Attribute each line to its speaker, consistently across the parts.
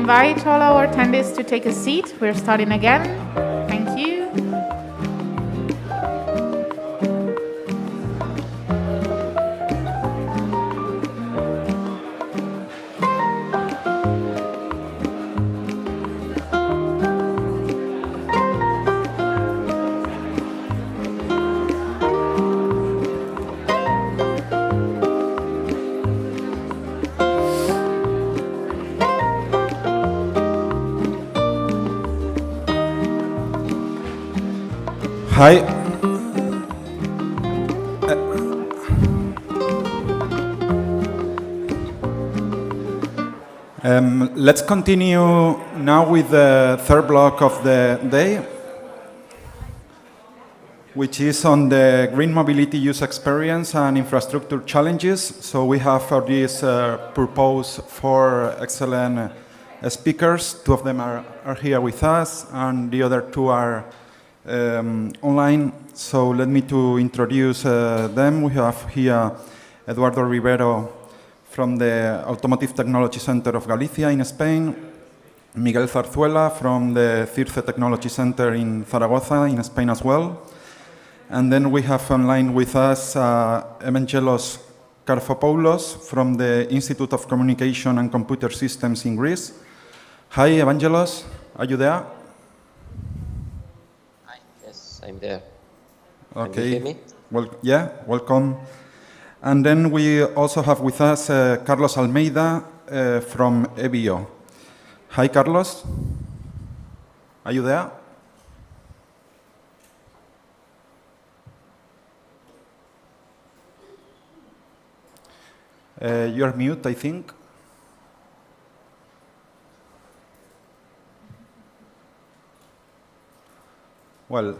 Speaker 1: invite all our attendees to take a seat. We're starting again. Thank you.
Speaker 2: Hi. Let's continue now with the third block of the day, which is on the green mobility use experience and infrastructure challenges. So we have for this purpose 4 excellent speakers. 2 of them are here with us, and the other 2 are online. So let me to introduce them. We have here Eduardo Rivero from the Automotive Technology Center of Galicia in Spain, Miguel Zarzuela from the Circe Technology Center in Zaragoza in Spain as well. And then we have online with us Evangelos Karfopoulos from the Institute of Communication and Computer Systems in Greece. Hi, Evangelos, are you there?
Speaker 3: I'm there.
Speaker 2: Okay.
Speaker 3: Can you hear me?
Speaker 2: Well, yeah, welcome. And then we also have with us Carlos Almeida from EBIO. Hi, Carlos. Are you there? You're mute, I think. Well,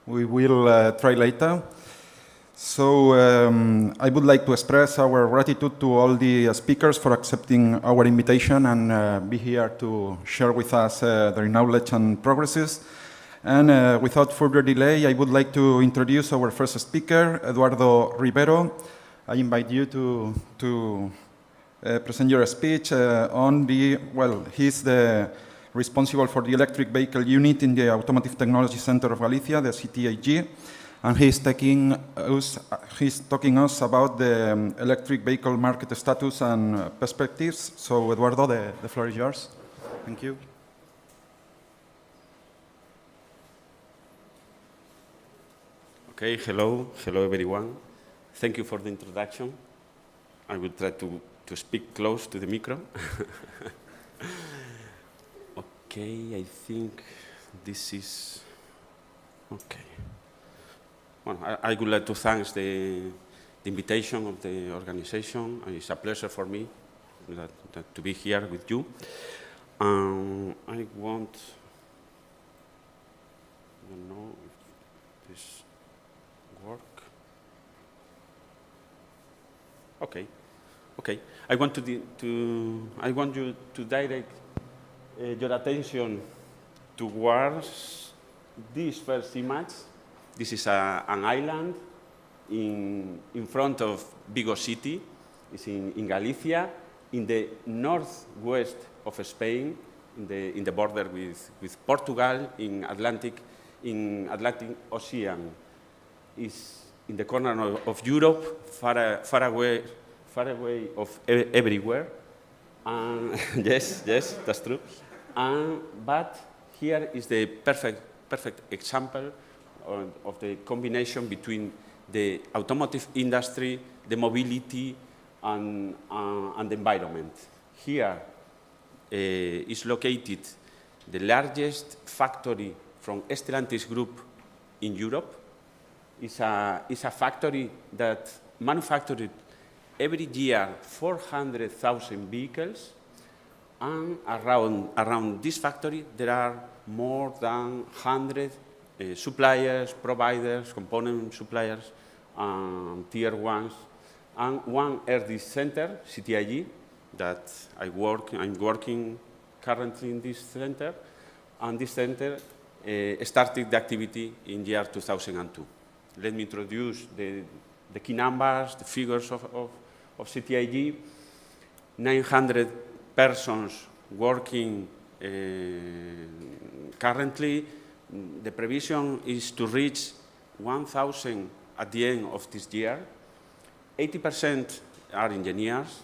Speaker 2: we will try later. So I would like to express our gratitude to all the speakers for accepting our invitation and be here to share with us their knowledge and progresses. And without further delay, I would like to introduce our first speaker, Eduardo Rivero. I invite you to present your speech on the, well, he's the responsible for the electric vehicle unit in the Automotive Technology Center of Galicia, the CTAG, and he's talking us about the electric vehicle market status and perspectives. So, Eduardo, the floor is yours. Thank you.
Speaker 4: Okay, hello everyone. Thank you for the introduction. I will try to speak close to the micro. Okay, I think this is okay. Well, I would like to thank the invitation of the organization. It's a pleasure for me to be here with you. I don't know if this work. Okay. I want you to direct your attention towards this first image. This is an island in front of Vigo city. It's in Galicia, in the northwest of Spain, in the border with Portugal, in Atlantic Ocean. It's in the corner of Europe, far away of everywhere. And yes, that's true. But here is the perfect example of the combination between the automotive industry, the mobility, and the environment. Here is located the largest factory from Stellantis Group in Europe. It's a factory that manufactured every year 400,000 vehicles, and around this factory there are more than 100 suppliers, providers, component suppliers, tier ones, and one R&D center, CTIG, that I'm working currently in this center, and this center started the activity in year 2002. Let me introduce the key numbers, the figures of CTIG. 900 persons working currently. The prevision is to reach 1,000 at the end of this year. 80% are engineers.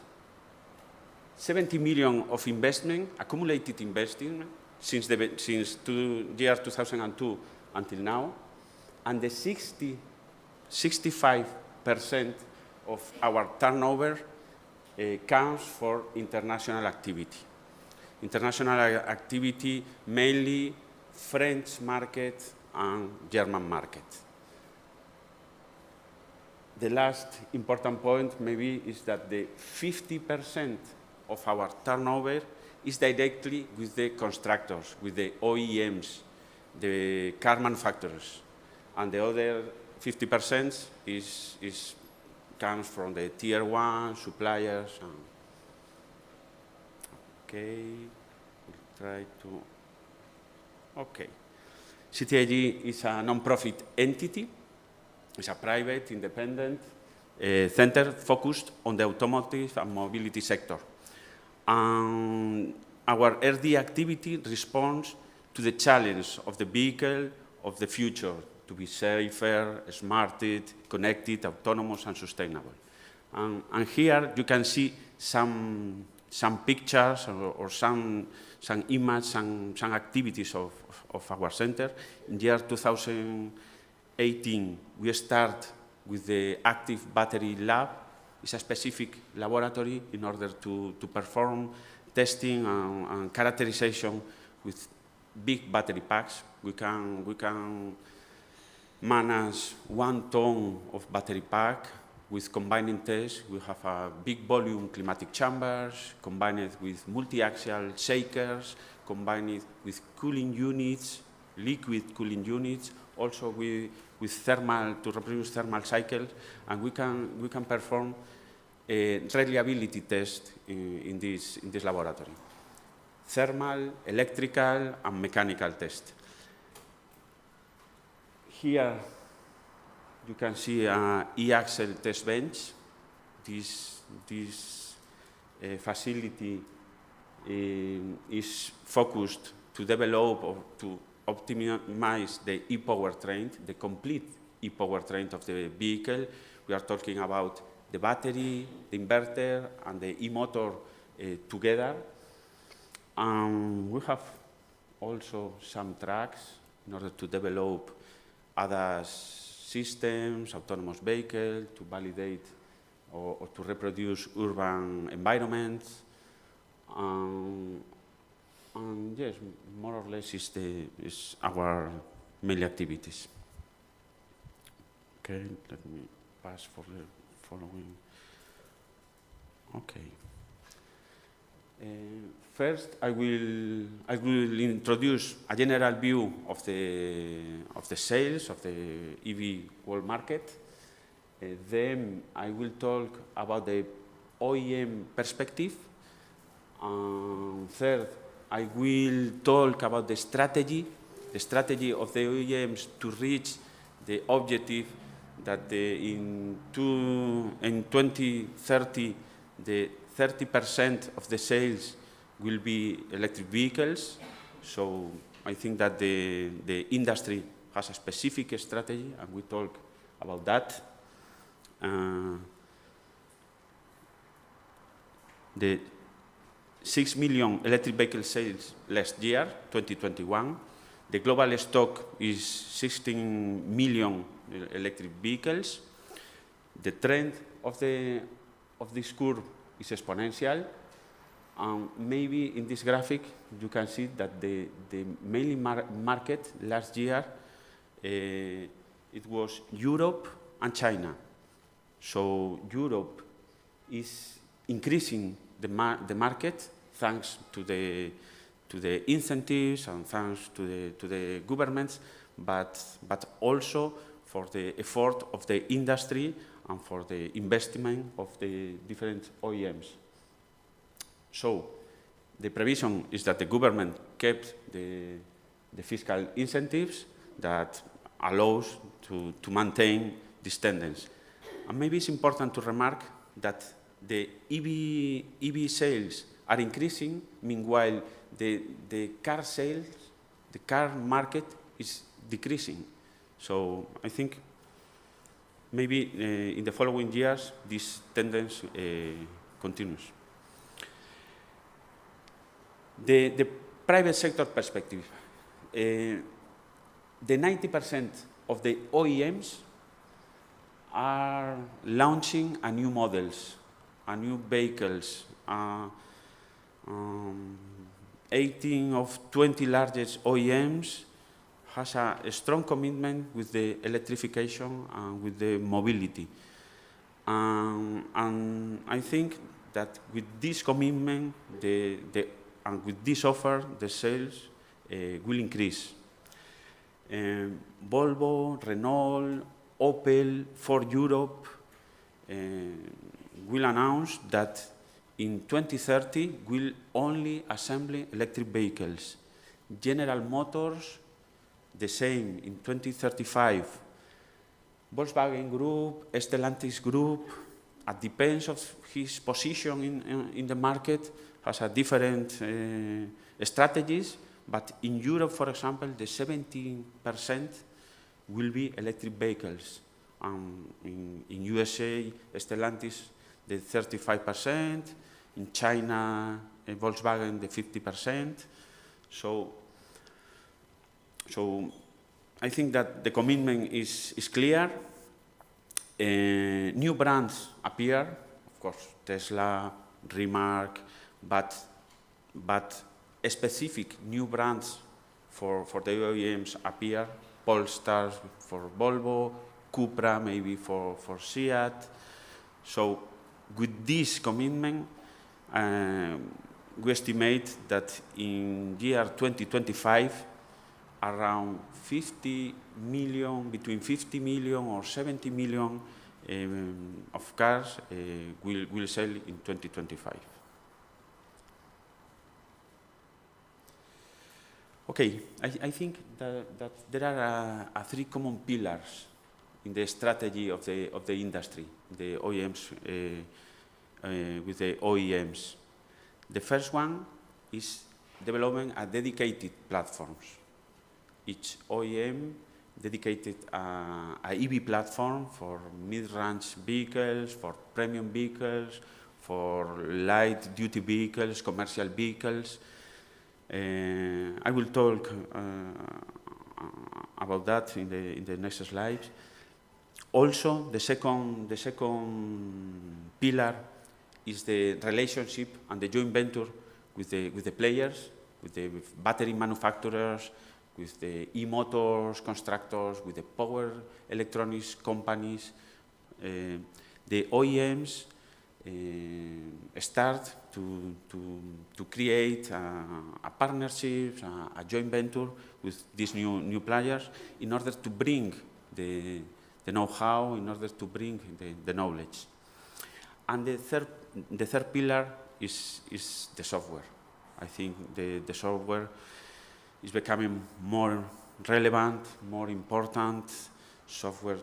Speaker 4: 70 million of investment, accumulated investment, since the year 2002 until now. And the 65% of our turnover comes for international activity. International activity, mainly French market and German market. The last important point maybe is that the 50% of our turnover is directly with the constructors, with the OEMs, the car manufacturers. And the other 50% comes from the tier 1 suppliers. Okay, we'll try to. Okay. CTIG is a non-profit entity. It's a private, independent center focused on the automotive and mobility sector. Our RD activity responds to the challenge of the vehicle of the future, to be safer, smarter, connected, autonomous, and sustainable. And here you can see some pictures or some images, some activities of our center. In the year 2018, we start with the active battery lab. It's a specific laboratory in order to perform testing and characterization with big battery packs. We can manage 1 ton of battery pack with combining tests. We have a big volume climatic chambers, combined with multi-axial shakers, combined with cooling units, liquid cooling units, also with thermal, to reproduce thermal cycles, and we can perform a reliability test in this laboratory. Thermal, electrical, and mechanical test. Here you can see an e-axle test bench. This facility is focused to develop or to optimize the e-powertrain, the complete e-powertrain of the vehicle. We are talking about the battery, the inverter, and the e-motor together. We have also some tracks in order to develop other systems, autonomous vehicles, to validate or to reproduce urban environments. And yes, more or less is our main activities. Okay, let me pass for the following. Okay. First, I will introduce a general view of the sales of the EV world market. Then I will talk about the OEM perspective. Third, I will talk about the strategy of the OEMs to reach the objective that in 2030, the 30% of the sales will be electric vehicles. So I think that the industry has a specific strategy, and we talk about that. The 6 million electric vehicle sales last year, 2021. The global stock is 16 million electric vehicles. The trend of this curve is exponential. Maybe in this graphic you can see that the mainly market last year it was Europe and China. So Europe is increasing the market thanks to the incentives and thanks to the governments, but also for the effort of the industry and for the investment of the different OEMs. So the prevision is that the government kept the fiscal incentives that allows to maintain this tendency. And maybe it's important to remark that the EV sales are increasing. Meanwhile, the car sales, the car market is decreasing. So I think maybe in the following years, this tendency continues. The private sector perspective. The 90% of the OEMs are launching a new models, a new vehicles. 18 of 20 largest OEMs has a strong commitment with the electrification and with the mobility. And I think that with this commitment and with this offer, the sales will increase. Volvo, Renault, Opel, Ford Europe will announce that in 2030 will only assemble electric vehicles. General Motors, the same in 2035. Volkswagen Group, Stellantis Group, it depends of his position in the market, has a different strategies, but in Europe, for example, the 17% will be electric vehicles. In USA, Stellantis, the 35%, in China, Volkswagen, the 50%. So I think that the commitment is clear. New brands appear, of course, Tesla, Remark, but specific new brands for the OEMs appear. Polestar for Volvo, Cupra maybe for Seat. So with this commitment, we estimate that in year 2025, around 50 million, between 50 million or 70 million of cars will sell in 2025. Okay, I think that there are three common pillars in the strategy of the industry, the OEMs, with the OEMs. The first one is developing a dedicated platforms. Each OEM dedicated a EV platform for mid-range vehicles, for premium vehicles, for light-duty vehicles, commercial vehicles. I will talk about that in the next slides. Also, the second pillar is the relationship and the joint venture with the players, with the battery manufacturers, with the e-motors constructors, with the power electronics companies. The OEMs start to create a partnership, a joint venture with these new players in order to bring the know-how, in order to bring the knowledge. And the third pillar is the software. I think the software is becoming more relevant, more important. Software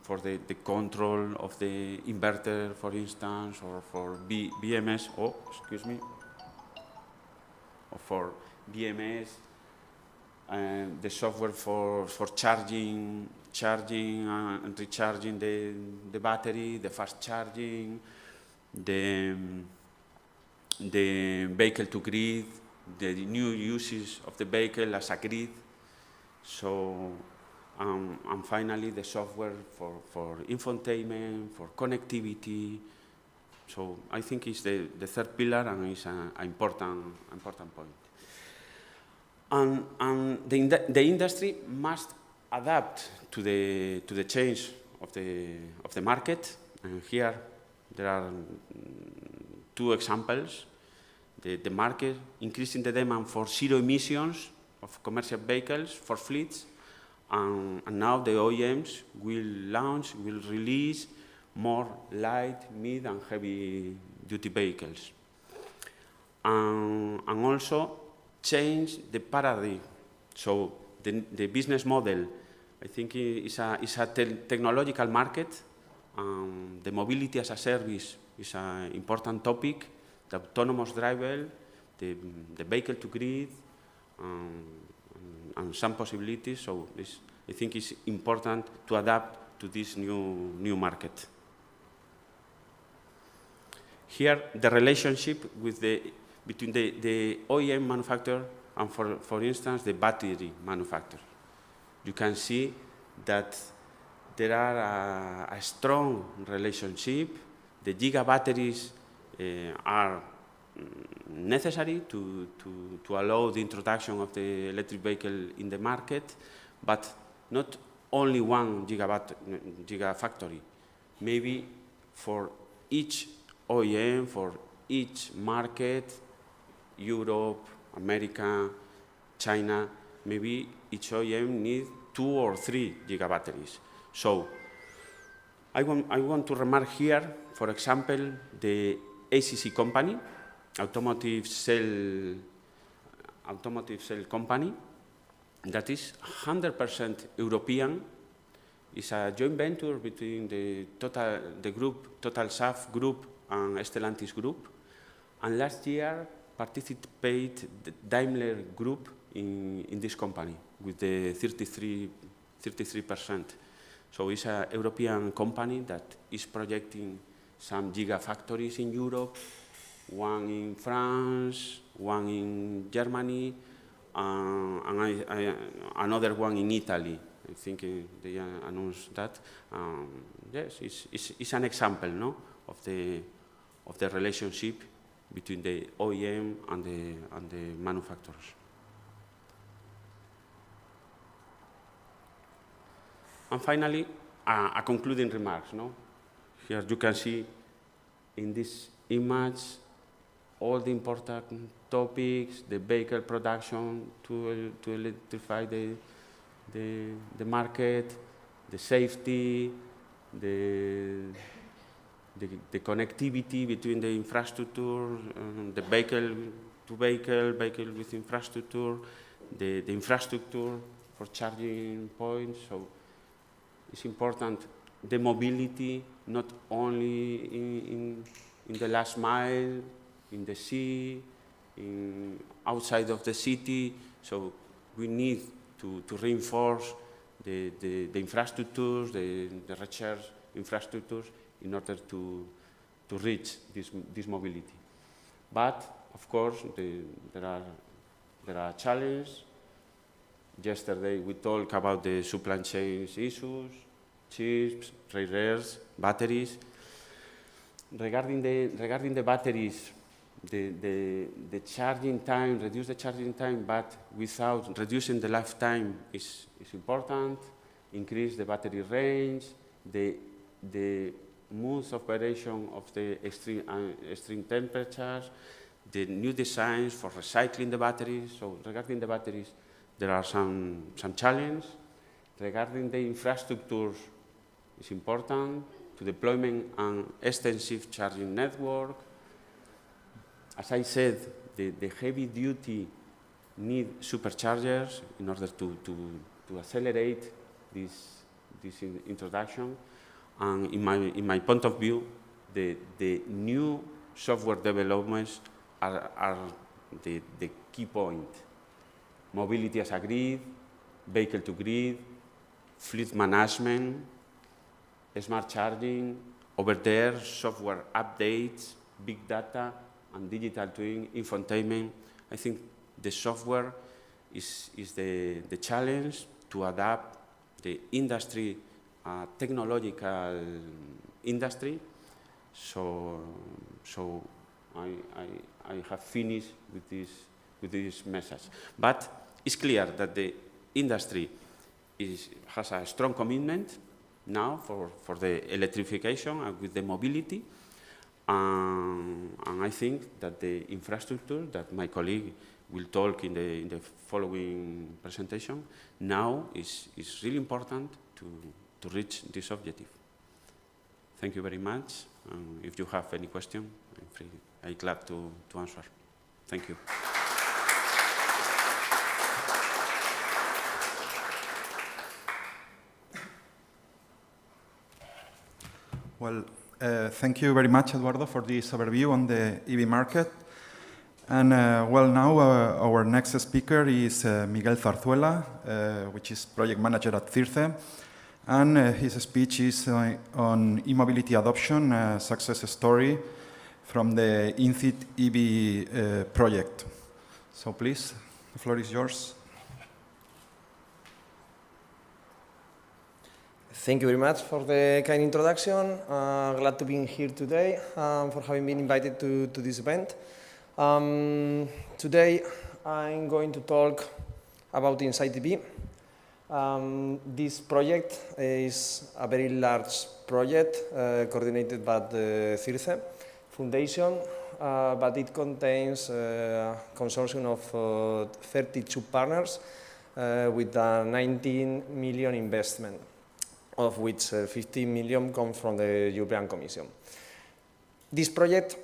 Speaker 4: for the control of the inverter, for instance, or for BMS, or for BMS, and the software for charging and recharging the battery, the fast charging, the vehicle to grid, the new uses of the vehicle as a grid. So, and finally, the software for infotainment, for connectivity. So I think it's the third pillar, and it's an important point. And the industry must adapt to the change of the market. And here there are two examples. The market increasing the demand for zero emissions of commercial vehicles for fleets, and now the OEMs will release more light, mid, and heavy duty vehicles, and also change the paradigm. So the business model, I think, is a technological market. The mobility as a service is an important topic the autonomous driver, the vehicle to grid, and some possibilities. So I think it's important to adapt to this new market. Here, the relationship with between the OEM manufacturer and, for instance, the battery manufacturer. You can see that there are a strong relationship. The gigabatteries are necessary to allow the introduction of the electric vehicle in the market, but not only one gigafactory. Maybe for each OEM, for each market, Europe, America, China, maybe each OEM needs 2 or 3 gigabatteries. So I want to remark here, for example, the ACC company, automotive cell company, that is 100% European. It's a joint venture between the Total SAF group and Stellantis group. And last year participated the Daimler group in this company with the 33%. So it's a European company that is projecting some gigafactories in Europe, one in France, one in Germany, and another one in Italy. I think they announced that. Yes, it's an example, no, of the relationship between the OEM and the manufacturers. And finally, a concluding remarks. No? Here you can see in this image all the important topics, the vehicle production to electrify the market, the safety, the connectivity between the infrastructure, the vehicle to vehicle, vehicle with infrastructure, the infrastructure for charging points. So it's important, the mobility, not only in the last mile, in the sea, outside of the city. So we need to reinforce the infrastructures, the research infrastructures in order to reach this mobility. But of course, there are challenges. Yesterday we talked about the supply chain issues, chips, rare earths, batteries. Regarding the batteries, the charging time, reduce the charging time, but without reducing the lifetime is important. Increase the battery range, the smooth operation of the extreme temperatures, the new designs for recycling the batteries. So regarding the batteries, there are some challenges. Regarding the infrastructures, it's important to deployment an extensive charging network. As I said, the heavy duty need superchargers in order to accelerate this introduction. And in my point of view, the new software developments are the key point. Mobility as a grid, vehicle to grid, fleet management, smart charging, over-the-air software updates, big data, and digital twin, infotainment. I think the software is the challenge to adapt the industry, technological industry. So I have finished with this message. But it's clear that the industry has a strong commitment now for the electrification and with the mobility. And I think that the infrastructure that my colleague will talk in the following presentation now is really important to reach this objective. Thank you very much. If you have any question, I'm glad to answer. Thank you.
Speaker 2: Well, Thank you very much, Eduardo, for this overview on the EV market. And well, now our next speaker is Miguel Zarzuela, which is project manager at CIRCE. And his speech is on e-mobility adoption, a success story from the INCIT EV project. So please, the floor is yours.
Speaker 3: Thank you very much for the kind introduction. Glad to be here today, for having been invited to this event. Today I'm going to talk about Inside EV. This project is a very large project coordinated by the CIRCE Foundation, but it contains a consortium of 32 partners with a 19 million investment, of which 15 million comes from the European Commission. This project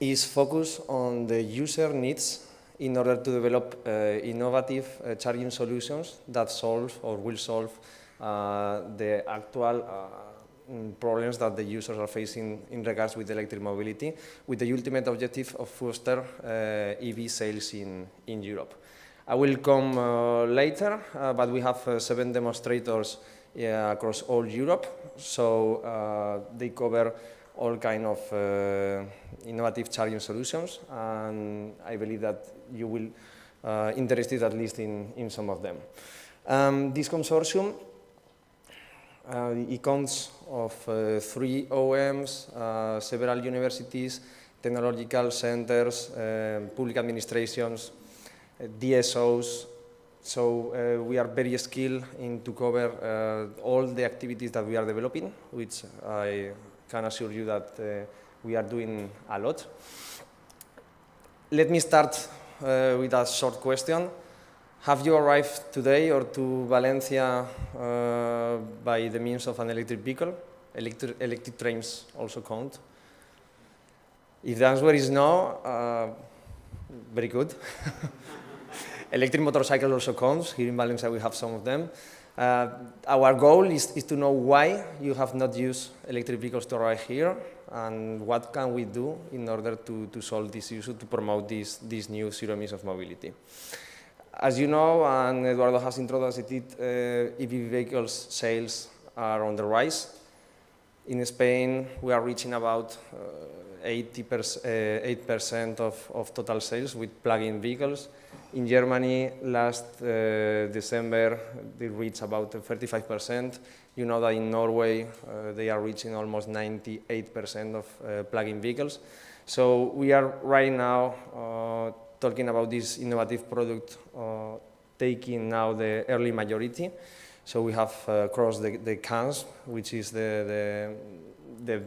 Speaker 3: is focused on the user needs in order to develop innovative charging solutions that solve or will solve the actual problems that the users are facing in regards with electric mobility, with the ultimate objective of foster EV sales in Europe. I will come later, but we have 7 demonstrators across all Europe, so they cover all kind of innovative charging solutions, and I believe that you will interested at least in some of them. This consortium, it comes of 3 OEMs, several universities, technological centers, public administrations, DSOs. So we are very skilled to cover all the activities that we are developing, which I can assure you that we are doing a lot. Let me start with a short question. Have you arrived today or to Valencia by the means of an electric vehicle? Electric trains also count. If the answer is no, very good. Electric motorcycles also counts. Here in Valencia we have some of them. Our goal is to know why you have not used electric vehicles to arrive here, and what can we do in order to solve this issue, to promote this new zero emissions mobility. As you know, and Eduardo has introduced it, EV vehicles sales are on the rise. In Spain, we are reaching about 8% of total sales with plug-in vehicles. In Germany, last December, they reached about 35%. You know that in Norway, they are reaching almost 98% of plug-in vehicles. So we are right now talking about this innovative product taking now the early majority. So we have crossed the cans, which is the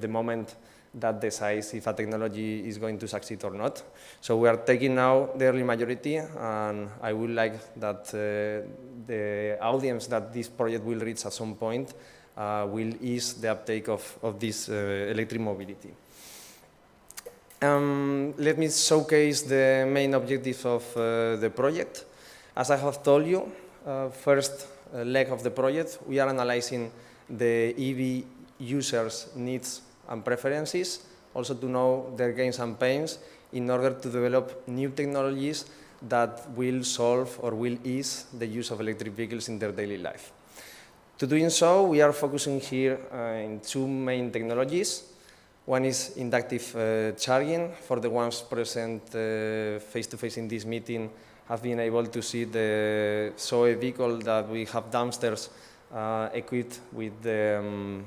Speaker 3: moment that decides if a technology is going to succeed or not. So we are taking now the early majority, and I would like that the audience that this project will reach at some point will ease the uptake of this electric mobility. Let me showcase the main objectives of the project. As I have told you, first leg of the project, we are analyzing the EV users' needs and preferences, also to know their gains and pains in order to develop new technologies that will solve or will ease the use of electric vehicles in their daily life. To doing so, we are focusing here in 2 main technologies. One is inductive charging. For the ones present face-to-face in this meeting, have been able to see the Zoe vehicle that we have downstairs equipped with the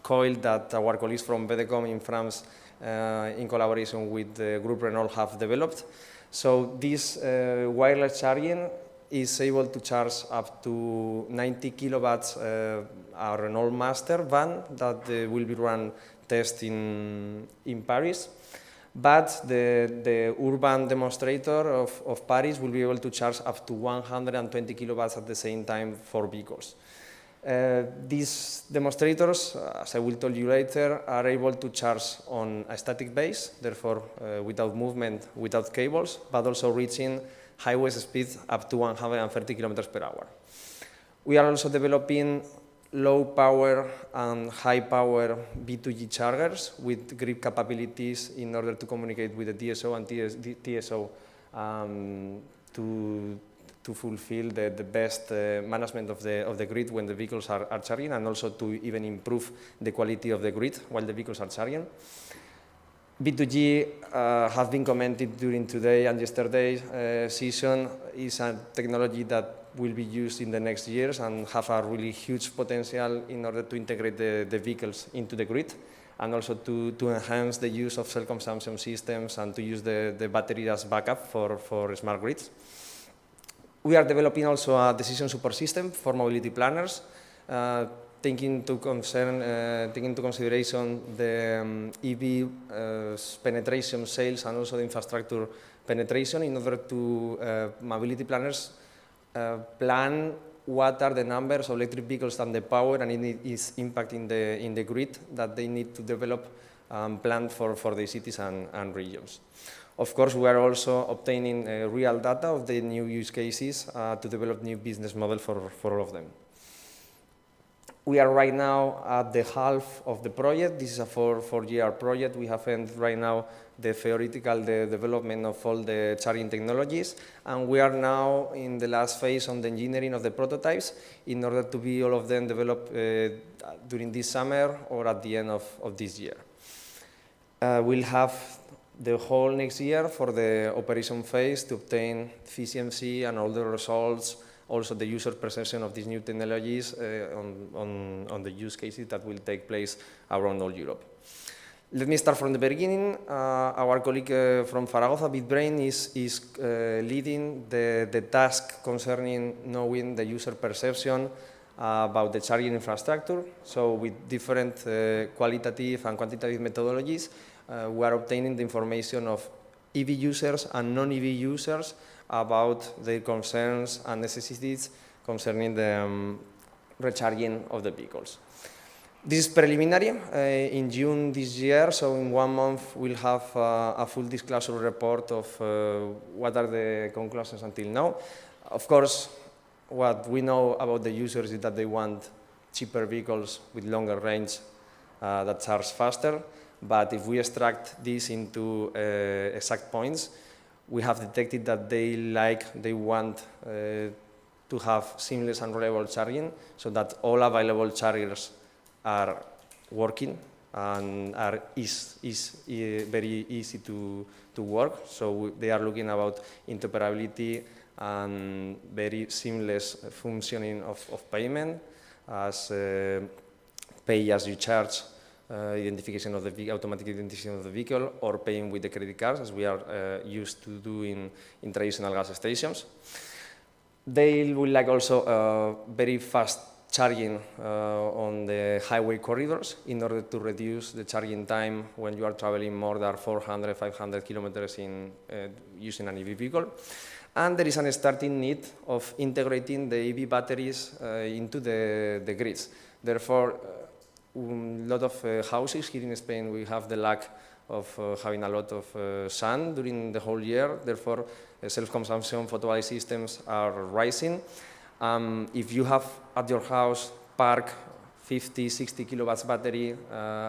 Speaker 3: coil that our colleagues from Bedecom in France, in collaboration with the group Renault, have developed. So this wireless charging is able to charge up to 90 kilowatts a Renault Master van that will be run test in Paris. But the urban demonstrator of Paris will be able to charge up to 120 kilowatts at the same time for vehicles. These demonstrators, as I will tell you later, are able to charge on a static base, therefore without movement, without cables, but also reaching highway speed up to 130 kilometers per hour. We are also developing low power and high power B2G chargers with grid capabilities in order to communicate with the DSO and TSO to fulfill the best management of the grid when the vehicles are charging, and also to even improve the quality of the grid while the vehicles are charging. B2G has been commented during today and yesterday's session, is a technology that will be used in the next years and have a really huge potential in order to integrate the vehicles into the grid, and also to enhance the use of self-consumption systems and to use the battery as backup for smart grids. We are developing also a decision support system for mobility planners, taking into consideration the EV penetration sales and also the infrastructure penetration in order to mobility planners plan what are the numbers of electric vehicles and the power and its impact in the grid that they need to develop plan for the cities and regions. Of course, we are also obtaining real data of the new use cases to develop new business model for all of them. We are right now at the half of the project. This is a four-year project. We have ended right now the theoretical development of all the charging technologies, and we are now in the last phase on the engineering of the prototypes in order to be all of them developed during this summer or at the end of this year. We'll have the whole next year for the operation phase to obtain efficiency and all the results, also the user perception of these new technologies on the use cases that will take place around all Europe. Let me start from the beginning. Our colleague from Zaragoza, BitBrain, is leading the task concerning knowing the user perception about the charging infrastructure. So with different qualitative and quantitative methodologies, we are obtaining the information of EV users and non-EV users about their concerns and necessities concerning the recharging of the vehicles. This is preliminary. In June this year, so in 1 month, we'll have a full disclosure report of what are the conclusions until now. Of course, what we know about the users is that they want cheaper vehicles with longer range that charge faster. But if we extract this into exact points, we have detected that they want to have seamless and reliable charging, so that all available chargers are working and are very easy to work. So they are looking about interoperability and very seamless functioning of payment, as pay as you charge, identification of the automatic identification of the vehicle, or paying with the credit cards, as we are used to do in traditional gas stations. They will like also very fast charging on the highway corridors in order to reduce the charging time when you are traveling more than 400, 500 kilometers using an EV vehicle. And there is a starting need of integrating the EV batteries into the grids. Therefore, a lot of houses here in Spain, we have the lack of having a lot of sun during the whole year. Therefore, self-consumption photovoltaic systems are rising. If you have at your house park 50, 60 kilowatts battery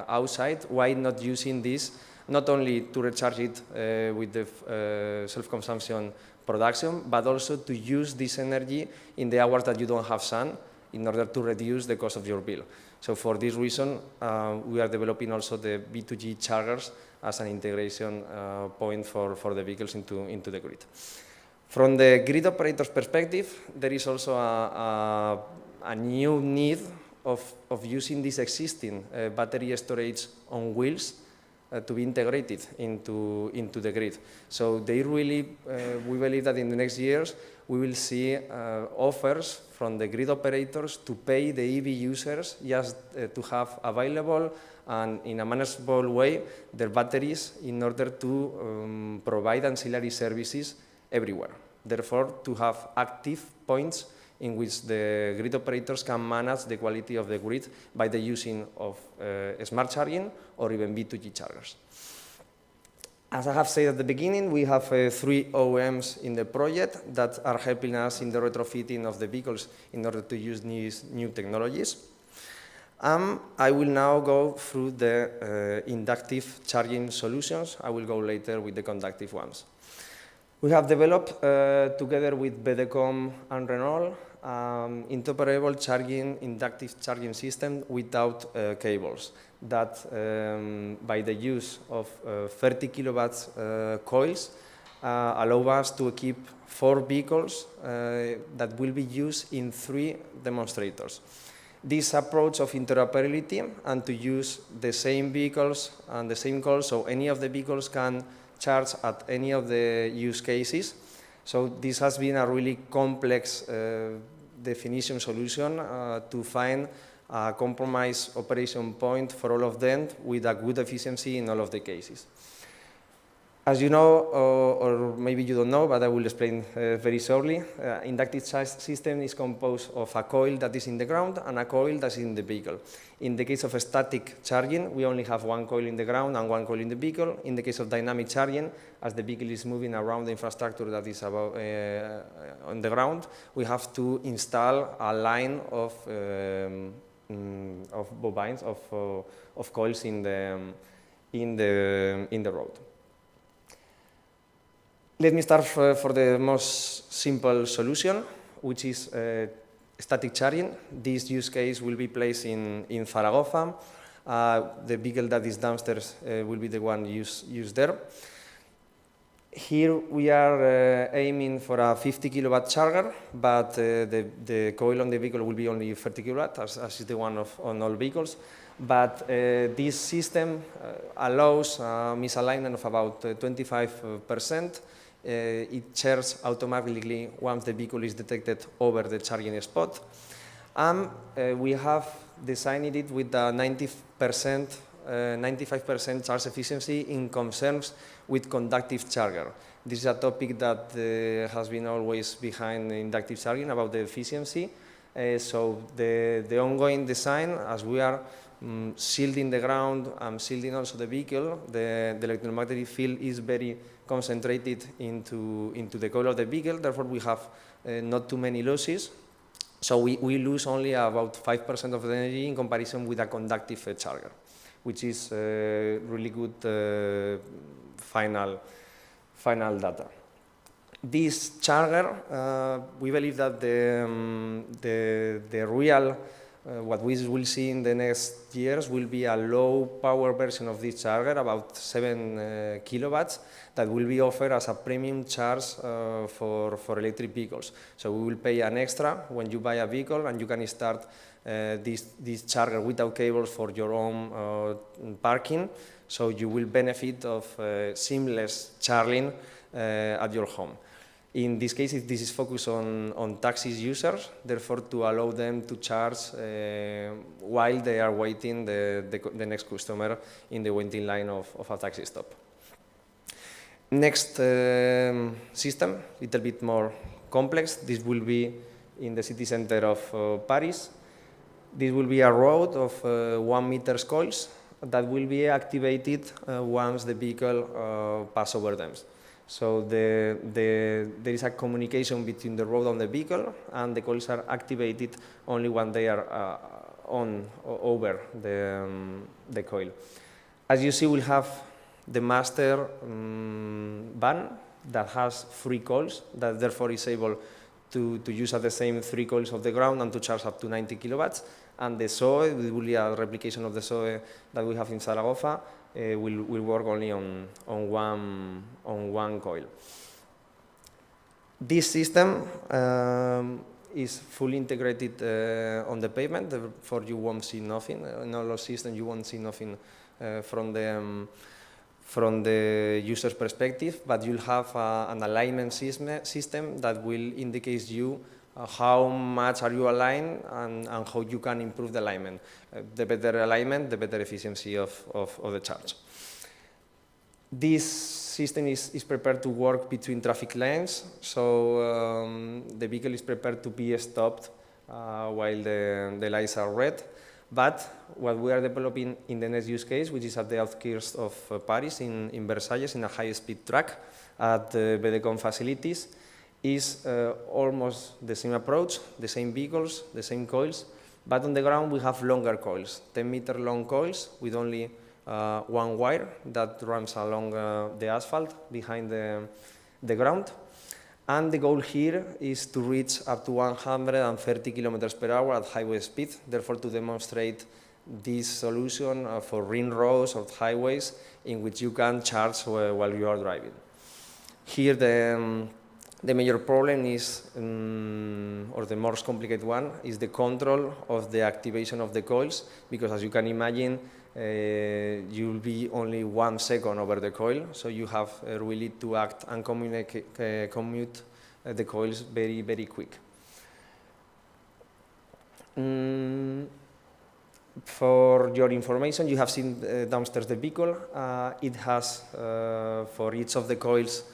Speaker 3: outside, why not using this not only to recharge it with the self-consumption production, but also to use this energy in the hours that you don't have sun in order to reduce the cost of your bill. So for this reason, we are developing also the B2G chargers as an integration point for the vehicles into the grid. From the grid operator's perspective, there is also a new need of using this existing battery storage on wheels to be integrated into the grid. So they really, we believe that in the next years, we will see offers from the grid operators to pay the EV users just to have available and in a manageable way their batteries in order to provide ancillary services everywhere. Therefore, to have active points in which the grid operators can manage the quality of the grid by the using of smart charging or even B2G chargers. As I have said at the beginning, we have 3 OEMs in the project that are helping us in the retrofitting of the vehicles in order to use these new technologies. I will now go through the inductive charging solutions. I will go later with the conductive ones. We have developed, together with BDCom and Renault, interoperable inductive charging system without cables that, by the use of 30 kilowatts coils, allow us to equip 4 vehicles that will be used in 3 demonstrators. This approach of interoperability and to use the same vehicles and the same coils, so any of the vehicles can charge at any of the use cases. So this has been a really complex definition solution to find a compromise operation point for all of them with a good efficiency in all of the cases. As you know, or maybe you don't know, but I will explain very shortly, inductive charge system is composed of a coil that is in the ground and a coil that is in the vehicle. In the case of static charging, we only have 1 coil in the ground and 1 coil in the vehicle. In the case of dynamic charging, as the vehicle is moving around the infrastructure that is above, on the ground, we have to install a line of bobines, of coils in the road. Let me start for the most simple solution, which is static charging. This use case will be placed in Zaragoza. The vehicle that is downstairs will be the one used there. Here we are aiming for a 50 kilowatt charger, but the coil on the vehicle will be only 30 kilowatt, as is the one on all vehicles. But this system allows a misalignment of about 25%. It charges automatically once the vehicle is detected over the charging spot. And we have designed it with a 95% charge efficiency in concerns with conductive charger. This is a topic that has been always behind inductive charging about the efficiency. So the ongoing design, as we are shielding the ground and shielding also the vehicle, the electromagnetic field is very concentrated into the coil of the vehicle. Therefore, we have not too many losses. So we lose only about 5% of the energy in comparison with a conductive charger, which is really good final data. This charger, we believe that the real what we will see in the next years will be a low power version of this charger, about 7 kilowatts, that will be offered as a premium charge for electric vehicles. So we will pay an extra when you buy a vehicle, and you can start this charger without cables for your own parking. So you will benefit of seamless charging at your home. In this case, this is focused on taxi users, therefore to allow them to charge while they are waiting the next customer in the waiting line of a taxi stop. Next system, a little bit more complex. This will be in the city center of Paris. This will be a road of 1 meter coils that will be activated once the vehicle passes over them. So there is a communication between the road and the vehicle, and the coils are activated only when they are over the coil. As you see, we'll have the master van that has 3 coils, that therefore is able to use at the same 3 coils of the ground and to charge up to 90 kilowatts. And the SOE, it will be a replication of the SOE that we have in Zaragoza, will work only on one coil. This system is fully integrated on the pavement, therefore you won't see nothing. In all of systems, you won't see nothing from the user's perspective, but you'll have an alignment system that will indicate you how much are you aligned and how you can improve the alignment. The better alignment, the better efficiency of the charge. This system is prepared to work between traffic lanes, so the vehicle is prepared to be stopped while the lights are red. But what we are developing in the next use case, which is at the outskirts of Paris, in Versailles, in a high-speed track at the BDCom facilities, is almost the same approach, the same vehicles, the same coils, But on the ground, we have longer coils, 10-meter long coils with only one wire that runs along the asphalt behind the ground. And the goal here is to reach up to 130 kilometers per hour at highway speed, therefore to demonstrate this solution for ring roads or highways in which you can charge while you are driving. Here the major problem is, or the most complicated one, is the control of the activation of the coils, because as you can imagine, you'll be only 1 second over the coil, so you have really to act and commute the coils very, very quick. For your information, you have seen downstairs the vehicle. It has, for each of the coils,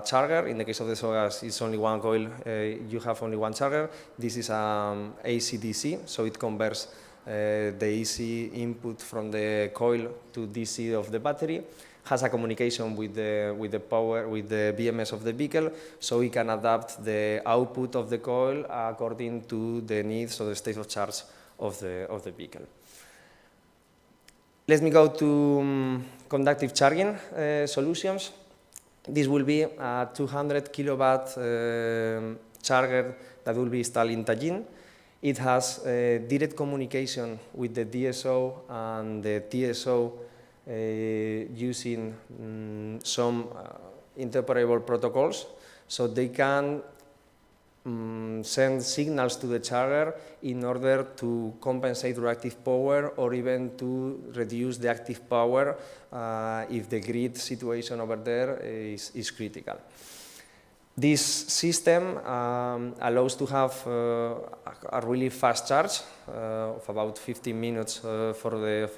Speaker 3: charger. In the case of the SOGAS, it's only one coil, you have only one charger. This is AC-DC, so it converts the AC input from the coil to DC of the battery. Has a communication with the power, with the BMS of the vehicle, so we can adapt the output of the coil according to the needs or the state of charge of the vehicle. Let me go to conductive charging solutions. This will be a 200 kilowatt charger that will be installed in Tallinn. It has direct communication with the DSO and the TSO using some interoperable protocols, so they can send signals to the charger in order to compensate reactive power or even to reduce the active power if the grid situation over there is critical. This system allows to have a really fast charge of about 15 minutes for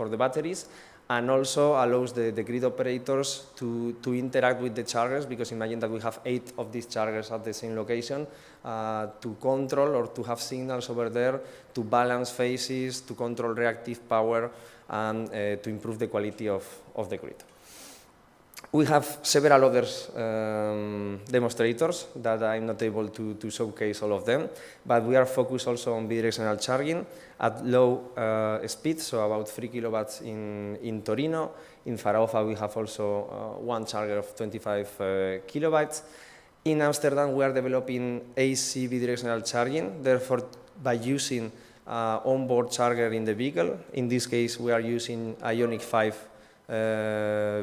Speaker 3: the batteries, and also allows the grid operators to interact with the chargers, because imagine that we have 8 of these chargers at the same location, to control or to have signals over there to balance phases, to control reactive power, and to improve the quality of the grid. We have several other demonstrators that I'm not able to showcase all of them, but we are focused also on bidirectional charging at low speed, so about 3 kilowatts in Torino. In Faraofa we have also one charger of 25 kilobytes. In Amsterdam we are developing AC bidirectional charging, therefore by using onboard charger in the vehicle. In this case we are using Ioniq 5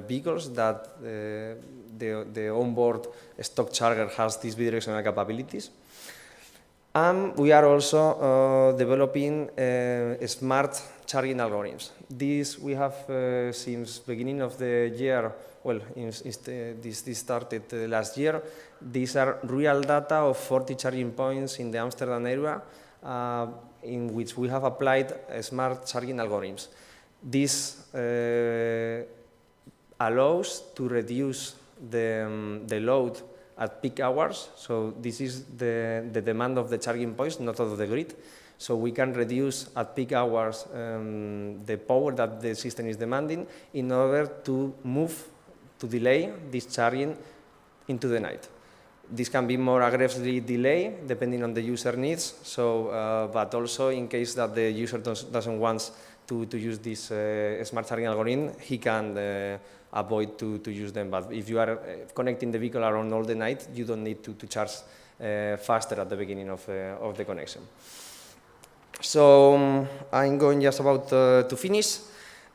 Speaker 3: vehicles that the onboard stock charger has these bidirectional capabilities. And we are also developing smart charging algorithms. These we have since beginning of the year, well, this started last year. These are real data of 40 charging points in the Amsterdam area in which we have applied smart charging algorithms. This allows to reduce the load at peak hours, so this is the demand of the charging points, not of the grid. So we can reduce at peak hours the power that the system is demanding in order to delay this charging into the night. This can be more aggressively delayed depending on the user needs, so, but also in case that the user doesn't want to use this smart charging algorithm, he can avoid to use them. But if you are connecting the vehicle around all the night, you don't need to charge faster at the beginning of the connection. So I'm going just about to finish.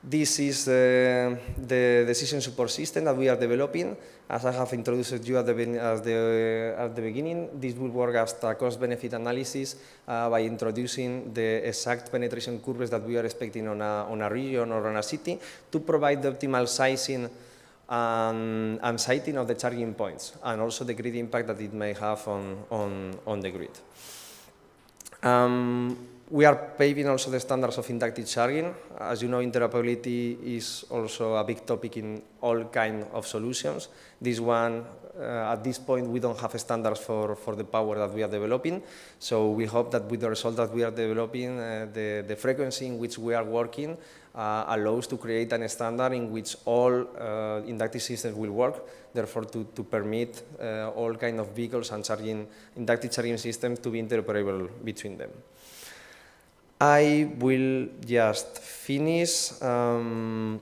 Speaker 3: This is the decision support system that we are developing. As I have introduced you at the beginning, this will work as a cost-benefit analysis by introducing the exact penetration curves that we are expecting on a region or on a city to provide the optimal sizing and siting of the charging points, and also the grid impact that it may have on the grid. We are paving also the standards of inductive charging. As you know, interoperability is also a big topic in all kinds of solutions. This one, at this point, we don't have standards for the power that we are developing. So we hope that with the result that we are developing, the frequency in which we are working allows to create a standard in which all inductive systems will work, therefore to permit all kinds of vehicles and inductive charging systems to be interoperable between them. I will just finish. Our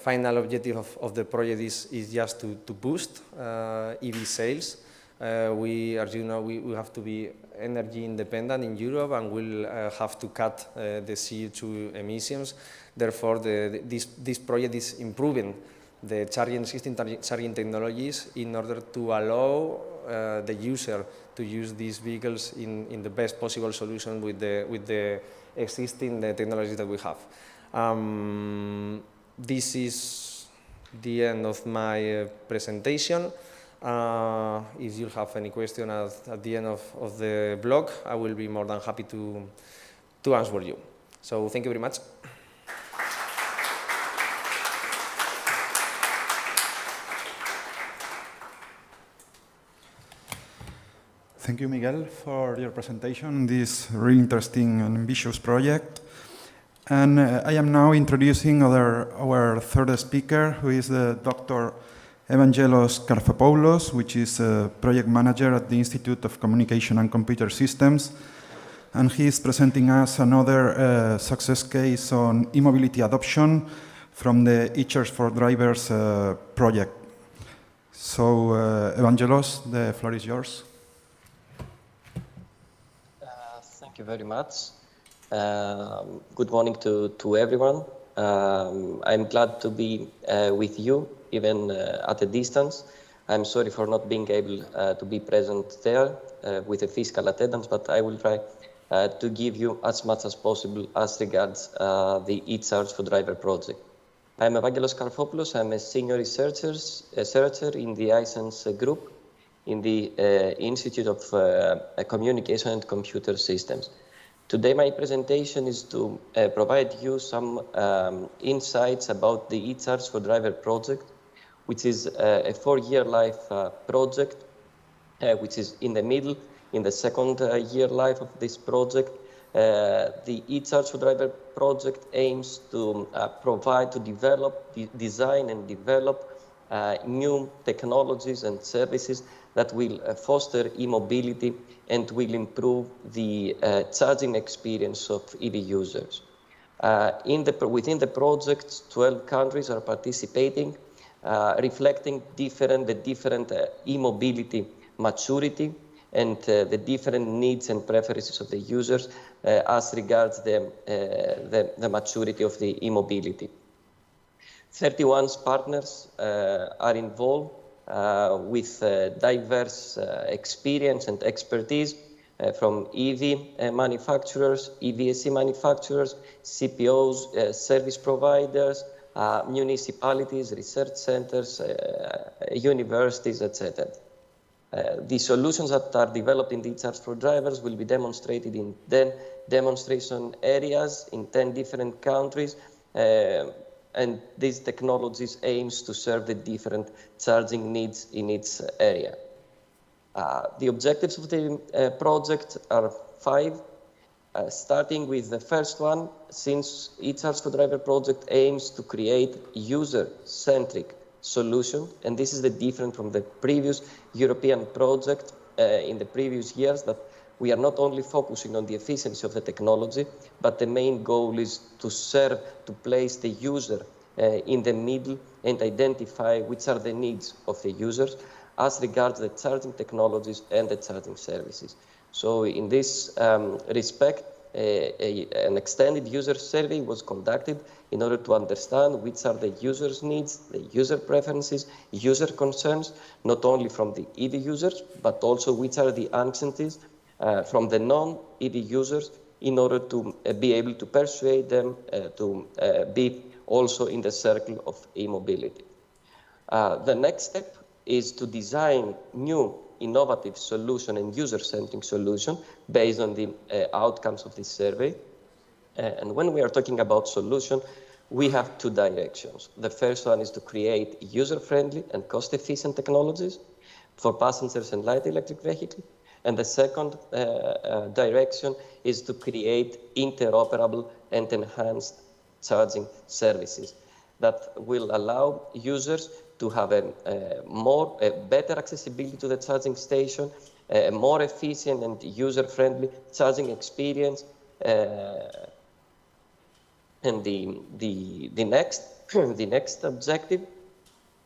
Speaker 3: final objective of the project is just to boost EV sales. As you know, we have to be energy independent in Europe, and we'll have to cut the CO2 emissions. Therefore, this project is improving the existing charging technologies in order to allow the user to use these vehicles in the best possible solution with the existing technologies that we have. This is the end of my presentation. If you have any question at the end of the blog, I will be more than happy to answer you. So thank you very much.
Speaker 2: Thank you, Miguel, for your presentation on this really interesting and ambitious project. And I am now introducing our third speaker, who is Dr. Evangelos Karfapoulos, which is a project manager at the Institute of Communication and Computer Systems. And he is presenting us another success case on e-mobility adoption from the e-Charge for Drivers project. So, Evangelos, the floor is yours.
Speaker 5: Thank you very much. Good morning to everyone. I'm glad to be with you, even at a distance. I'm sorry for not being able to be present there with a physical attendance, but I will try to give you as much as possible as regards the e-Charge for Driver project. I'm Evangelos Karfopoulos. I'm a senior researcher in the i-Sense group in the Institute of Communication and Computer Systems. Today my presentation is to provide you some insights about the e-Charge for Driver project, which is a 4-year life project, which is in the middle, in the second year life of this project. The e-Charge for Driver project aims to design and develop new technologies and services that will foster e-mobility and will improve the charging experience of EV users. Within the project, 12 countries are participating, reflecting the different e-mobility maturity and the different needs and preferences of the users as regards the maturity of the e-mobility. 31 partners are involved with diverse experience and expertise from EV manufacturers, EVSE manufacturers, CPOs, service providers, municipalities, research centers, universities, etc. The solutions that are developed in the e-Charge for Drivers will be demonstrated in 10 demonstration areas in 10 different countries. And these technologies aims to serve the different charging needs in its area. The objectives of the project are 5. Starting with the first one, since e-Charge for Driver project aims to create user-centric solution, and this is the difference from the previous European project in the previous years, that we are not only focusing on the efficiency of the technology, but the main goal is to place the user in the middle and identify which are the needs of the users as regards the charging technologies and the charging services. So in this respect, an extended user survey was conducted in order to understand which are the users' needs, the user preferences, user concerns, not only from the EV users, but also which are the anxieties from the non-EV users, in order to be able to persuade them to be also in the circle of e-mobility. The next step is to design new innovative solution and user-centric solution based on the outcomes of this survey. And when we are talking about solution, we have 2 directions. The first one is to create user-friendly and cost-efficient technologies for passengers and light electric vehicles. And the second direction is to create interoperable and enhanced charging services that will allow users to have a better accessibility to the charging station, a more efficient and user-friendly charging experience, And the next objective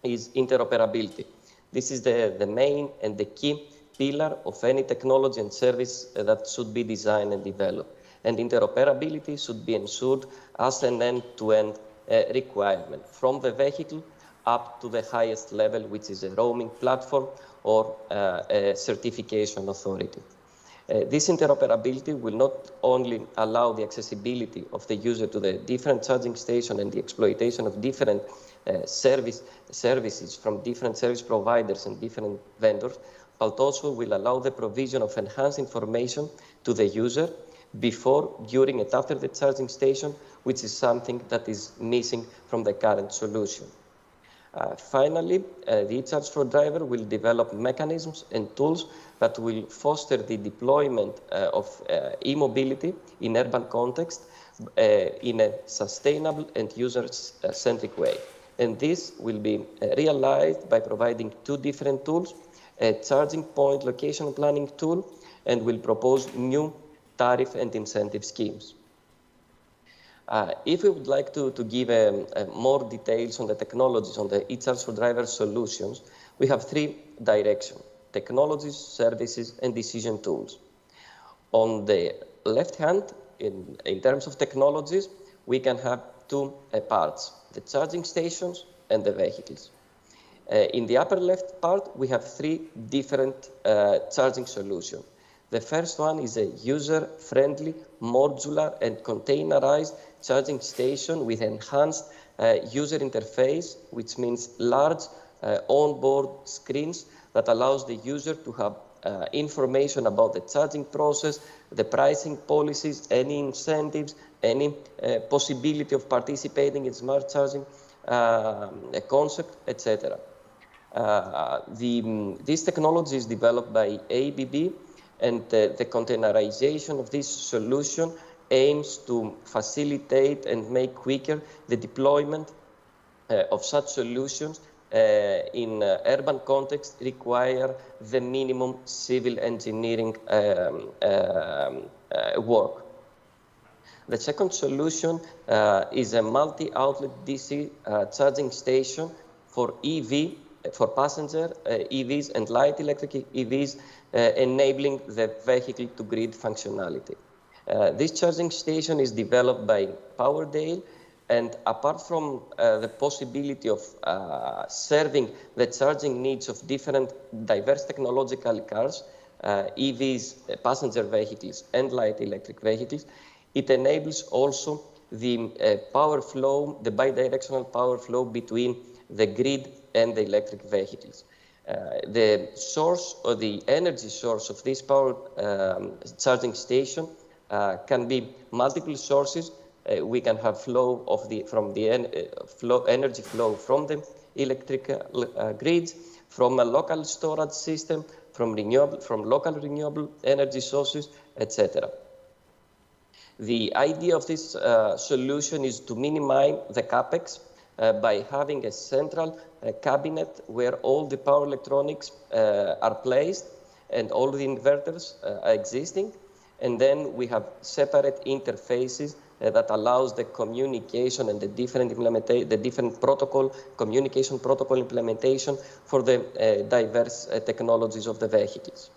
Speaker 5: is interoperability. This is the main and the key pillar of any technology and service that should be designed and developed. And interoperability should be ensured as an end-to-end requirement, from the vehicle up to the highest level, which is a roaming platform or a certification authority. This interoperability will not only allow the accessibility of the user to the different charging stations and the exploitation of different services from different service providers and different vendors, but also will allow the provision of enhanced information to the user before, during, and after the charging station, which is something that is missing from the current solution. Finally, the e-Charge for Driver will develop mechanisms and tools that will foster the deployment of e-mobility in urban context in a sustainable and user-centric way. And this will be realized by providing two different tools, a charging point location planning tool, and will propose new tariff and incentive schemes. If we would like to give more details on the technologies, on the e-Charge for Driver solutions, we have three directions: technologies, services, and decision tools. On the left hand, in terms of technologies, we can have two parts: the charging stations and the vehicles. In the upper left part, we have three different charging solutions. The first one is a user-friendly, modular, and containerized charging station with enhanced user interface, which means large onboard screens that allows the user to have information about the charging process, the pricing policies, any incentives, any possibility of participating in smart charging concept, etc. This technology is developed by ABB, and the containerization of this solution aims to facilitate and make quicker the deployment of such solutions in urban context require the minimum civil engineering work. The second solution is a multi-outlet DC charging station for EV, for passenger EVs and light electric EVs, enabling the vehicle to grid functionality. This charging station is developed by Powerdale, and apart from the possibility of serving the charging needs of different diverse technological cars, EVs, passenger vehicles, and light electric vehicles, it enables also the power flow, the bidirectional power flow between the grid and the electric vehicles. The source or the energy source of this power charging station can be multiple sources. We can have flow of energy flow from the electric grids, from a local storage system, from local renewable energy sources, etc. The idea of this solution is to minimize the capex by having a central cabinet where all the power electronics are placed and all the inverters are existing. And then we have separate interfaces that allows the communication and the different communication protocol implementation for the diverse technologies of the vehicles.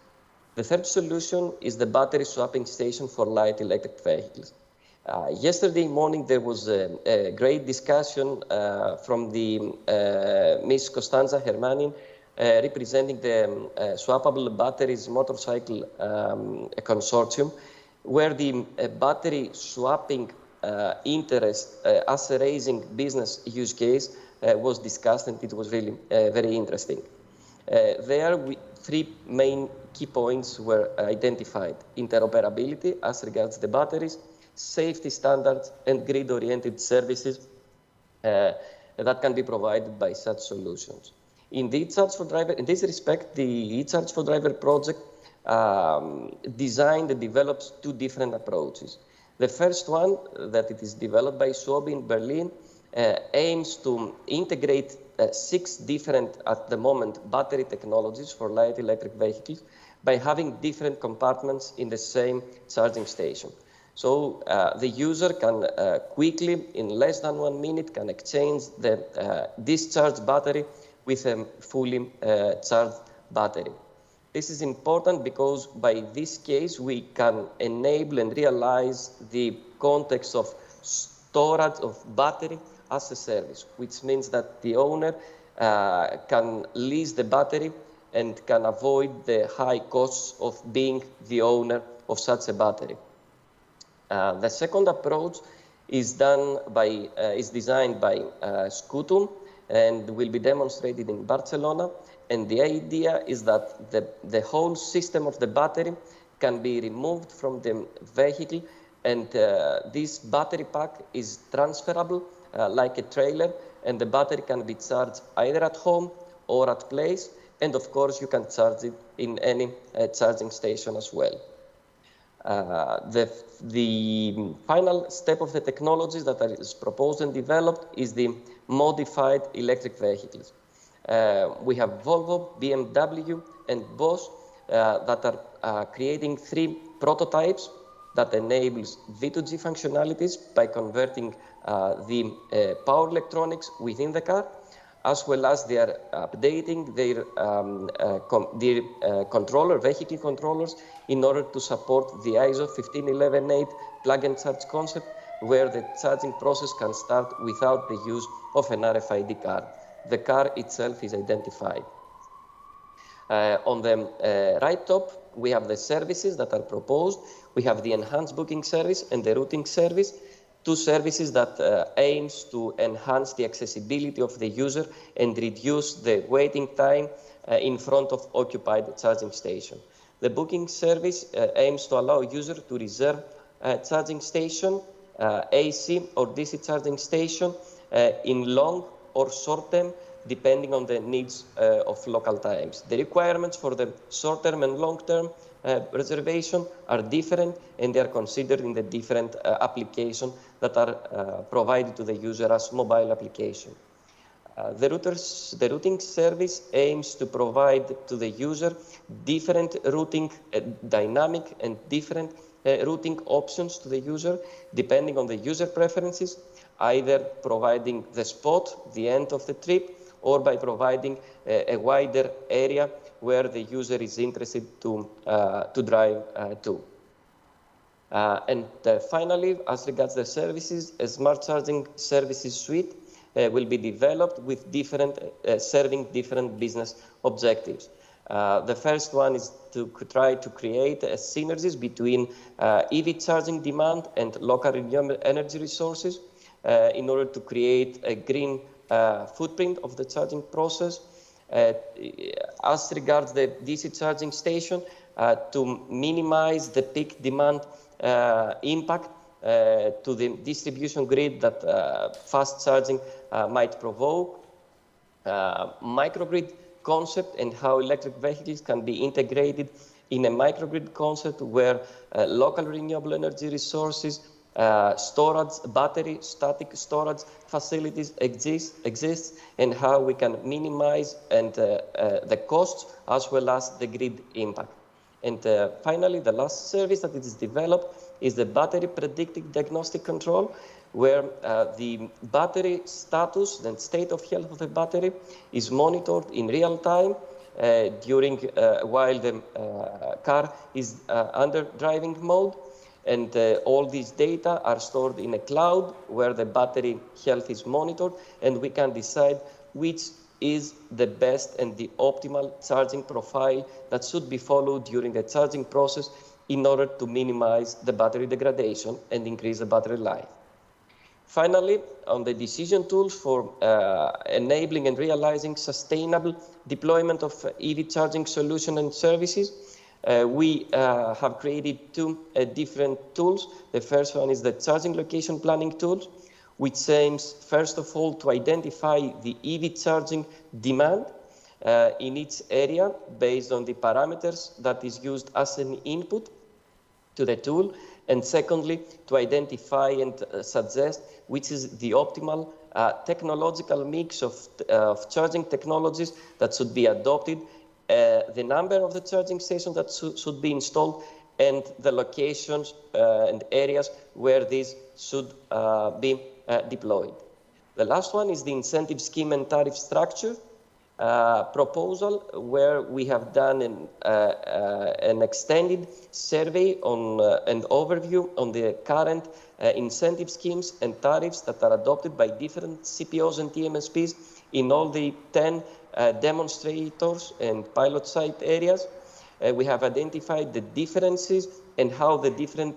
Speaker 5: The third solution is the battery swapping station for light electric vehicles. Yesterday morning, there was a great discussion from the Ms. Costanza Hermanin, representing the Swappable Batteries Motorcycle Consortium, where the battery swapping interest as a raising business use case was discussed, and it was really very interesting. There, three main key points were identified: interoperability as regards the batteries, safety standards, and grid-oriented services that can be provided by such solutions. In the e-Charge for Driver, in this respect, the e-Charge for Driver project designed and develops two different approaches. The first one, that it is developed by SWAB in Berlin, aims to integrate 6 different, at the moment, battery technologies for light electric vehicles by having different compartments in the same charging station. So the user can quickly, in less than 1 minute, can exchange the discharged battery with a fully charged battery. This is important because by this case, we can enable and realize the context of storage of battery as a service, which means that the owner can lease the battery and can avoid the high costs of being the owner of such a battery. The second approach is designed by Scutum and will be demonstrated in Barcelona. And the idea is that the whole system of the battery can be removed from the vehicle, and this battery pack is transferable like a trailer, and the battery can be charged either at home or at place, and of course you can charge it in any charging station as well. The final step of the technologies that is proposed and developed is the modified electric vehicles. We have Volvo, BMW, and Bosch that are creating 3 prototypes that enables V2G functionalities by converting the power electronics within the car, as well as they are updating their vehicle controllers in order to support the ISO 15118 plug and charge concept, where the charging process can start without the use of an RFID card. The car itself is identified. On the right top, we have the services that are proposed. We have the enhanced booking service and the routing service, 2 services that aims to enhance the accessibility of the user and reduce the waiting time in front of occupied charging station. The booking service aims to allow users to reserve a charging station, AC or DC charging station in long or short term, depending on the needs of local times. The requirements for the short-term and long-term reservation are different, and they are considered in the different applications that are provided to the user as mobile application. The routing service aims to provide to the user different routing, dynamic and different routing options to the user, depending on the user preferences, either providing the spot, the end of the trip, or by providing a wider area where the user is interested to drive to. And finally, as regards the services, a smart charging services suite will be developed with serving different business objectives. The first one is to try to create synergies between EV charging demand and local renewable energy resources in order to create a green footprint of the charging process. As regards the DC charging station, to minimize the peak demand impact to the distribution grid that fast charging might provoke, microgrid concept and how electric vehicles can be integrated in a microgrid concept where local renewable energy resources, storage, battery, static storage facilities exist, and how we can minimize the costs as well as the grid impact. And finally, the last service that is developed is the battery predictive diagnostic control, where the battery status and state of health of the battery is monitored in real time while the car is under driving mode. And all these data are stored in a cloud where the battery health is monitored, and we can decide which is the best and the optimal charging profile that should be followed during the charging process in order to minimize the battery degradation and increase the battery life. Finally, on the decision tools for enabling and realizing sustainable deployment of EV charging solutions and services, we have created 2 different tools. The first one is the charging location planning tool, which aims, first of all, to identify the EV charging demand in each area based on the parameters that is used as an input to the tool. And secondly, to identify and suggest which is the optimal technological mix of charging technologies that should be adopted, the number of the charging stations that should be installed, and the locations and areas where these should be deployed. The last one is the incentive scheme and tariff structure proposal, where we have done an extended survey on an overview on the current incentive schemes and tariffs that are adopted by different CPOs and TMSPs in all the 10 demonstrators and pilot site areas. We have identified the differences and how the different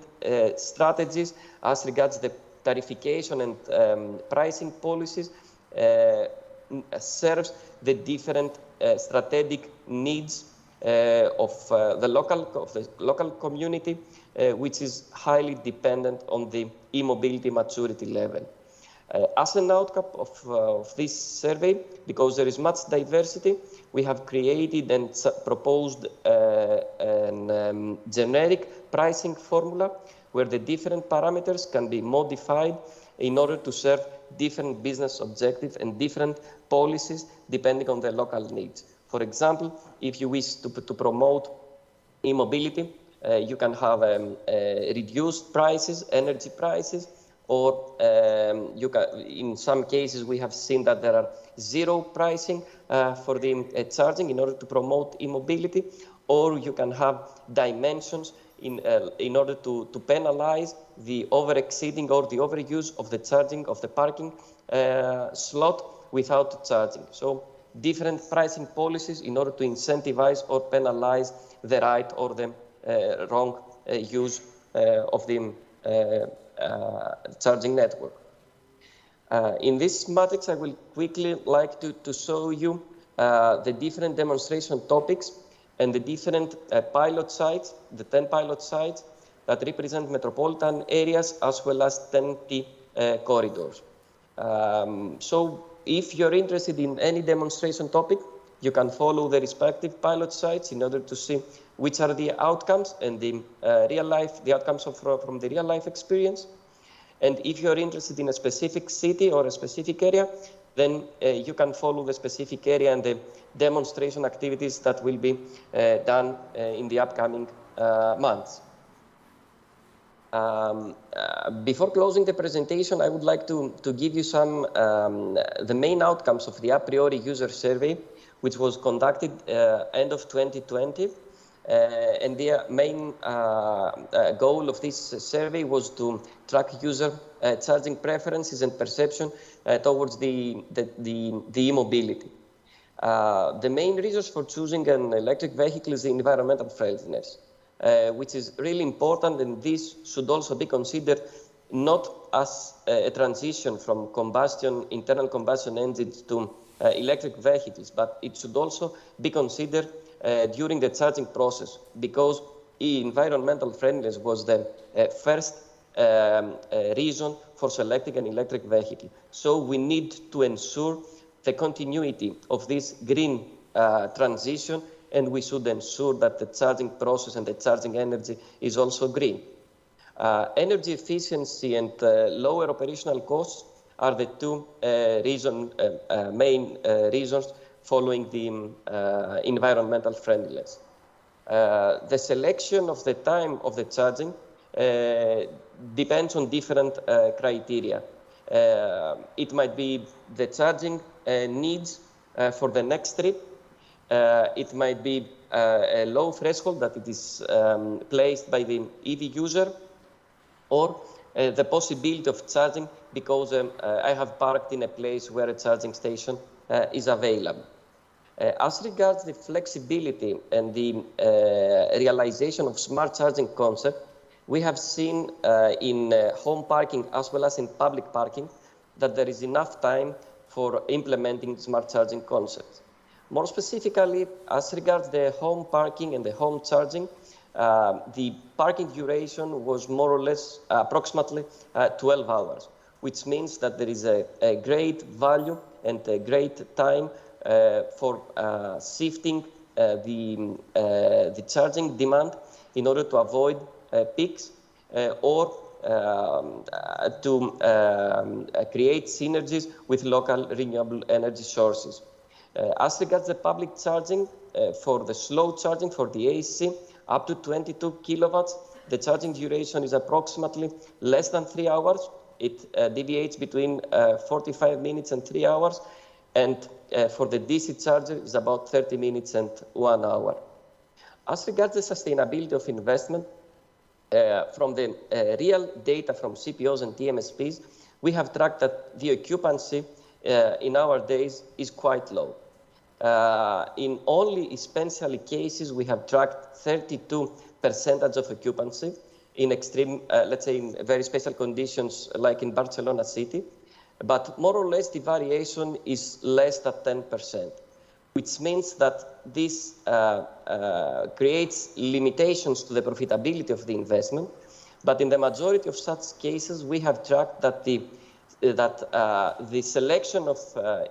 Speaker 5: strategies as regards the tarification and pricing policies serves the different strategic needs of the local community, which is highly dependent on the e-mobility maturity level. As an outcome of this survey, because there is much diversity, we have created and proposed a generic pricing formula where the different parameters can be modified in order to serve different business objectives and different policies depending on the local needs. For example, if you wish to promote e-mobility, you can have reduced prices, energy prices, or you can, in some cases we have seen that there are zero pricing for the charging in order to promote e-mobility, or you can have dimensions in order to penalize the over-exceeding or the overuse of the charging of the parking slot without charging. So different pricing policies in order to incentivize or penalize the right or the wrong use of the charging network. In this matrix, I will quickly like to show you the different demonstration topics and the different pilot sites, the 10 pilot sites that represent metropolitan areas as well as 10T corridors. So if you're interested in any demonstration topic, you can follow the respective pilot sites in order to see which are the outcomes and the outcomes from the real life experience. And if you're interested in a specific city or a specific area, then you can follow the specific area and the demonstration activities that will be done in the upcoming months. Before closing the presentation, I would like to give you some the main outcomes of the a priori user survey, which was conducted end of 2020. And the main goal of this survey was to track user charging preferences and perception towards the e-mobility. The main reasons for choosing an electric vehicle is the environmental friendliness, which is really important, and this should also be considered not as a transition from internal combustion engines to electric vehicles, but it should also be considered during the charging process, because environmental friendliness was the first reason for selecting an electric vehicle. So we need to ensure the continuity of this green transition, and we should ensure that the charging process and the charging energy is also green. Energy efficiency and lower operational costs are the two main reasons following the environmental friendliness. The selection of the time of the charging depends on different criteria. It might be the charging needs for the next trip. It might be a low threshold that it is placed by the EV user, or the possibility of charging because I have parked in a place where a charging station is available. As regards the flexibility and the realization of smart charging concept, we have seen in home parking as well as in public parking that there is enough time for implementing smart charging concepts. More specifically, as regards the home parking and the home charging, the parking duration was more or less approximately 12 hours, which means that there is a great value and a great time for shifting the charging demand in order to avoid peaks or to create synergies with local renewable energy sources. As regards the public charging, for the slow charging, for the AC, up to 22 kilowatts. The charging duration is approximately less than 3 hours. It deviates between 45 minutes and 3 hours. And for the DC charger, it's about 30 minutes and 1 hour. As regards the sustainability of investment, from the real data from CPOs and TMSPs, we have tracked that the occupancy in our days is quite low. In only essential cases, we have tracked 32% of occupancy in extreme, let's say, in very special conditions like in Barcelona city. But more or less, the variation is less than 10%, which means that this creates limitations to the profitability of the investment. But in the majority of such cases, we have tracked that the selection of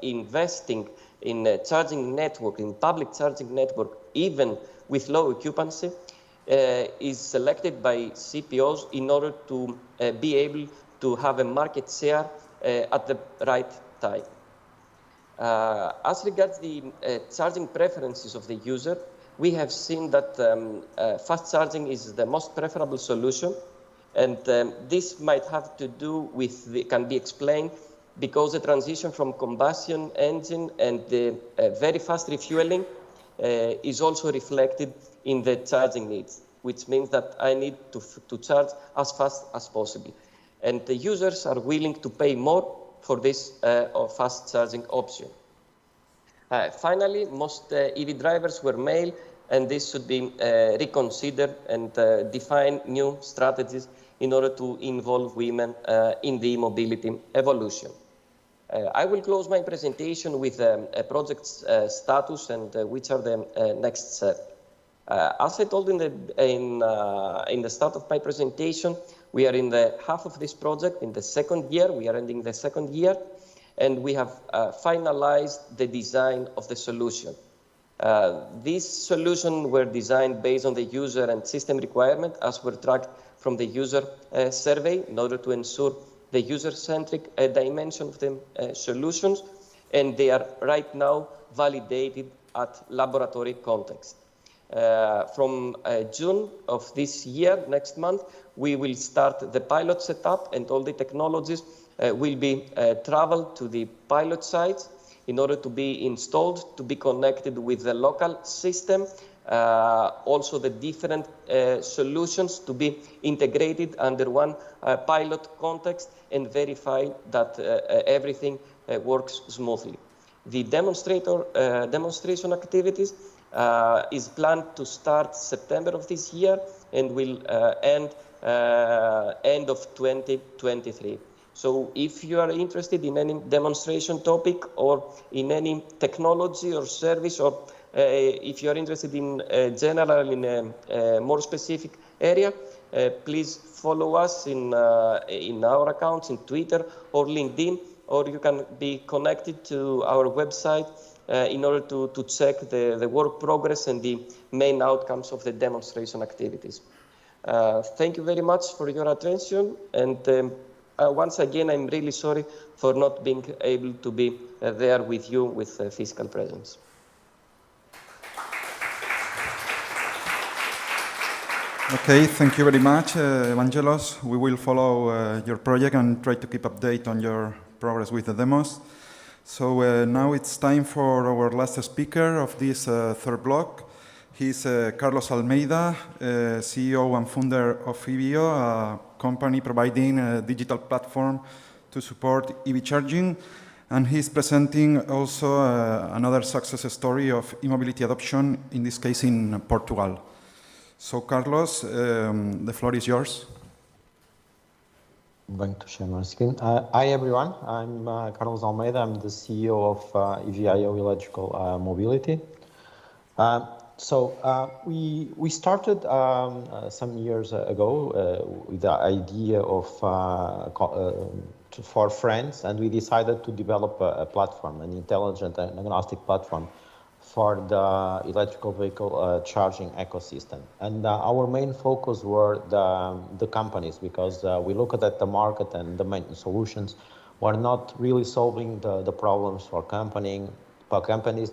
Speaker 5: investing in a charging network, in public charging network, even with low occupancy, is selected by CPOs in order to be able to have a market share at the right time. As regards the charging preferences of the user, we have seen that fast charging is the most preferable solution, and this might have to do with, can be explained because the transition from combustion engine and the very fast refueling is also reflected in the charging needs, which means that I need to charge as fast as possible. And the users are willing to pay more for this fast charging option. Finally, most EV drivers were male, and this should be reconsidered and define new strategies in order to involve women in the mobility evolution. I will close my presentation with a project status and which are the next steps. As I told in the start of my presentation, we are in the half of this project, in the second year. We are ending the second year, and we have finalized the design of the solution. These solutions were designed based on the user and system requirement as were tracked from the user survey in order to ensure the user-centric dimension of the solutions, and they are right now validated at laboratory context. From June of this year, next month, we will start the pilot setup, and all the technologies will be traveled to the pilot sites in order to be installed, to be connected with the local system, also the different solutions to be integrated under one pilot context and verify that everything works smoothly. The demonstration activities is planned to start September of this year and will end of 2023. So if you are interested in any demonstration topic or in any technology or service, or if you are interested in general in a more specific area, please follow us in our accounts in Twitter or LinkedIn, or you can be connected to our website in order to check the work progress and the main outcomes of the demonstration activities. Thank you very much for your attention, and once again, I'm really sorry for not being able to be there with you with physical presence.
Speaker 2: Okay, thank you very much, Evangelos. We will follow your project and try to keep update on your progress with the demos. So now it's time for our last speaker of this third block. He's Carlos Almeida, CEO and founder of i-HeCoBatt, a company providing a digital platform to support EV charging. And he's presenting also another success story of e-mobility adoption, in this case in Portugal. So Carlos, the floor is yours.
Speaker 6: I'm going to share my screen. Hi everyone, I'm Carlos Almeida. I'm the CEO of i-HeCoBatt Electrical Mobility. We started some years ago with the idea of for friends, and we decided to develop a platform, an intelligent and agnostic platform for the electrical vehicle charging ecosystem. And our main focus were the companies, because we looked at the market and the main solutions were not really solving the problems for companies,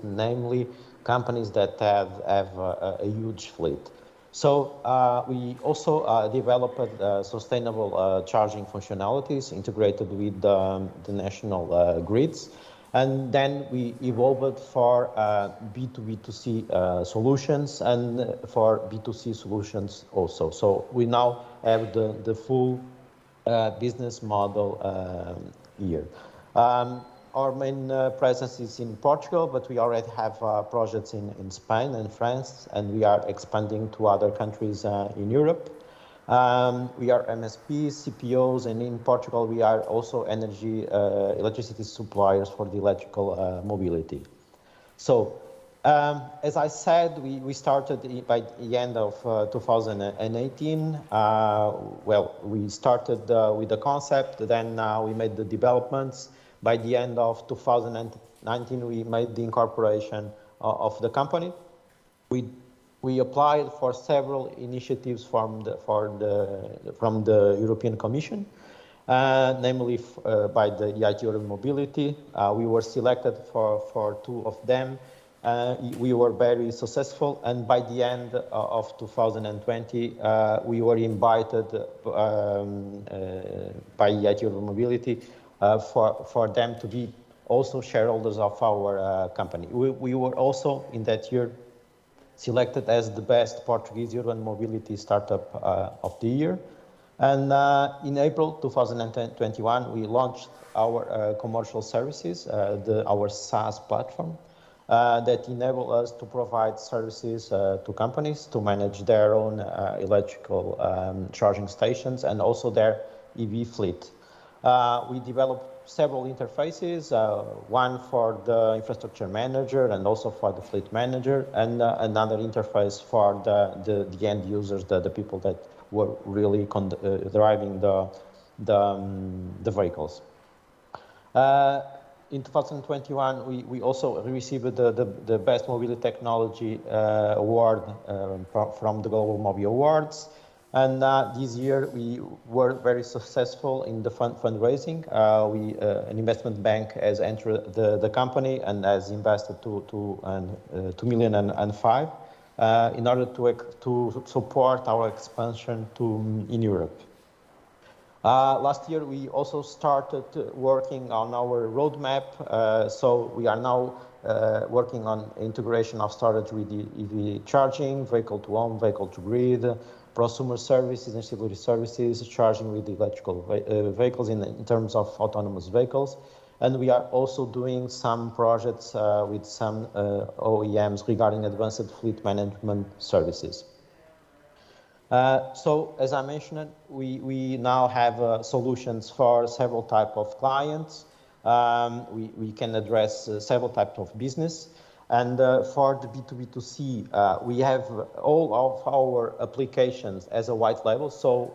Speaker 6: namely companies that have a huge fleet. So we also developed sustainable charging functionalities integrated with the national grids. And then we evolved for B2B2C solutions and for B2C solutions also. So we now have the full business model here. Our main presence is in Portugal, but we already have projects in Spain and France, and we are expanding to other countries in Europe. We are MSPs, CPOs, and in Portugal we are also electricity suppliers for the electrical mobility. So, as I said, we started by the end of 2018. Well, we started with the concept, then we made the developments. By the end of 2019, we made the incorporation of the company. We applied for several initiatives from the European Commission, namely by the i-HeCoBatt mobility. We were selected for 2 of them. We were very successful, and by the end of 2020, we were invited by i-HeCoBatt mobility for them to be also shareholders of our company. We were also in that year selected as the best Portuguese urban mobility startup of the year. And in April 2021, we launched our commercial services, our SaaS platform, that enable us to provide services to companies to manage their own electrical charging stations and also their EV fleet. We developed several interfaces, one for the infrastructure manager and also for the fleet manager, and another interface for the end users, the people that were really driving the vehicles. In 2021, we also received the Best Mobility Technology Award from the Global Mobile Awards. And this year we were very successful in the fundraising. An investment bank has entered the company and has invested $2.5 million in order to support our expansion in Europe. Last year we also started working on our roadmap. So we are now working on integration of storage with the EV charging, vehicle to home, vehicle to grid, prosumer services, ancillary services, charging with electrical vehicles in terms of autonomous vehicles. And we are also doing some projects with some OEMs regarding advanced fleet management services. So, as I mentioned, we now have solutions for several types of clients. We can address several types of business. And for the B2B2C, we have all of our applications as a white label. So,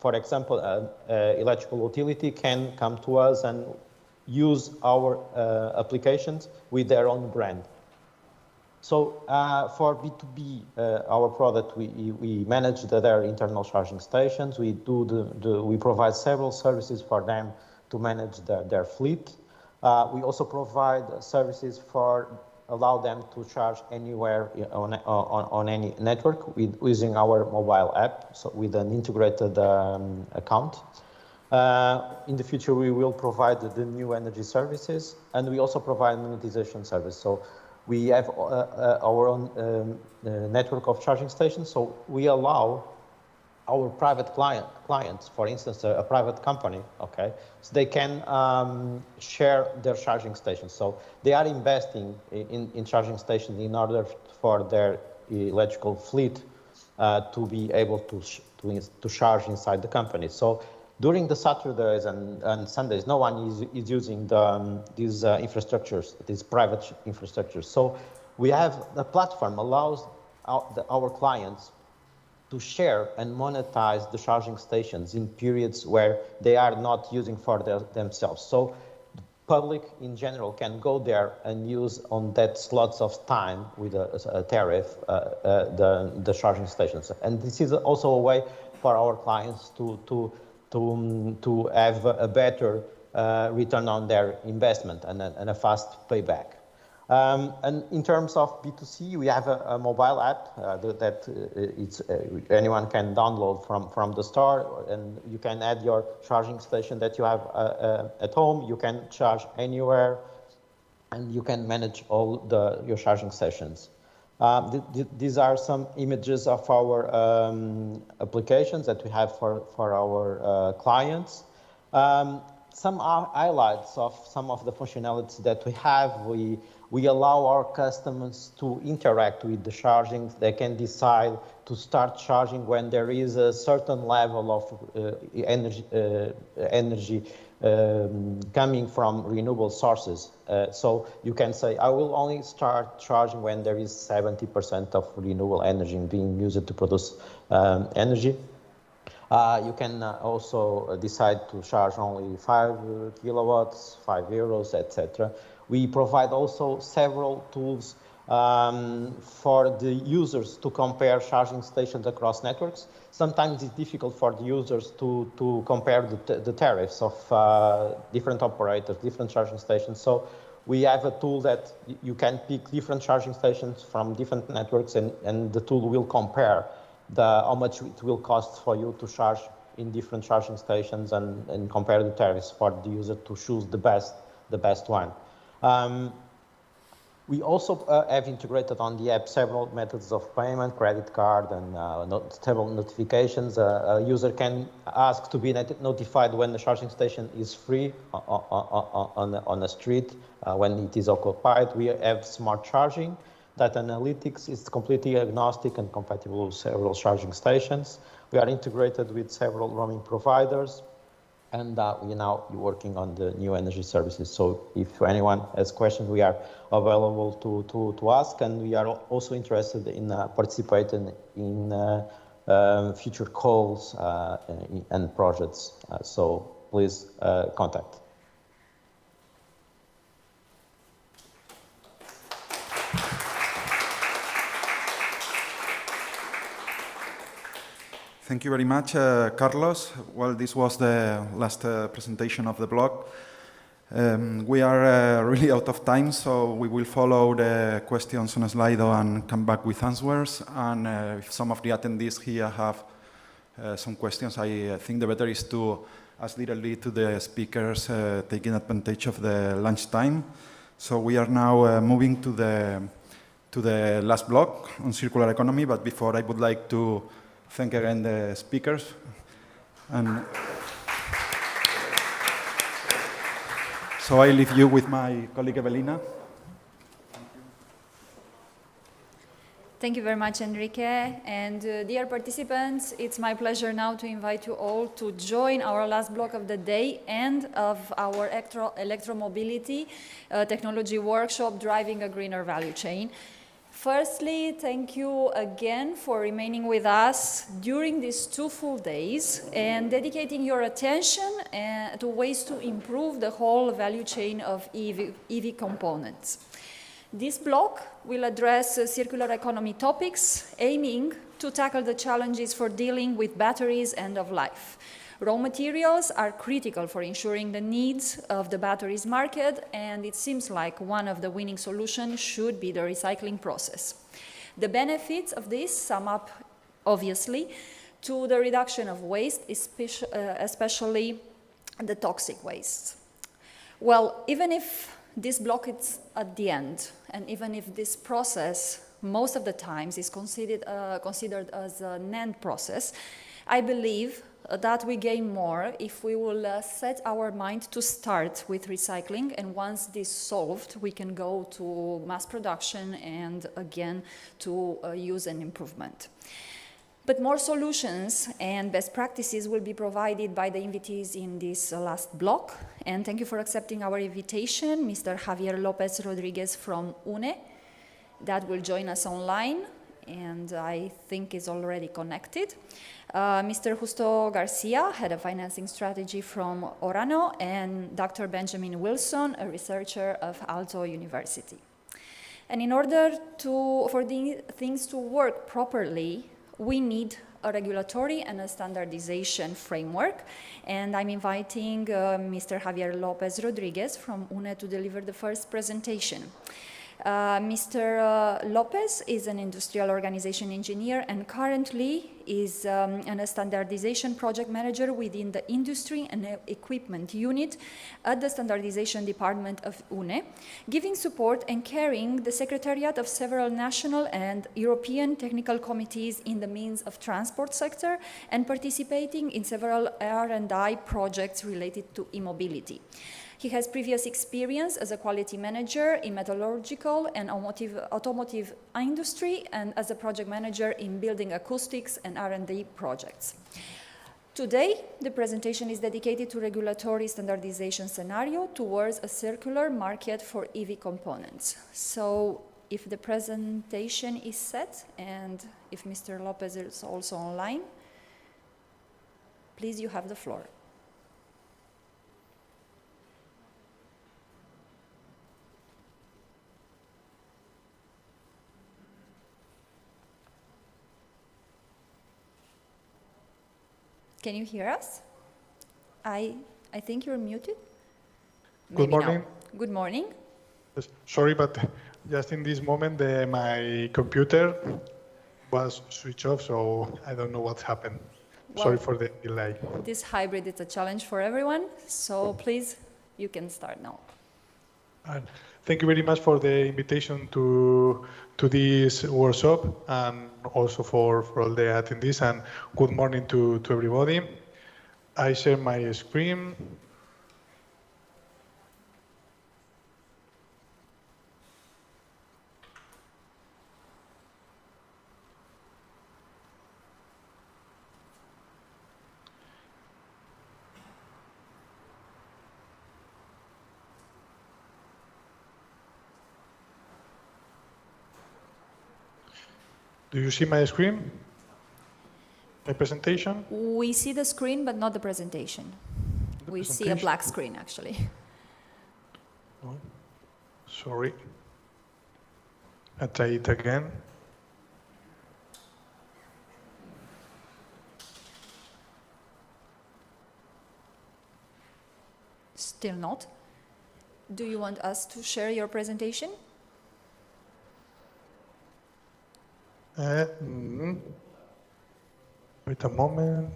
Speaker 6: for example, electrical utility can come to us and use our applications with their own brand. So for B2B, our product, we manage their internal charging stations. We provide several services for them to manage their fleet. We also provide services for allow them to charge anywhere on any network using our mobile app, so with an integrated account. In the future, we will provide the new energy services, and we also provide monetization service. So we have our own network of charging stations. So we allow our private clients, for instance, a private company, okay, so they can share their charging stations. So they are investing in charging stations in order for their electrical fleet to be able to charge inside the company. So during the Saturdays and Sundays, no one is using these infrastructures, these private infrastructures. So we have the platform allows our clients to share and monetize the charging stations in periods where they are not using for themselves. So the public in general can go there and use on that slots of time with a tariff the charging stations. And this is also a way for our clients to have a better return on their investment and a fast payback. And in terms of B2C, we have a mobile app anyone can download from the store, and you can add your charging station that you have at home. You can charge anywhere, and you can manage all your charging sessions. These are some images of our applications that we have for our clients. Some highlights of some of the functionalities that we have. We allow our customers to interact with the charging. They can decide to start charging when there is a certain level of energy coming from renewable sources. So you can say, I will only start charging when there is 70% of renewable energy being used to produce energy. You can also decide to charge only 5 kilowatts, 5 euros, etc. We provide also several tools for the users to compare charging stations across networks. Sometimes it's difficult for the users to compare the tariffs of different operators, different charging stations. So we have a tool that you can pick different charging stations from different networks, and the tool will compare how much it will cost for you to charge in different charging stations and compare the tariffs for the user to choose the best one. We also have integrated on the app several methods of payment, credit card, and several notifications. A user can ask to be notified when the charging station is free on a street, when it is occupied. We have smart charging. Data analytics is completely agnostic and compatible with several charging stations. We are integrated with several roaming providers, and we are now working on the new energy services. So if anyone has questions, we are available to ask, and we are also interested in participating in future calls and projects. So please contact.
Speaker 2: Thank you very much, Carlos. Well, this was the last presentation of the blog. We are really out of time, so we will follow the questions on Slido and come back with answers. And if some of the attendees here have some questions, I think the better is to ask directly to the speakers, taking advantage of the lunchtime. So we are now moving to the last block on circular economy, but before I would like to thank again the speakers. And so I leave you with my colleague Evelina.
Speaker 7: Thank you very much, Enrique. And dear participants, it's my pleasure now to invite you all to join our last block of the day and of our electromobility technology workshop, Driving a Greener Value Chain. Firstly, thank you again for remaining with us during these 2 full days and dedicating your attention to ways to improve the whole value chain of EV components. This block will address circular economy topics, aiming to tackle the challenges for dealing with batteries end of life. Raw materials are critical for ensuring the needs of the batteries market, and it seems like one of the winning solutions should be the recycling process. The benefits of this sum up, obviously, to the reduction of waste, especially the toxic waste. Well, even if this block is at the end, and even if this process most of the times is considered as an end process, I believe that we gain more if we will set our mind to start with recycling, and once this solved, we can go to mass production and again to use and improvement. But more solutions and best practices will be provided by the invitees in this last block. And thank you for accepting our invitation, Mr. Javier Lopez Rodriguez from UNE, that will join us online, and I think is already connected. Mr. Justo Garcia, Head of Financing Strategy from Orano, and Dr. Benjamin Wilson, a researcher of Aalto University. And in order for the things to work properly, we need a regulatory and a standardization framework. And I'm inviting Mr. Javier Lopez Rodriguez from UNE to deliver the first presentation. Mr. Lopez is an industrial organization engineer and currently is a standardization project manager within the industry and equipment unit at the standardization department of UNE, giving support and carrying the secretariat of several national and European technical committees in the means of transport sector and participating in several R&I projects related to e-mobility. He has previous experience as a quality manager in metallurgical and automotive industry and as a project manager in building acoustics and R&D projects. Today, the presentation is dedicated to regulatory standardization scenario towards a circular market for EV components. So if the presentation is set and if Mr. Lopez is also online, please, you have the floor. Can you hear us? I think you're muted.
Speaker 8: Good morning.
Speaker 7: No. Good morning.
Speaker 8: Sorry, but just in this moment, my computer was switched off, so I don't know what's happened.
Speaker 7: Well,
Speaker 8: sorry for the delay.
Speaker 7: This hybrid is a challenge for everyone, so please, you can start now.
Speaker 8: And thank you very much for the invitation to this workshop and also for all the attendees, and good morning to everybody. I share my screen. Do you see my screen? My presentation?
Speaker 7: We see the screen, but not the presentation. We see a black screen, actually.
Speaker 8: Oh, sorry. I'll try it again.
Speaker 7: Still not. Do you want us to share your presentation?
Speaker 8: Wait a moment.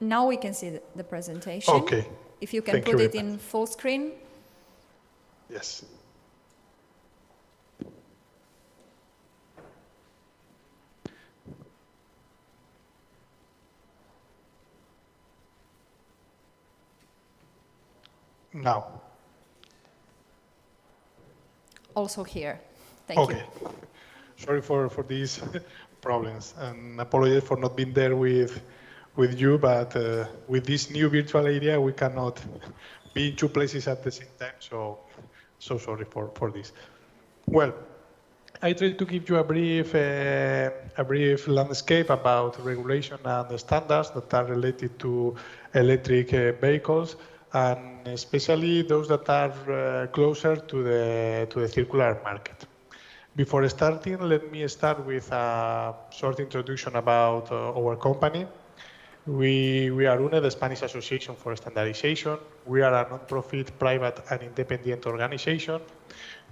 Speaker 7: Now we can see the presentation.
Speaker 8: Okay.
Speaker 7: If you can put it in full screen.
Speaker 8: Yes. Now.
Speaker 7: Also here. Thank you.
Speaker 8: Sorry for these problems, and apologize for not being there with you, but with this new virtual area, we cannot be in two places at the same time, so sorry for this. Well, I try to give you a brief landscape about regulation and the standards that are related to electric vehicles, and especially those that are closer to the circular market. Before starting, let me start with a short introduction about our company. We are UNE, the Spanish Association for Standardization. We are a non-profit, private and independent organization.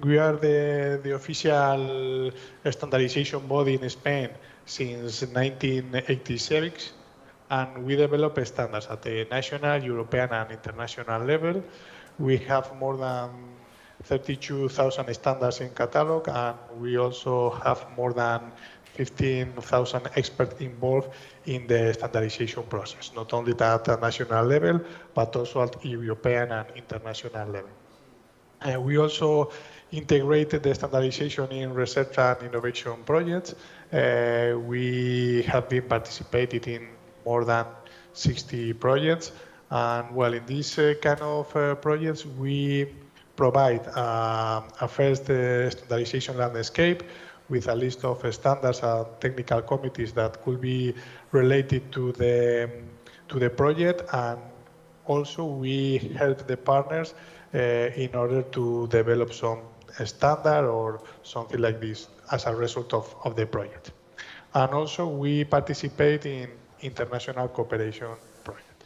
Speaker 8: We are the official standardization body in Spain since 1986. And we develop standards at the national, European, and international level. We have more than 32,000 standards in catalog, and we also have more than 15,000 experts involved in the standardization process, not only at a national level, but also at European and international level. We also integrated the standardization in research and innovation projects. We have been participating in more than 60 projects. And well, in these kind of projects, we provide a first standardization landscape with a list of standards and technical committees that could be related to the project. And also we help the partners in order to develop some standard or something like this as a result of the project. And also we participate in international cooperation projects.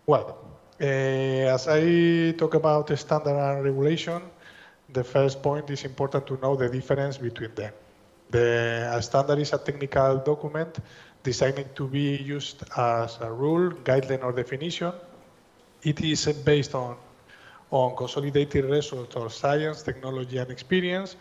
Speaker 8: Well, as I talk about the standard and regulation, the first point is important to know the difference between them. A standard is a technical document designed to be used as a rule, guideline, or definition. It is based on consolidated results of science, technology, and experience,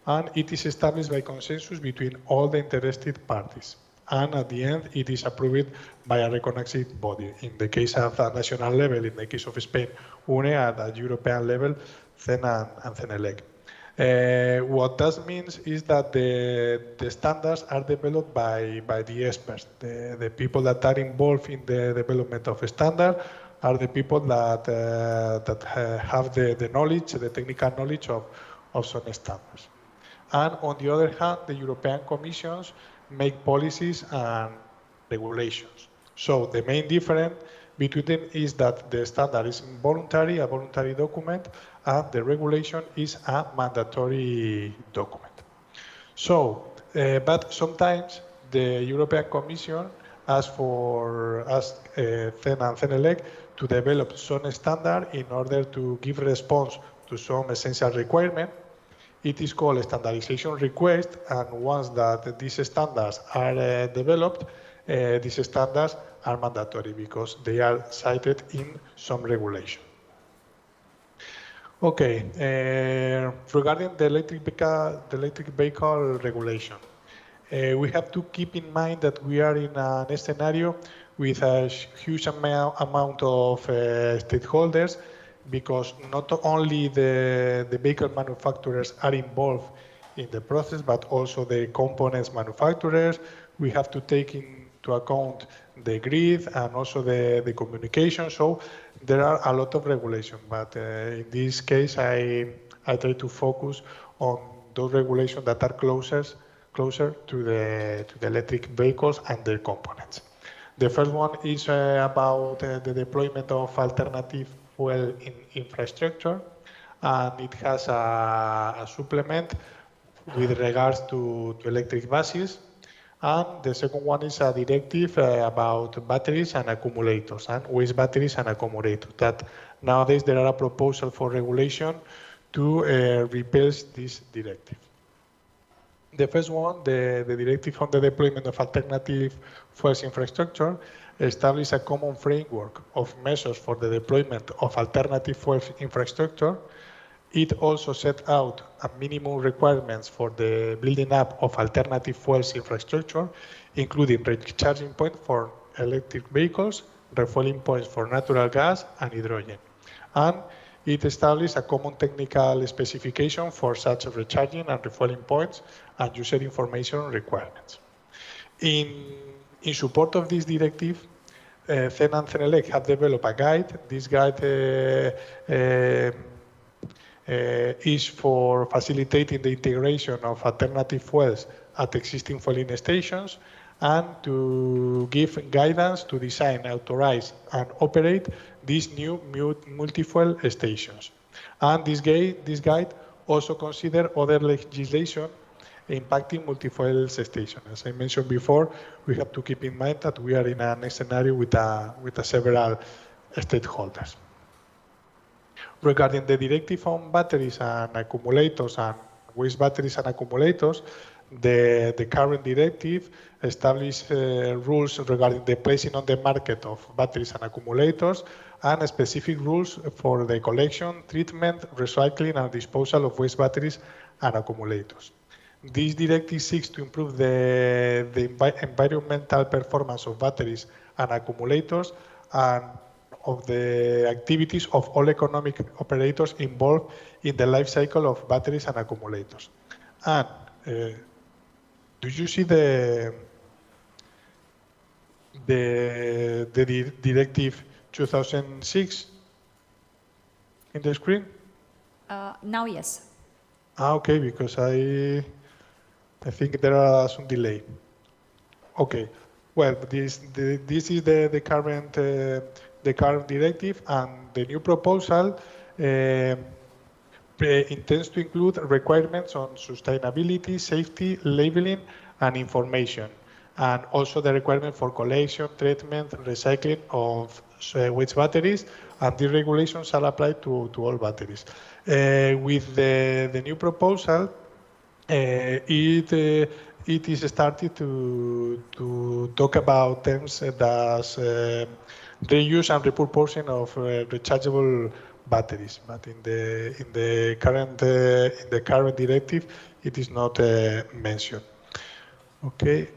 Speaker 8: and it is established by consensus between all the interested parties. And at the end, it is approved by a recognized body. In the case of a national level, in the case of Spain, UNE, at a European level, CEN and CENELEC. What that means is that the standards are developed by the experts. The people that are involved in the development of a standard are the people that have the knowledge, the technical knowledge of some standards. And on the other hand, the European Commissions make policies and regulations. So the main difference between them is that the standard is voluntary, a voluntary document, and the regulation is a mandatory document. So, but sometimes the European Commission asks CEN and CENELEC to develop some standard in order to give response to some essential requirement. It is called a standardization request, and once that these standards are developed, these standards are mandatory because they are cited in some regulation. Okay, regarding the electric vehicle regulation, we have to keep in mind that we are in a scenario with a huge amount of stakeholders, because not only the vehicle manufacturers are involved in the process, but also the components manufacturers. We have to take into account the grid and also the communication. So there are a lot of regulation, but in this case, I try to focus on those regulations that are closer to the electric vehicles and their components. The first one is about the deployment of alternative fuel infrastructure, and it has a supplement with regards to electric buses. And the second one is a directive about batteries and accumulators, and waste batteries and accumulators, that nowadays there are a proposal for regulation to replace this directive. The first one, the directive on the deployment of alternative fuels infrastructure, establish a common framework of measures for the deployment of alternative fuels infrastructure. It also set out a minimum requirements for the building up of alternative fuels infrastructure, including recharging points for electric vehicles, refueling points for natural gas and hydrogen. And it established a common technical specification for such recharging and refueling points and user information requirements. In support of this directive, CEN and CENELEC have developed a guide. This guide is for facilitating the integration of alternative fuels at existing fueling stations and to give guidance to design, authorize, and operate these new multi-fuel stations. And this guide also considers other legislation impacting multi-fuel stations. As I mentioned before, we have to keep in mind that we are in a scenario with several stakeholders. Regarding the directive on batteries and accumulators and waste batteries and accumulators, the current directive establishes rules regarding the placing on the market of batteries and accumulators, and specific rules for the collection, treatment, recycling, and disposal of waste batteries and accumulators. This directive seeks to improve the environmental performance of batteries and accumulators and of the activities of all economic operators involved in the life cycle of batteries and accumulators. And do you see the directive 2006 in the screen?
Speaker 7: Now, yes.
Speaker 8: Okay, because I think there are some delay. Okay, well, this is the current directive, and the new proposal intends to include requirements on sustainability, safety, labeling, and information, and also the requirement for collection, treatment, recycling of waste batteries, and these regulations shall apply to all batteries. With the new proposal, it is started to talk about terms as reuse and repurposing of rechargeable batteries, but in the current directive, it is not mentioned. Okay.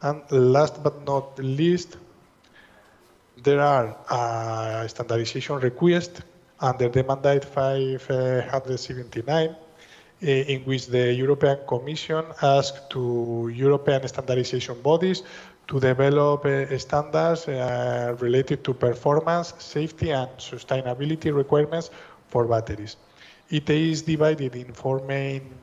Speaker 8: And last but not least, there are standardization requests under the mandate 579, in which the European Commission asked to European standardization bodies to develop standards related to performance, safety, and sustainability requirements for batteries. It is divided in four main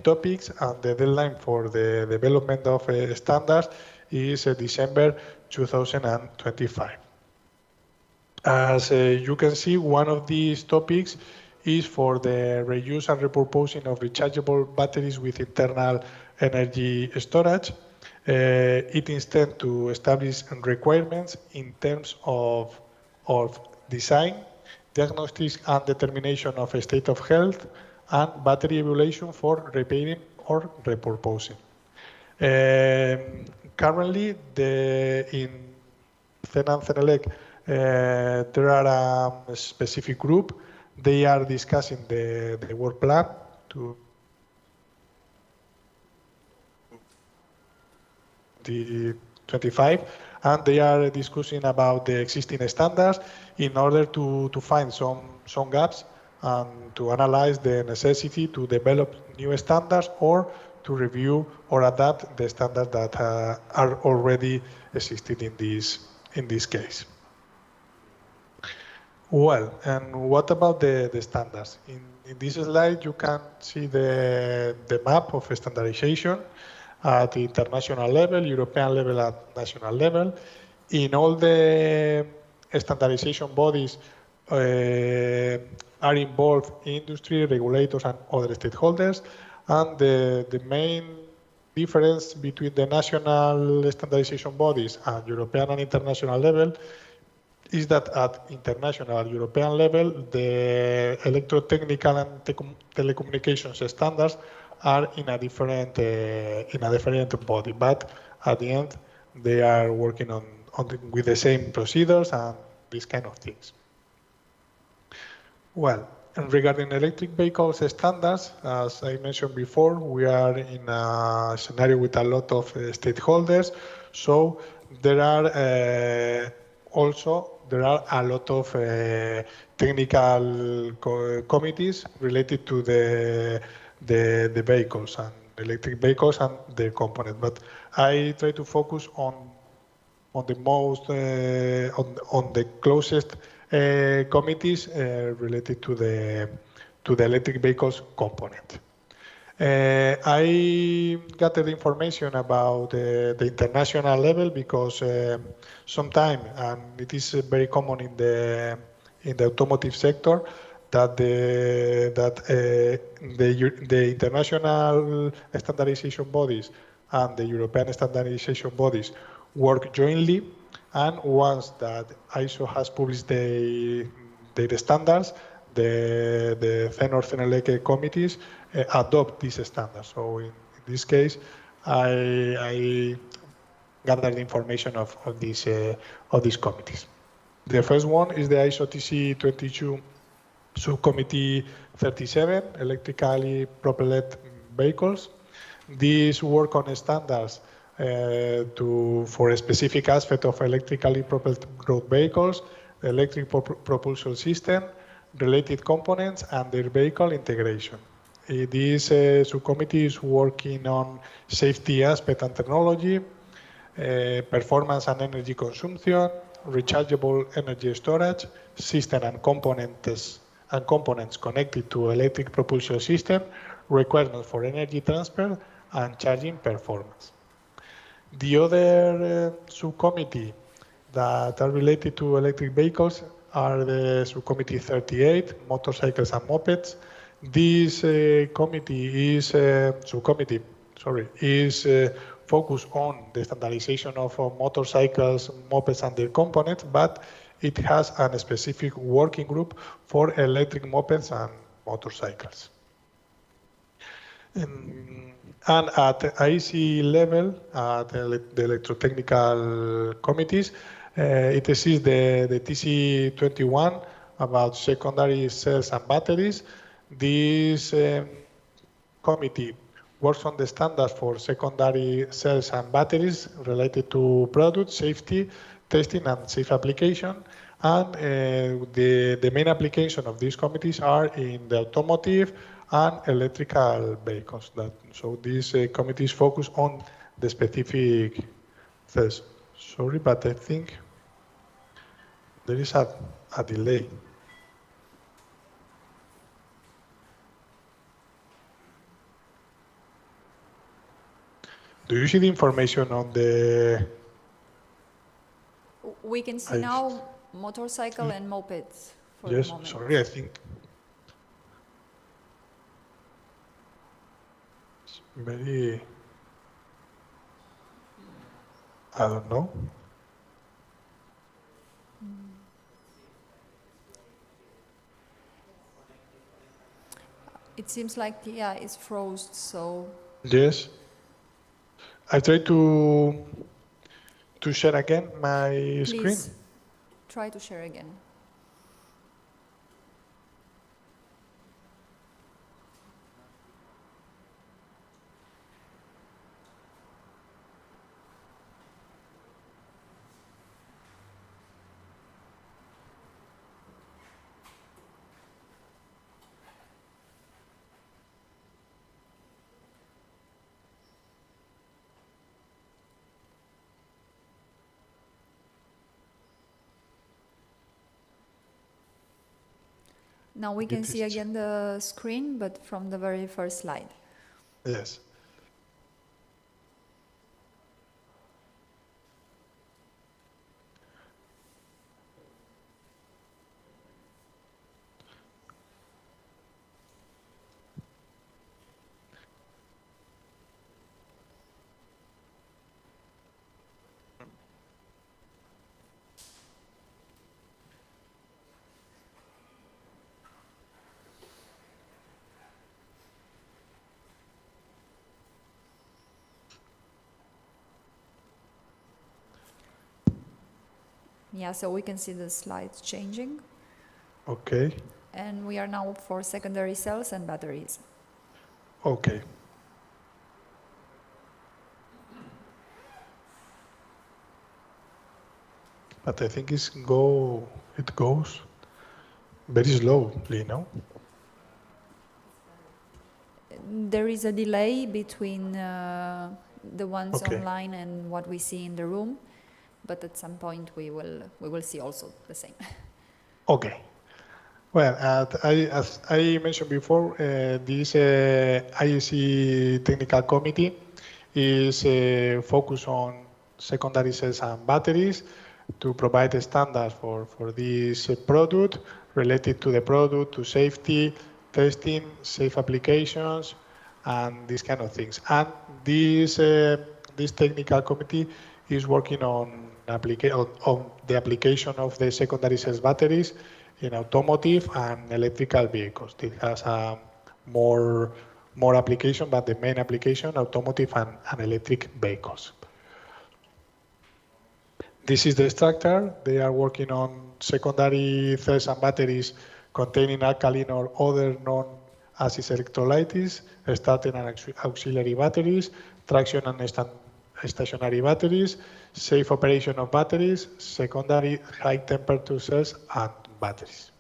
Speaker 8: topics, and the deadline for the development of standards is December 2025. As you can see, one of these topics is for the reuse and repurposing of rechargeable batteries with internal energy storage. It intends to establish requirements in terms of design, diagnostics and determination of a state of health, and battery evaluation for repairing or repurposing. Currently, in CEN and CENELEC, there are a specific group. They are discussing the work plan to the 25, and they are discussing about the existing standards in order to find some gaps and to analyze the necessity to develop new standards or to review or adapt the standards that are already existing in this case. Well, and what about the standards? In this slide, you can see the map of standardization at the international level, European level, and national level. In all the standardization bodies are involved industry, regulators, and other stakeholders. And the main difference between the national standardization bodies and European and international level is that at international European level, the electrotechnical and telecommunications standards are in a different body, but at the end they are working with the same procedures and these kind of things. Well, and regarding electric vehicles standards, as I mentioned before, we are in a scenario with a lot of stakeholders, so there are a lot of technical committees related to the vehicles and electric vehicles and their components. But I try to focus on the most on the closest committees related to the electric vehicles component. I gathered information about the international level because sometimes, and it is very common in the automotive sector, that the international standardization bodies and the European standardization bodies work jointly, and once that ISO has published their standards, the CEN or CENELEC committees adopt these standards. So in this case, I gathered information of these committees. The first one is the ISO TC 22 Subcommittee 37, electrically propelled vehicles. These work on standards for a specific aspect of electrically propelled road vehicles, the electric propulsion system, related components, and their vehicle integration. This subcommittee is working on safety aspect and technology, performance and energy consumption, rechargeable energy storage, system and components connected to electric propulsion system, requirements for energy transfer, and charging performance. The other subcommittee that are related to electric vehicles are the subcommittee 38, motorcycles and mopeds. This subcommittee is focused on the standardization of motorcycles, mopeds, and their components, but it has a specific working group for electric mopeds and motorcycles. And at IEC level, the electrotechnical committees, it exists the TC21 about secondary cells and batteries. This committee works on the standards for secondary cells and batteries related to product safety, testing, and safe application. And the main application of these committees are in the automotive and electrical vehicles. So these committees focus on the specific cells. Sorry, but I think there is a delay. Do you see the information on the...
Speaker 7: We can see now motorcycle and mopeds for the moment.
Speaker 8: Sorry, I think it's very... I don't know.
Speaker 7: It seems like, yeah, it's frozen, so...
Speaker 8: Yes. I try to share again my screen.
Speaker 7: Please try to share again. Now we can see again the screen, but from the very first slide.
Speaker 8: Yes.
Speaker 7: Yeah, so we can see the slides changing.
Speaker 8: Okay.
Speaker 7: And we are now for secondary cells and batteries.
Speaker 8: Okay. But I think it goes very slowly, no?
Speaker 7: There is a delay between the ones online and what we see in the room, but at some point we will see also the same.
Speaker 8: Okay. Well, as I mentioned before, this IEC technical committee is focused on secondary cells and batteries to provide standards for this product related to the product, to safety, testing, safe applications, and these kind of things. And this technical committee is working on the application of the secondary cells batteries in automotive and electrical vehicles. It has more application, but the main application, automotive and electric vehicles. This is the structure. They are working on secondary cells and batteries containing alkaline or other non-acid electrolytes, starting and auxiliary batteries, traction and stationary batteries, safe operation of batteries, secondary high temperature cells and batteries.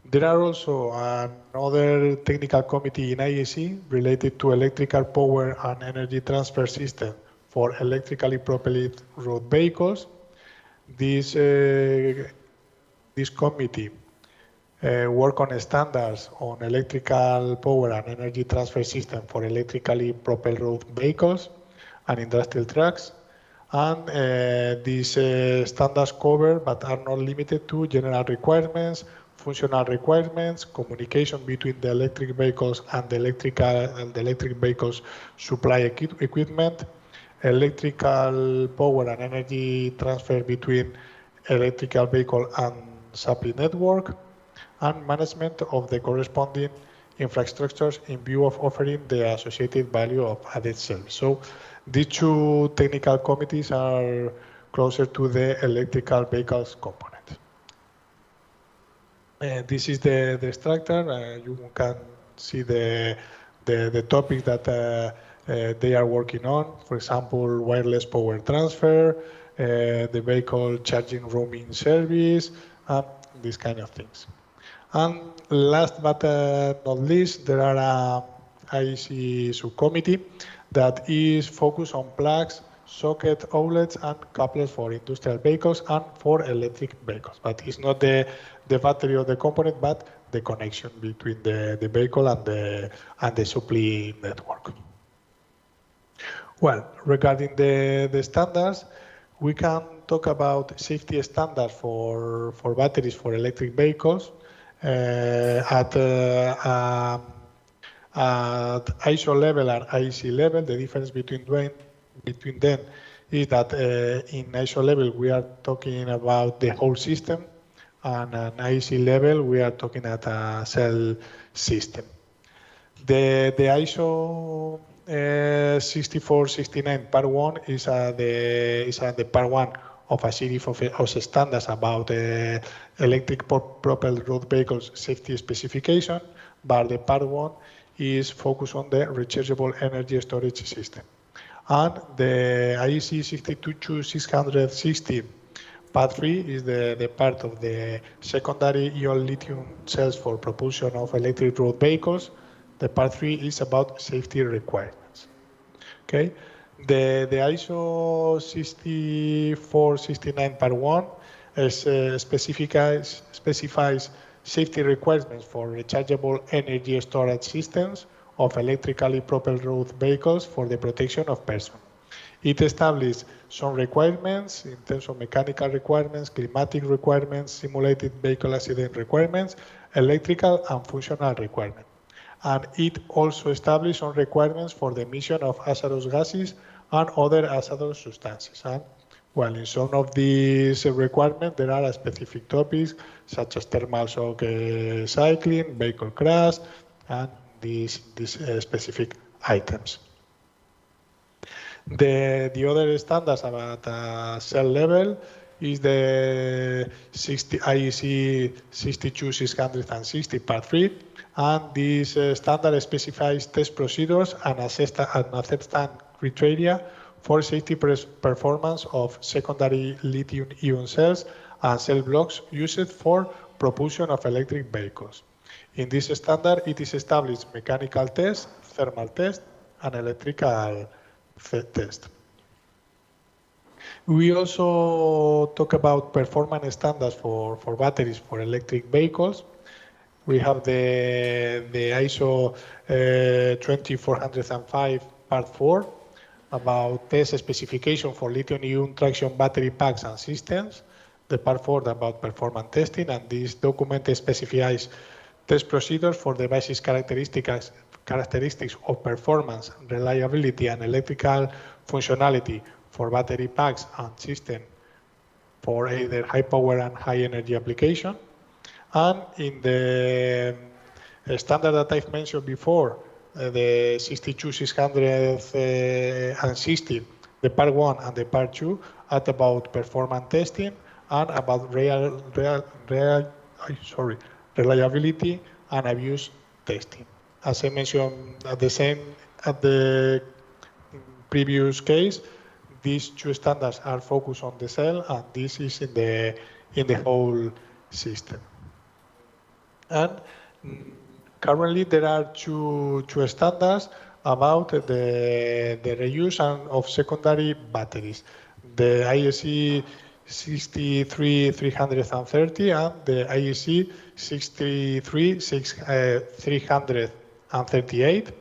Speaker 8: There are also another technical committee in IEC related to electrical power and energy transfer system for electrically propelled road vehicles. This committee work on standards on electrical power and energy transfer system for electrically propelled road vehicles and industrial trucks. And these standards cover, but are not limited to, general requirements functional requirements, communication between the electric vehicles and the electric vehicles supply equipment, electrical power and energy transfer between electrical vehicle and supply network, and management of the corresponding infrastructures in view of offering the associated value of added service. So these two technical committees are closer to the electrical vehicles component. This is the structure. You can see the topics that they are working on. For example, wireless power transfer, the vehicle charging roaming service, these kind of things. And last but not least, there are a i-HeC subcommittee that is focused on plugs, socket outlets, and couplers for industrial vehicles and for electric vehicles. But it's not the battery or the component, but the connection between the vehicle and the supply network. Well, regarding the standards, we can talk about safety standards for batteries for electric vehicles. At ISO level and i-HeC level, the difference between them is that in ISO level we are talking about the whole system, and at i-HeC level we are talking at a cell system. The ISO 6469 part 1 is the part 1 of a series of standards about electric propelled road vehicles safety specification, but the part 1 is focused on the rechargeable energy storage system. And the i-HeC 62660 part 3 is the part of the secondary ion lithium cells for propulsion of electric road vehicles. The part 3 is about safety requirements. Okay. The ISO 6469 part 1 specifies safety requirements for rechargeable energy storage systems of electrically propelled road vehicles for the protection of persons. It establishes some requirements in terms of mechanical requirements, climatic requirements, simulated vehicle accident requirements, electrical and functional requirements. And it also establishes some requirements for the emission of hazardous gases and other hazardous substances. And well, in some of these requirements, there are specific topics such as thermal shock cycling, vehicle crash, and these specific items. The other standards about cell level is the i-HeC 62660 part 3, and this standard specifies test procedures and acceptance criteria for safety performance of secondary lithium-ion cells and cell blocks used for propulsion of electric vehicles. In this standard, it is established mechanical test, thermal test, and electrical test. We also talk about performance standards for batteries for electric vehicles. We have the ISO 20405 part 4 about test specification for lithium-ion traction battery packs and systems. The part 4 about performance testing, and this document specifies test procedures for the basic characteristics of performance, reliability, and electrical functionality for battery packs and systems for either high power and high energy application. And in the standard that I've mentioned before, the 62660, the part 1 and the part 2 are about performance testing and about reliability and abuse testing. As I mentioned at the previous case, these two standards are focused on the cell, and this is in the whole system. And currently there are two standards about the reuse of secondary batteries. The i-HeC 63330 and the i-HeC 63338.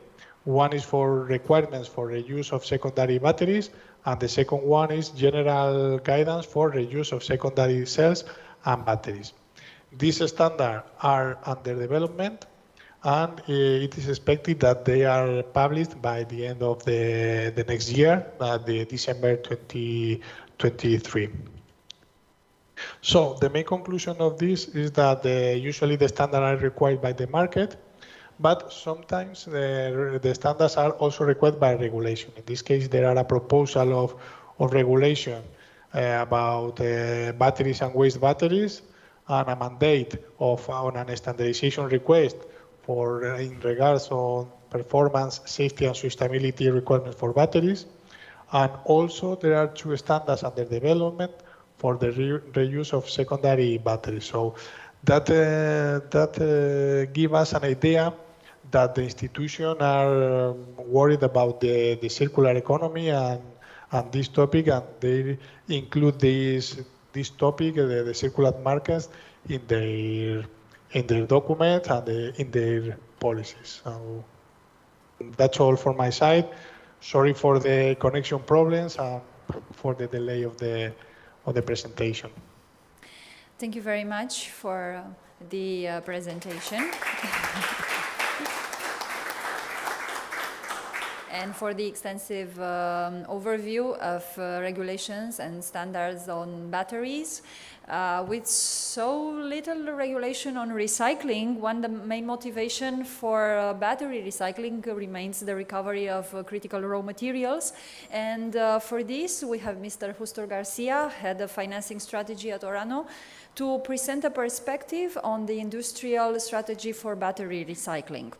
Speaker 8: One is for requirements for reuse of secondary batteries, and the second one is general guidance for reuse of secondary cells and batteries. These standards are under development, and it is expected that they are published by the end of the next year, the December 2023. So the main conclusion of this is that usually the standards are required by the market, but sometimes the standards are also required by regulation. In this case, there are a proposal of regulation about batteries and waste batteries, and a mandate on a standardization request in regards on performance, safety, and sustainability requirements for batteries. And also there are 2 standards under development for the reuse of secondary batteries. So that gives us an idea that the institutions are worried about the circular economy and this topic, and they include this topic, the circular markets, in their documents and in their policies. So that's all from my side. Sorry for the connection problems and for the delay of the presentation.
Speaker 7: Thank you very much for the presentation. And for the extensive overview of regulations and standards on batteries. With so little regulation on recycling, the main motivation for battery recycling remains the recovery of critical raw materials. And for this, we have Mr. Justo Garcia, Head of Financing Strategy at Orano, to present a perspective on the industrial strategy for battery recycling.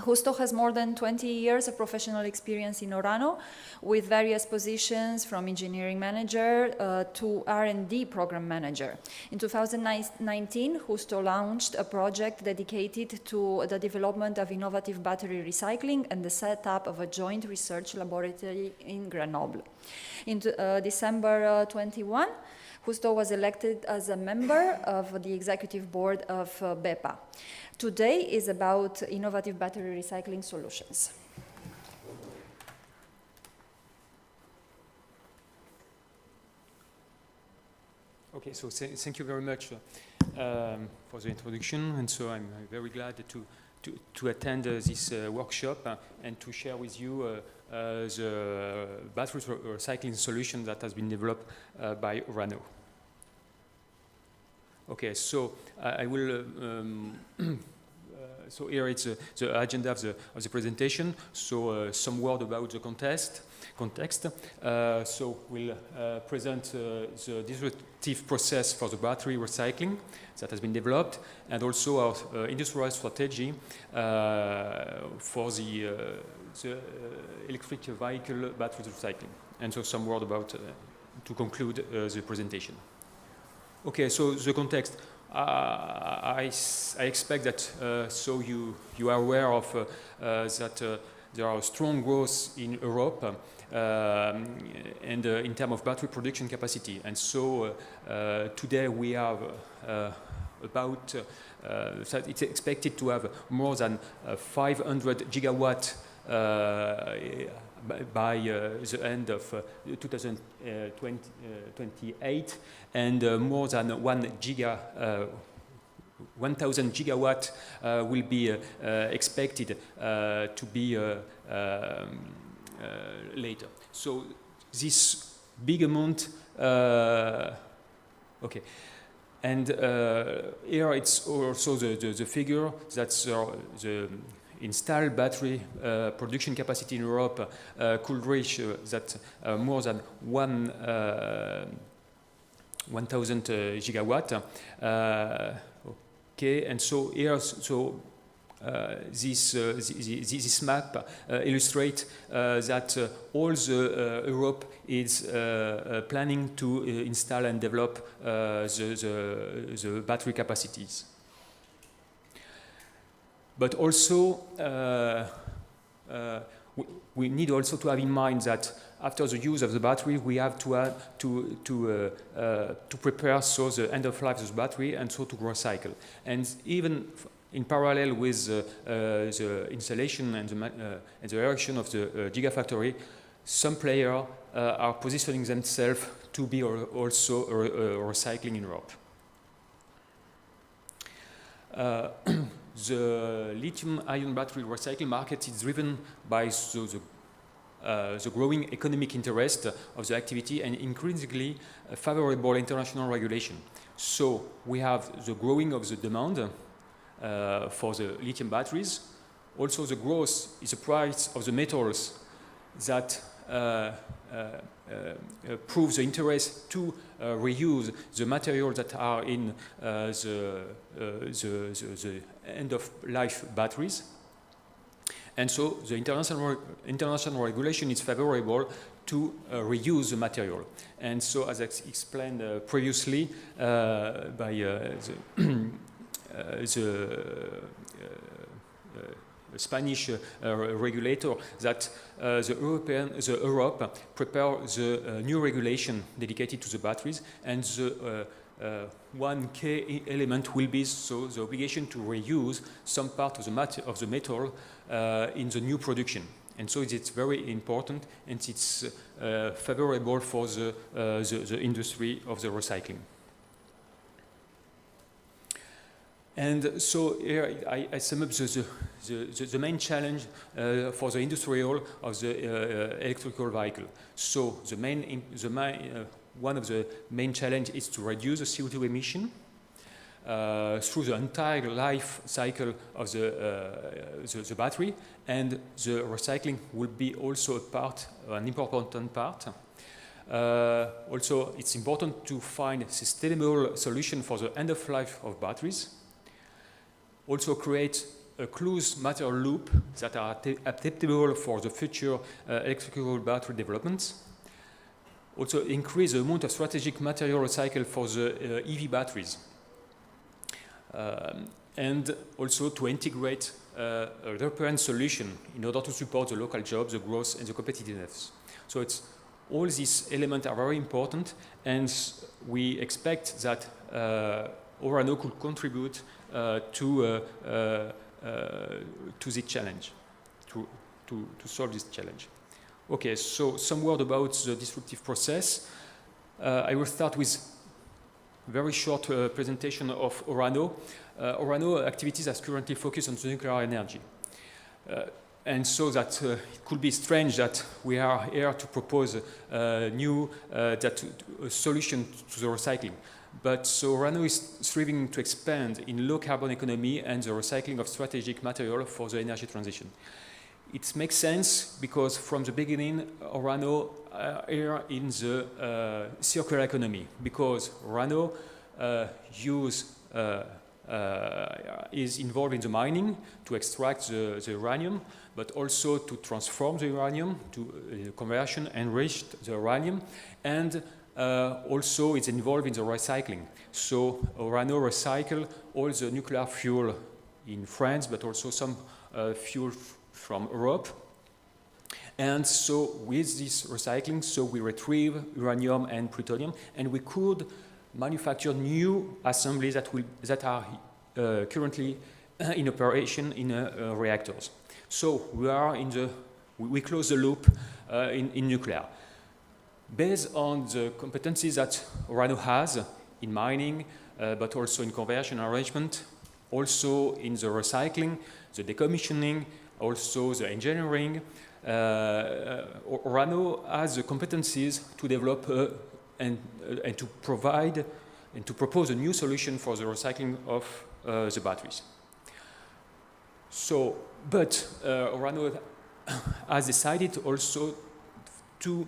Speaker 7: Justo has more than 20 years of professional experience in Orano, with various positions from engineering manager to R&D program manager. In 2019, Justo launched a project dedicated to the development of innovative battery recycling and the setup of a joint research laboratory in Grenoble. In December 21, Justo was elected as a member of the executive board of BEPA. Today is about innovative battery recycling solutions.
Speaker 9: Okay, so thank you very much for the introduction, and so I'm very glad to attend this workshop and to share with you the battery recycling solution that has been developed by Orano. Okay, so I will. So here it's the agenda of the presentation. So some word about the context. So we'll present the disruptive process for the battery recycling that has been developed, and also our industrial strategy for the electric vehicle battery recycling. And so some word about to conclude the presentation. Okay, so the context. I expect that so you are aware of that there are strong growth in Europe and in terms of battery production capacity. And so today we have about it's expected to have more than 500 gigawatt by the end of 2028, and more than 1,000 gigawatt will be expected to be later. So this big amount, okay. And here it's also the figure that's the installed battery production capacity in Europe could reach that more than 1,000 gigawatt. Okay, and so here, so this map illustrates that all the Europe is planning to install and develop the battery capacities. But also, we need also to have in mind that after the use of the battery, we have to prepare so the end of life of the battery and so to recycle. And even in parallel with the installation and the erection of the gigafactory, some players are positioning themselves to be also recycling in Europe. the lithium-ion battery recycling market is driven by the growing economic interest of the activity and increasingly favorable international regulation. So we have the growing of the demand for the lithium batteries. Also the growth is the price of the metals that prove the interest to reuse the materials that are in the end-of-life batteries. And so the international regulation is favorable to reuse the material. And so, as I explained previously by the Spanish regulator, that Europe prepare the new regulation dedicated to the batteries, and the one key element will be so the obligation to reuse some part of the metal in the new production. And so it's very important, and it's favorable for the industry of the recycling. And so here I sum up the main challenge for the industrial of the electrical vehicle. So one of the main challenges is to reduce the CO2 emission through the entire life cycle of the battery, and the recycling will be also an important part. Also, it's important to find a sustainable solution for the end of life of batteries. Also create a closed material loop that are adaptable for the future electrical battery developments. Also increase the amount of strategic material recycled for the EV batteries. And also to integrate a European solution in order to support the local jobs, the growth and the competitiveness. So all these elements are very important, and we expect that Orano could contribute to this challenge, to solve this challenge. Okay, so some word about the disruptive process. I will start with a very short presentation of Orano. Orano activities are currently focused on the nuclear energy. And so that it could be strange that we are here to propose a new solution to the recycling. But so Orano is striving to expand in low carbon economy and the recycling of strategic material for the energy transition. It makes sense because from the beginning, Orano are in the circular economy, because Orano is involved in the mining to extract the uranium, but also to transform the uranium to conversion, enrich the uranium, and also it's involved in the recycling. So Orano recycle all the nuclear fuel in France, but also some fuel from Europe. And so with this recycling, so we retrieve uranium and plutonium, and we could manufacture new assemblies that are currently in operation in reactors. So we close the loop in nuclear. Based on the competencies that Orano has in mining, but also in conversion arrangement, also in the recycling, the decommissioning, also the engineering, Orano has the competencies to develop and to provide and to propose a new solution for the recycling of the batteries. So, but Orano has decided also to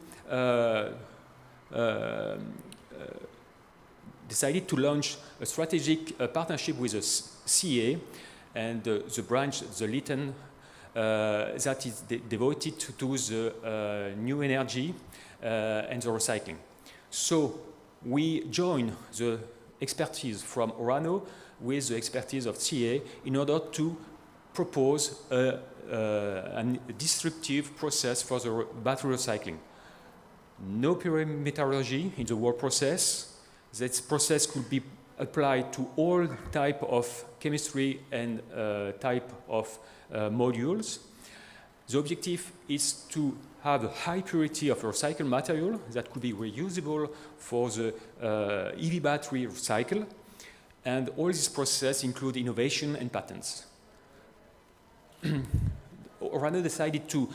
Speaker 9: launch a strategic partnership with the CA and the branch, the Lytton, that is devoted to the new energy and the recycling. So we join the expertise from Orano with the expertise of CA in order to propose a disruptive process for the battery recycling. No pyrometallurgy in the whole process. That process could be applied to all type of chemistry and type of modules. The objective is to have a high purity of recycled material that could be reusable for the EV battery cycle, And all this process include innovation and patents. Orano decided to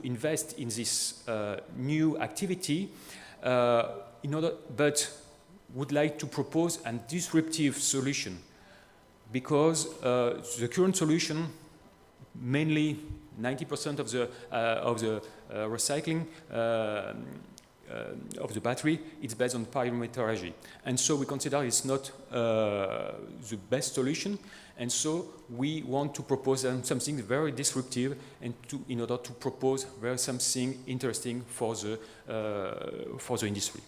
Speaker 9: invest in this new activity but would like to propose a disruptive solution, because the current solution, mainly 90% of the recycling of the battery, it's based on pyrometallurgy. And so we consider it's not the best solution, and so we want to propose something very disruptive and in order to propose something interesting for the industry.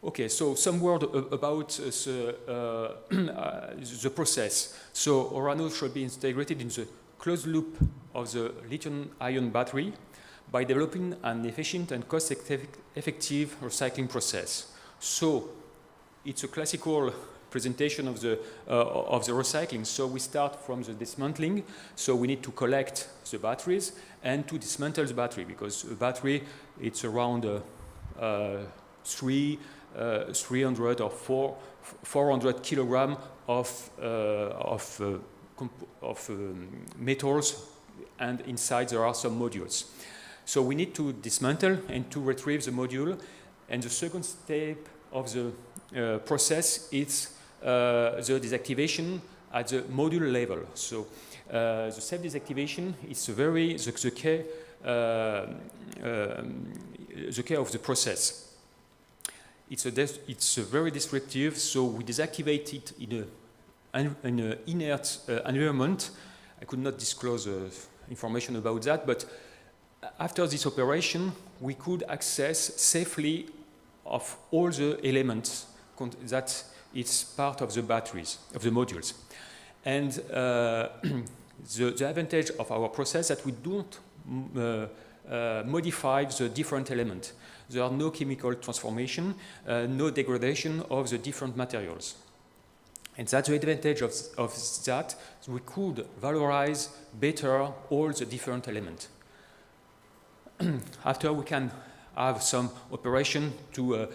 Speaker 9: Okay, so some word about the process. So Orano should be integrated in the closed loop of the lithium-ion battery by developing an efficient and cost-effective recycling process. So it's a classical presentation of the recycling. So we start from the dismantling. So we need to collect the batteries and to dismantle the battery, because a battery, it's around 300 or 400 kilograms of metals, and inside there are some modules. So we need to dismantle and to retrieve the module. And the second step of the process is the desactivation at the module level. So the self-desactivation is the key of the process. It's very disruptive, so we deactivate it in an inert environment. I could not disclose information about that, but after this operation, we could access safely of all the elements that it's part of the batteries, of the modules. And the advantage of our process is that we don't modify the different elements. There are no chemical transformation, no degradation of the different materials. And that's the advantage of that. We could valorize better all the different elements. After we can have some operation to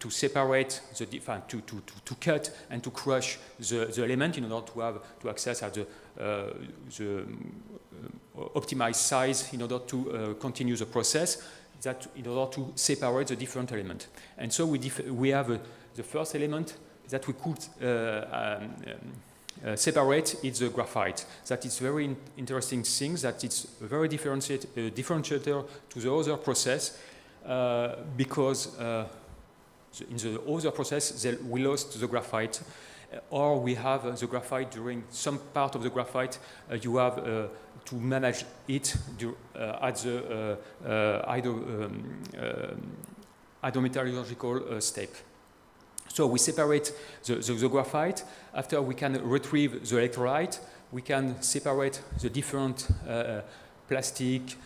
Speaker 9: separate the to cut and to crush the element in order to have to access at the optimized size in order to continue the process, that in order to separate the different elements. And so we have the first element that we could separate is the graphite. That is very interesting thing, that it's a very differentiator to the other process, because in the other process we lost the graphite, or we have the graphite during some part of the graphite, you have to manage it at the hydrometallurgical step. So we separate the graphite. After we can retrieve the electrolyte, we can separate the different plastic,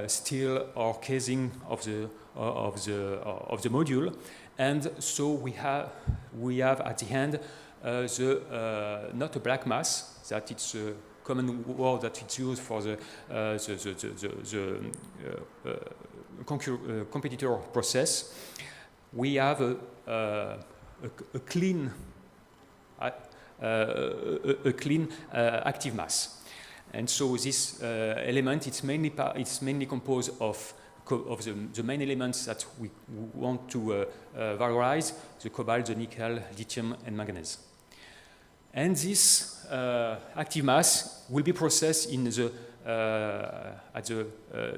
Speaker 9: steel, or casing of the module, and so we have at the end not a black mass, that it's a common word that it's used for the competitor process. We have a clean active mass, and so this element it's mainly composed of the main elements that we want to valorize: the cobalt, the nickel, lithium, and manganese. And this active mass will be processed in the at the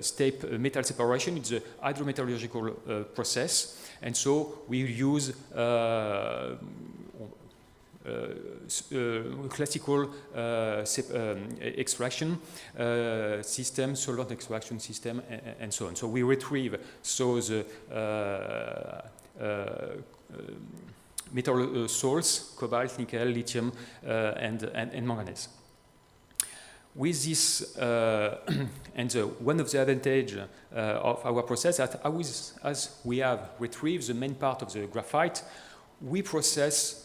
Speaker 9: step metal separation. It's the hydrometallurgical process. And so we use classical extraction system, solvent extraction system, and so on. So we retrieve the metal salts, cobalt, nickel, lithium, and manganese. With this, one of the advantages of our process that as we have retrieved the main part of the graphite, we process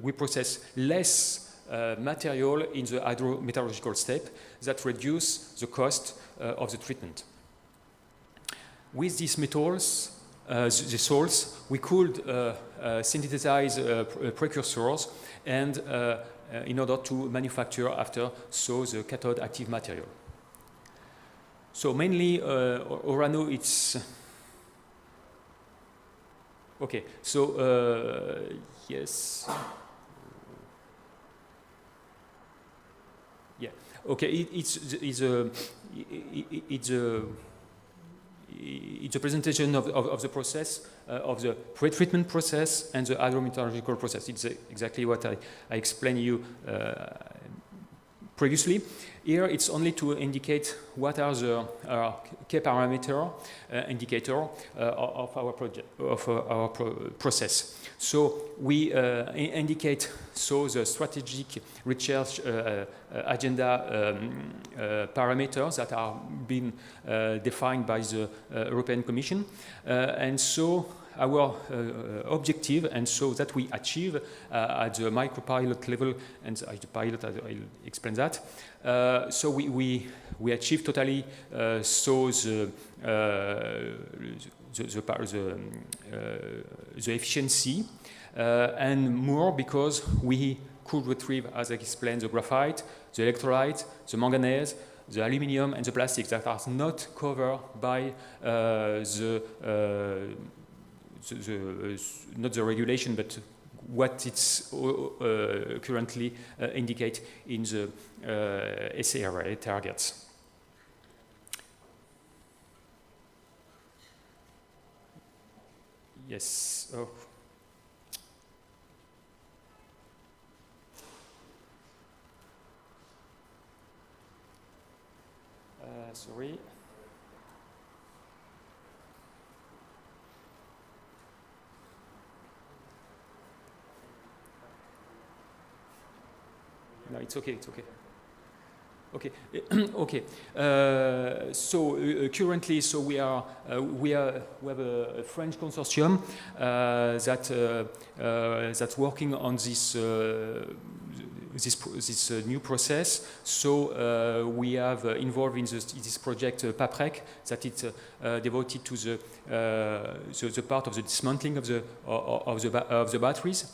Speaker 9: we process less material in the hydrometallurgical step, that reduce the cost of the treatment. with these metals, the salts, we could synthesize precursors and in order to manufacture after the cathode active material. So mainly Orano, it's okay. So yes, yeah. Okay, it's a presentation of the process, of the pretreatment process and the hydrometallurgical process. It's exactly what I explained you previously. Here it's only to indicate what are the key parameter indicator of our project, of our process. So we indicate the strategic research agenda parameters that are being defined by the European Commission, and so our objective, and so that we achieve at the micropilot level, and the pilot, I'll explain that. So we achieve totally the efficiency and more, because we could retrieve, as I explained, the graphite, the electrolyte, the manganese, the aluminium, and the plastics that are not covered by not the regulation, but what it's currently indicate in the SARA targets. Yes. Oh. Sorry. No, it's okay. It's okay. Okay. Okay. So currently, so we have a French consortium that's working on this. This new process. So we have involved in this project PAPREC, that is devoted to the part of the dismantling of the batteries.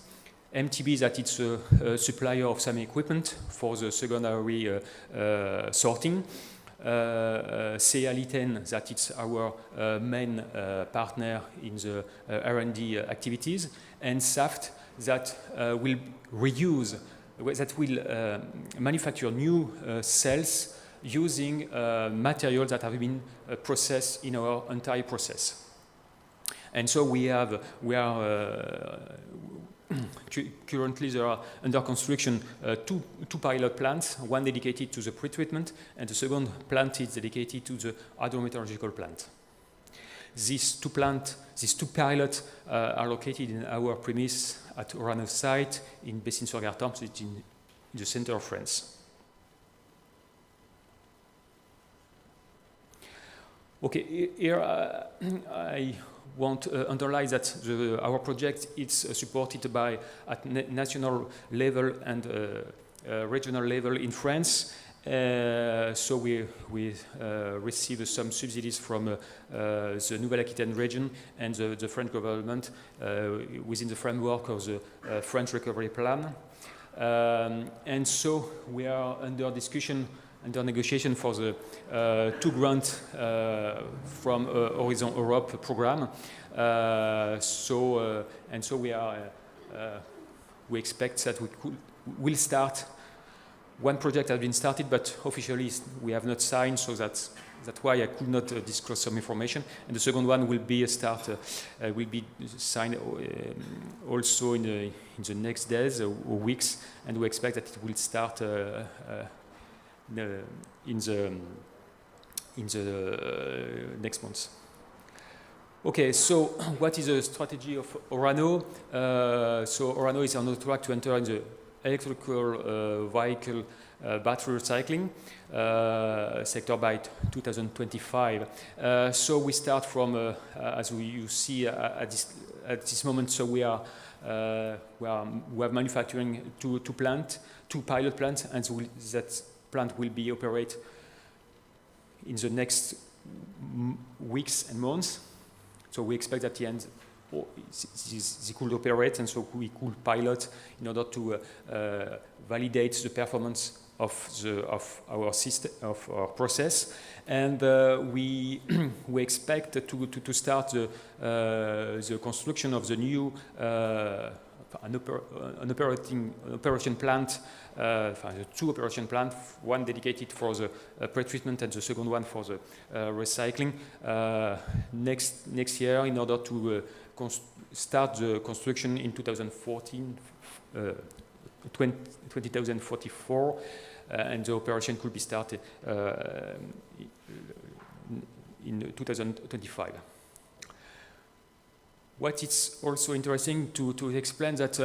Speaker 9: MTB, that it's a supplier of some equipment for the secondary sorting. CEA-Liten, that it's our main partner in the R&D activities, and SAFT, that will reuse, that will manufacture new cells using materials that have been processed in our entire process. And so we are currently there are under construction two pilot plants, one dedicated to the pretreatment, and the second plant is dedicated to the hydrometallurgical plant. These two pilots are located in our premise at Orano site in Bessines-sur-Gartempe, in the center of France. Okay, here I want to underline that our project is supported by at national level and regional level in France. So we receive some subsidies from the Nouvelle-Aquitaine region and the French government within the framework of the French Recovery Plan. And so we are under negotiation for the two grants from Horizon Europe program. So we expect that we'll start. One project has been started, but officially we have not signed, so that's why I could not disclose some information. And the second one will be will be signed also in the next days or weeks, and we expect that it will start in the next months. Okay, so what is the strategy of Orano? So Orano is on the track to enter in the electrical vehicle battery recycling sector by 2025. So we start from, as you see at this moment. So we are manufacturing two pilot plants, and that plant will be operated in the next weeks and months. So we expect at the end they could operate, and so we could pilot in order to validate the performance of our system, of our process, and we expect to start the construction of the new operation plant, the two operation plants, one dedicated for the pretreatment and the second one for the recycling next year, in order to start the construction in 2044, and the operation could be started in 2025. What is also interesting to explain that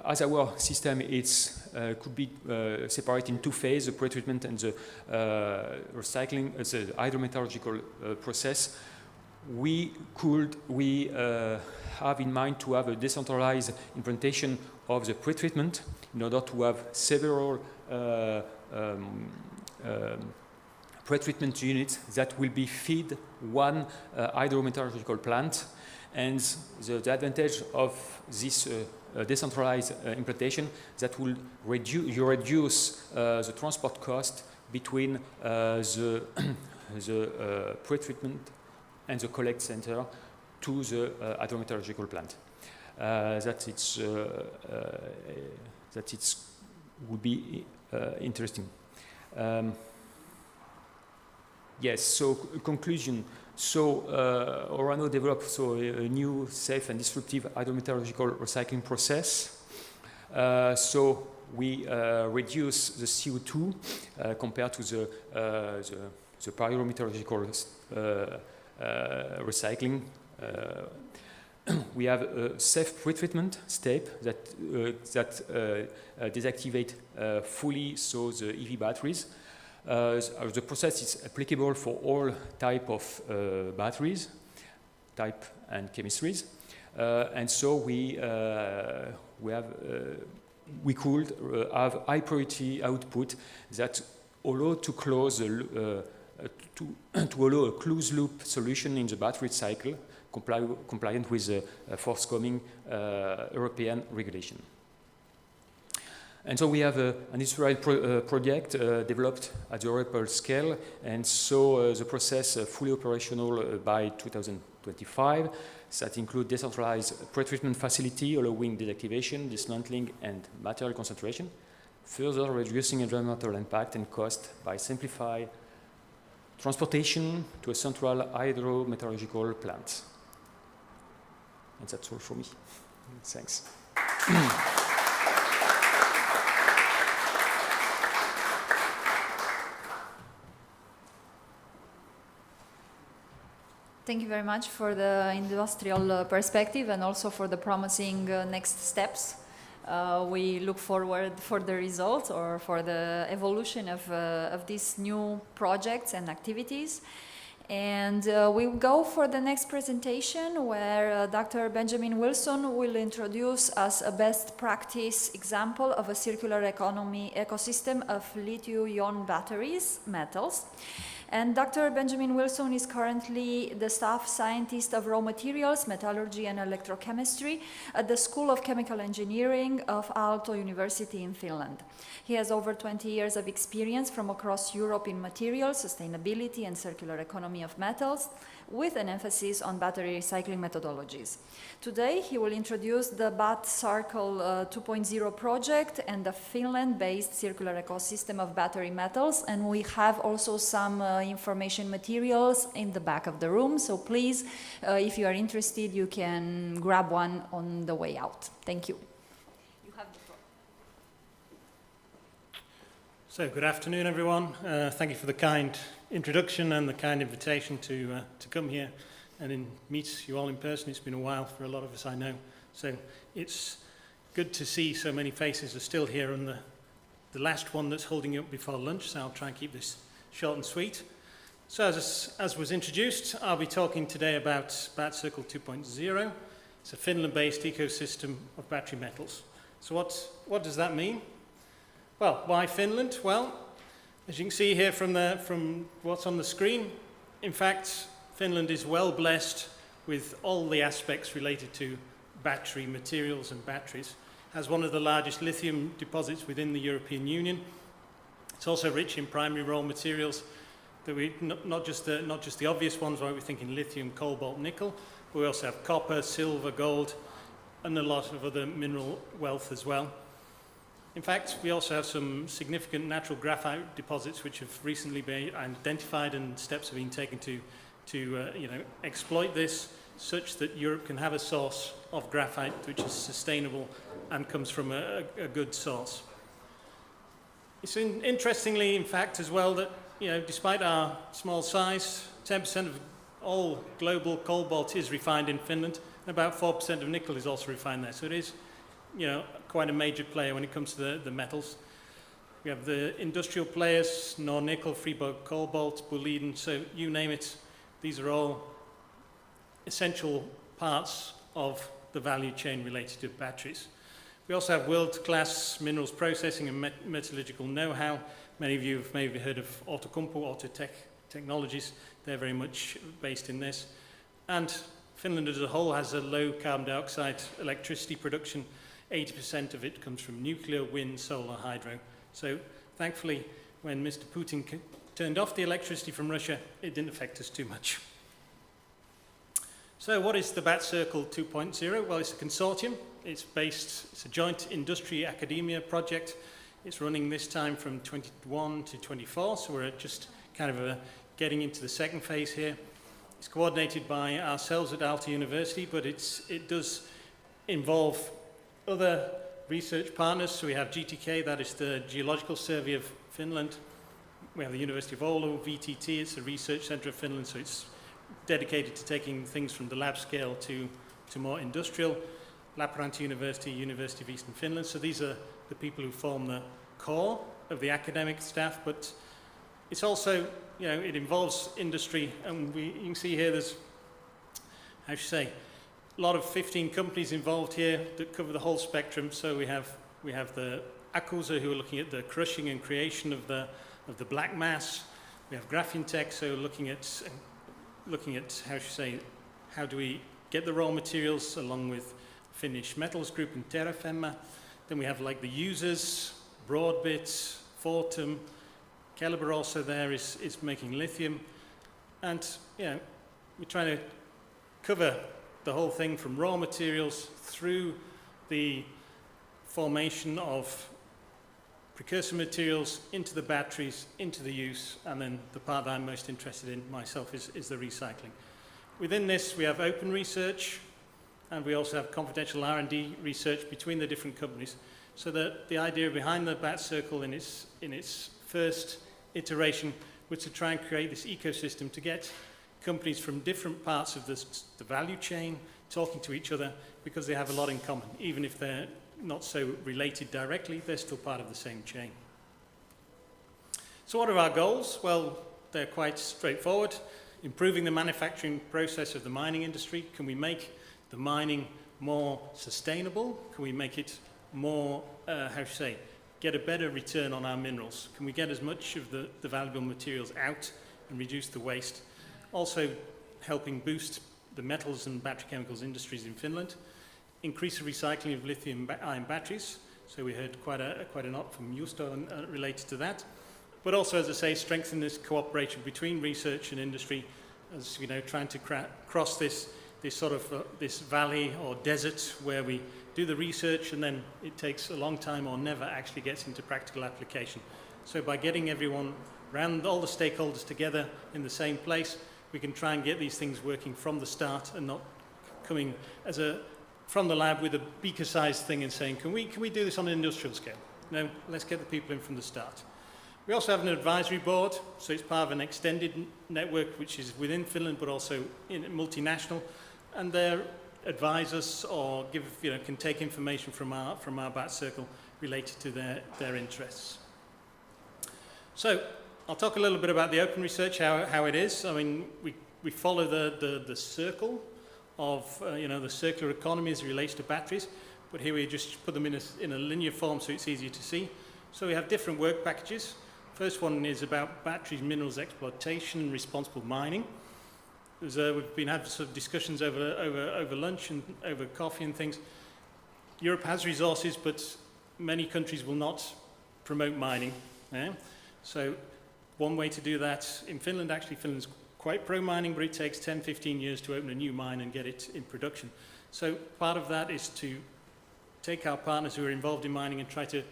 Speaker 9: as our system could be separated in two phases, the pretreatment and the recycling, the hydrometallurgical process, we have in mind to have a decentralized implementation of the pretreatment in order to have several pretreatment units that will be feed one hydrometallurgical plant. And the advantage of this decentralized implementation that will reduce the transport cost between the pretreatment and the collect center to the hydrometallurgical plant. That would be interesting. Yes. So conclusion. So Orano developed a new, safe and disruptive hydrometallurgical recycling process. So we reduce the CO2 compared to the pyrometallurgical recycling. We have a safe pretreatment step that deactivate fully the EV batteries. The process is applicable for all type of batteries, type and chemistries, and so we could have high priority output that allow to close to allow a closed loop solution in the battery cycle, compliant with the forthcoming European regulation. And so we have an industrial project developed at the European scale, and so the process fully operational by 2025. That includes decentralized pretreatment facility allowing deactivation, dismantling, and material concentration, further reducing environmental impact and cost by simplifying transportation to a central hydrometallurgical plant. And that's all for me. Thanks.
Speaker 7: Thank you very much for the industrial perspective and also for the promising next steps. We look forward for the results or for the evolution of these new projects and activities. And we'll go for the next presentation, where Dr. Benjamin Wilson will introduce us a best practice example of a circular economy ecosystem of lithium-ion batteries, metals. And Dr. Benjamin Wilson is currently the staff scientist of raw materials, metallurgy and electrochemistry at the School of Chemical Engineering of Aalto University in Finland. He has over 20 years of experience from across Europe in materials, sustainability and circular economy of metals, with an emphasis on battery recycling methodologies. Today he will introduce the BAT Circle 2.0 project and the Finland-based circular ecosystem of battery metals, and we have also some information materials in the back of the room, so please, if you are interested, you can grab one on the way out. Thank you. You have the floor.
Speaker 10: So, good afternoon, everyone. Thank you for the kind introduction and the kind invitation to come here and meet you all in person. It's been a while for a lot of us, I know. So it's good to see so many faces are still here, and the last one that's holding you up before lunch, so I'll try and keep this short and sweet. So as was introduced, I'll be talking today about BAT Circle 2.0. It's a Finland-based ecosystem of battery metals. So what does that mean? Well, why Finland? Well, as you can see here from what's on the screen, in fact, Finland is well blessed with all the aspects related to battery materials and batteries. Has one of the largest lithium deposits within the European Union. It's also rich in primary raw materials, that we not just the obvious ones, where we're thinking lithium, cobalt, nickel, but we also have copper, silver, gold, and a lot of other mineral wealth as well. In fact, we also have some significant natural graphite deposits which have recently been identified, and steps have been taken to exploit this, such that Europe can have a source of graphite which is sustainable and comes from a good source. It's interestingly, in fact, as well, that despite our small size, 10% of all global cobalt is refined in Finland, and about 4% of nickel is also refined there. So it is, quite a major player when it comes to the metals. We have the industrial players, Nornickel, Fribourg Cobalt, Boliden, so you name it. These are all essential parts of the value chain related to batteries. We also have world-class minerals processing and metallurgical know-how. Many of you have maybe heard of Outokumpu, Autotech Technologies. They're very much based in this. And Finland as a whole has a low carbon dioxide electricity production. 80% of it comes from nuclear, wind, solar, hydro. So thankfully, when Mr. Putin turned off the electricity from Russia, it didn't affect us too much. So what is the BAT Circle 2.0? Well, it's a consortium. It's a joint industry academia project. It's running this time from 21 to 24, so we're just kind of getting into the second phase here. It's coordinated by ourselves at Aalto University, but it does involve other research partners. So we have GTK, that is the Geological Survey of Finland. We have the University of Oulu, VTT, it's the Research Centre of Finland, so it's dedicated to taking things from the lab scale to more industrial. Lappeenranta University, University of Eastern Finland. So these are the people who form the core of the academic staff, but it's also, it involves industry, and you can see here there's, how should I say, a lot of 15 companies involved here that cover the whole spectrum. So we have the Akusa, who are looking at the crushing and creation of the black mass. We have Graphene Tech, so looking at how should I say, how do we get the raw materials, along with Finnish Metals Group and Terrafemma. Then we have like the users, Broadbit, Fortum, Calibre also there is making lithium. And we're trying to cover the whole thing from raw materials through the formation of precursor materials into the batteries, into the use, and then the part that I'm most interested in myself is the recycling. Within this, we have open research, and we also have confidential R&D research between the different companies. So the idea behind the BAT Circle in its first iteration was to try and create this ecosystem to get companies from different parts of the value chain talking to each other, because they have a lot in common. Even if they're not so related directly, they're still part of the same chain. So what are our goals? Well, they're quite straightforward. Improving the manufacturing process of the mining industry. Can we make the mining more sustainable? Can we make it more, get a better return on our minerals? Can we get as much of the valuable materials out and reduce the waste? Also helping boost the metals and battery chemicals industries in Finland. Increase the recycling of lithium-ion batteries. So we heard quite a lot from Justo related to that. But also, as I say, strengthen this cooperation between research and industry, as trying to cross this sort of this valley or desert where we do the research and then it takes a long time or never actually gets into practical application. So by getting everyone around, all the stakeholders together in the same place, we can try and get these things working from the start and not coming from the lab with a beaker-sized thing and saying, can we do this on an industrial scale? No, let's get the people in from the start. We also have an advisory board, so it's part of an extended network which is within Finland but also multinational, and they advise us or can take information from our BAT Circle related to their interests. So I'll talk a little bit about the open research, how it is. I mean, we follow the circle of the circular economy as it relates to batteries, but here we just put them in a linear form so it's easier to see. So we have different work packages. First one is about batteries, minerals exploitation, and responsible mining. We've been having sort of discussions over lunch and over coffee and things. Europe has resources, but many countries will not promote mining. Yeah? So one way to do that in Finland, actually Finland's quite pro-mining, but it takes 10, 15 years to open a new mine and get it in production. So part of that is to take our partners who are involved in mining and try to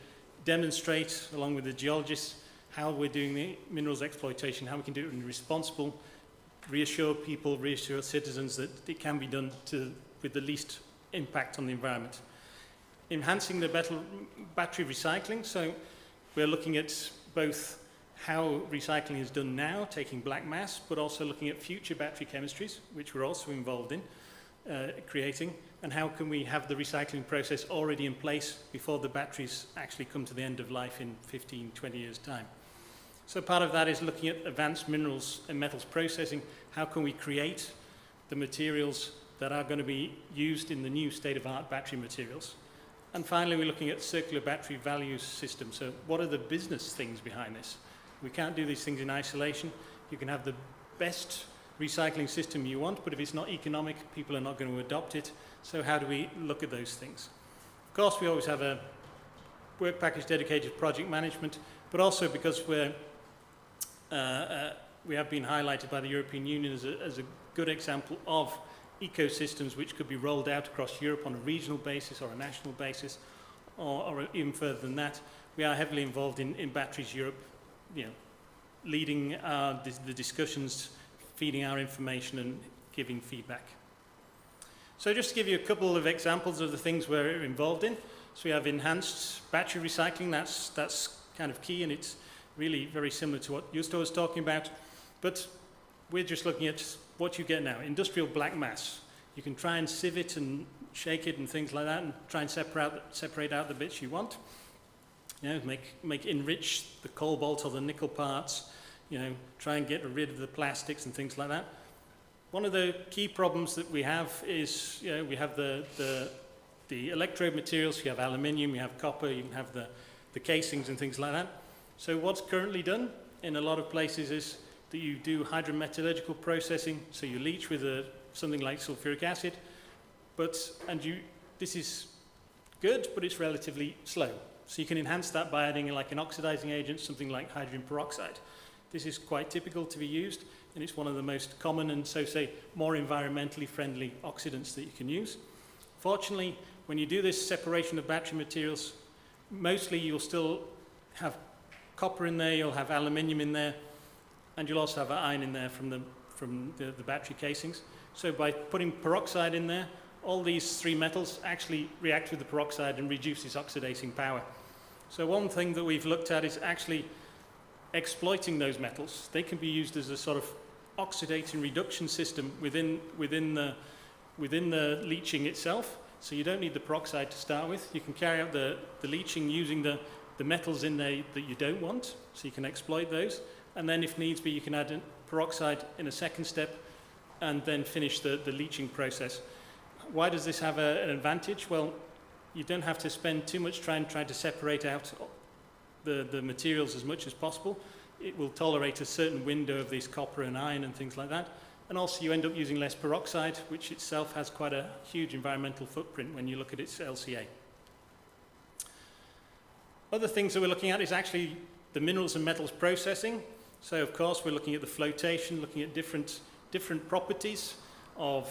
Speaker 10: demonstrate, along with the geologists, how we're doing the minerals exploitation, how we can do it in a responsible, reassure people, reassure citizens that it can be done with the least impact on the environment. Enhancing the battery recycling, so we're looking at both how recycling is done now, taking black mass, but also looking at future battery chemistries, which we're also involved in creating, and how can we have the recycling process already in place before the batteries actually come to the end of life in 15, 20 years' time. So part of that is looking at advanced minerals and metals processing. How can we create the materials that are going to be used in the new state-of-the-art battery materials? And finally, we're looking at circular battery value systems. So what are the business things behind this? We can't do these things in isolation. You can have the best recycling system you want, but if it's not economic, people are not going to adopt it. So how do we look at those things? Of course, we always have a work package dedicated to project management, but also because we have been highlighted by the European Union as a good example of ecosystems which could be rolled out across Europe on a regional basis or a national basis, or even further than that. We are heavily involved in Batteries Europe, leading the discussions, feeding our information and giving feedback. So just to give you a couple of examples of the things we're involved in. So we have enhanced battery recycling, that's kind of key, and it's really very similar to what Justo was talking about, but we're just looking at what you get now, industrial black mass. You can try and sieve it and shake it and things like that and try and separate out the bits you want. Enrich the cobalt or the nickel parts, try and get rid of the plastics and things like that. One of the key problems that we have is, we have the electrode materials, you have aluminium, you have copper, you can have the casings and things like that. So what's currently done in a lot of places is that you do hydrometallurgical processing, so you leach with something like sulfuric acid, this is good, but it's relatively slow. So you can enhance that by adding like an oxidizing agent, something like hydrogen peroxide. This is quite typical to be used, and it's one of the most common and more environmentally friendly oxidants that you can use. Fortunately, when you do this separation of battery materials, mostly you'll still have copper in there, you'll have aluminium in there, and you'll also have iron in there from the battery casings. So by putting peroxide in there, all these three metals actually react with the peroxide and reduce its oxidating power. So one thing that we've looked at is actually exploiting those metals. They can be used as a sort of oxidating reduction system within the leaching itself. So you don't need the peroxide to start with. You can carry out the leaching using the metals in there that you don't want, so you can exploit those. And then if needs be, you can add peroxide in a second step and then finish the leaching process. Why does this have an advantage? Well, you don't have to spend too much trying to separate out the materials as much as possible. It will tolerate a certain window of this copper and iron and things like that. And also you end up using less peroxide, which itself has quite a huge environmental footprint when you look at its LCA. Other things that we're looking at is actually the minerals and metals processing. So of course we're looking at the flotation, looking at different properties of,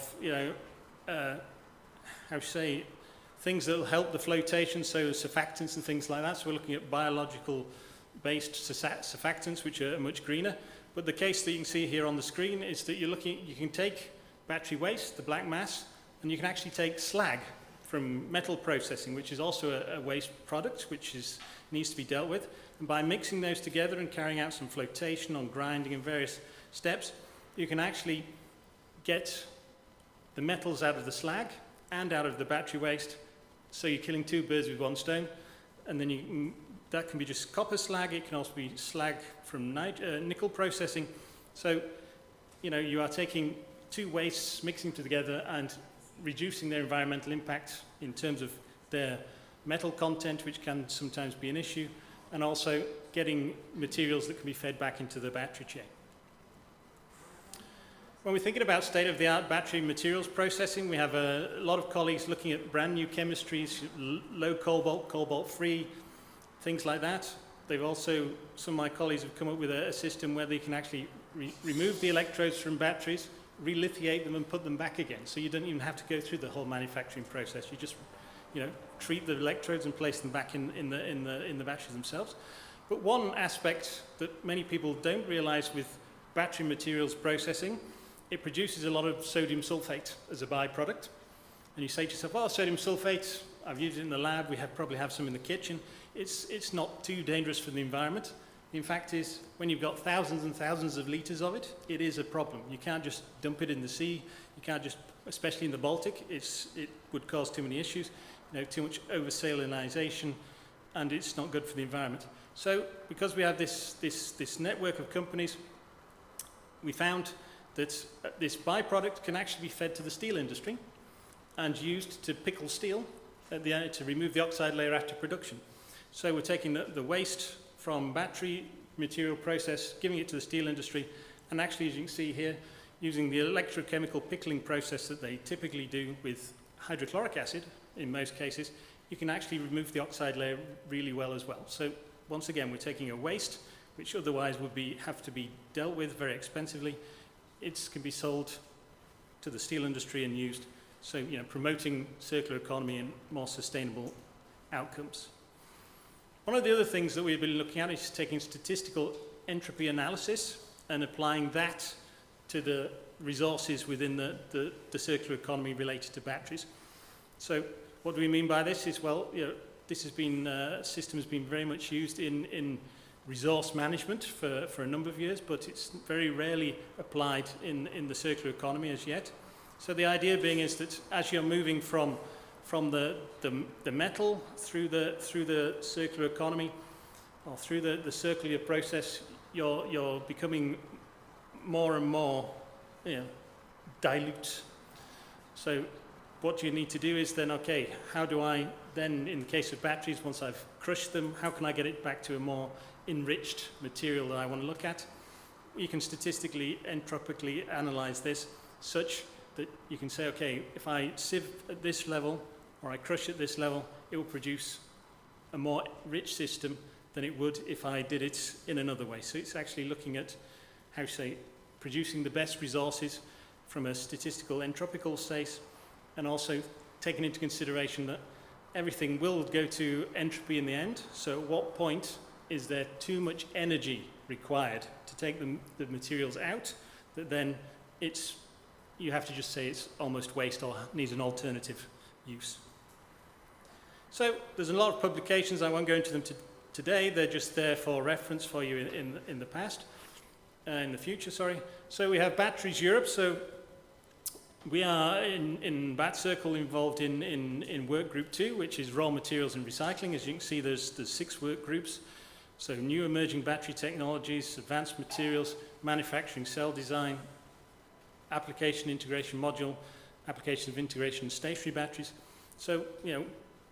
Speaker 10: things that will help the flotation, so surfactants and things like that. So we're looking at biological-based surfactants, which are much greener. But the case that you can see here on the screen is that you can take battery waste, the black mass, and you can actually take slag from metal processing, which is also a waste product, which needs to be dealt with. And by mixing those together and carrying out some flotation on grinding and various steps, you can actually get the metals out of the slag and out of the battery waste. So you're killing two birds with one stone. And then that can be just copper slag. It can also be slag from nickel processing. So, you are taking two wastes, mixing them together and reducing their environmental impact in terms of their metal content, which can sometimes be an issue, and also getting materials that can be fed back into the battery chain. When we're thinking about state-of-the-art battery materials processing, we have a lot of colleagues looking at brand new chemistries, low cobalt, cobalt-free, things like that. They've also, some of my colleagues have come up with a system where they can actually remove the electrodes from batteries, relithiate them and put them back again. So you don't even have to go through the whole manufacturing process. You just, treat the electrodes and place them back in the batteries themselves. But one aspect that many people don't realize with battery materials processing, it produces a lot of sodium sulfate as a byproduct. And you say to yourself, oh, sodium sulfate, I've used it in the lab, we probably have some in the kitchen. It's not too dangerous for the environment. The fact is, when you've got thousands and thousands of litres of it, it is a problem. You can't just dump it in the sea. You can't just, especially in the Baltic, it would cause too many issues, too much over-salinization, and it's not good for the environment. So because we have this network of companies, we found that this byproduct can actually be fed to the steel industry and used to pickle steel to remove the oxide layer after production. So we're taking the waste from battery material process, giving it to the steel industry, and actually, as you can see here, using the electrochemical pickling process that they typically do with hydrochloric acid, in most cases, you can actually remove the oxide layer really well as well. So once again, we're taking a waste, which otherwise would have to be dealt with very expensively. It can be sold to the steel industry and used. So, promoting circular economy and more sustainable outcomes. One of the other things that we've been looking at is taking statistical entropy analysis and applying that to the resources within the circular economy related to batteries. So what do we mean by this is, well, this has been, system has been very much used in resource management for a number of years, but it's very rarely applied in the circular economy as yet. So the idea being is that as you're moving from the metal through the circular economy or through the circular process, you're becoming more and more dilute. So what you need to do is then, okay, how do I then, in the case of batteries, once I've crushed them, how can I get it back to a more enriched material that I want to look at? You can statistically, entropically analyze this such that you can say, okay, if I sieve at this level or I crush at this level, it will produce a more rich system than it would if I did it in another way. So it's actually looking at, how to say, producing the best resources from a statistical entropical space, and also taking into consideration that everything will go to entropy in the end. So at what point is there too much energy required to take the materials out that then you have to just say it's almost waste or needs an alternative use. So there's a lot of publications. I won't go into them today. They're just there for reference for you in the past, in the future, sorry. So we have Batteries Europe. So we are in BAT Circle involved in work group 2, which is raw materials and recycling. As you can see, there's 6 work groups. So new emerging battery technologies, advanced materials, manufacturing cell design, application integration module, application of integration and stationary batteries. So,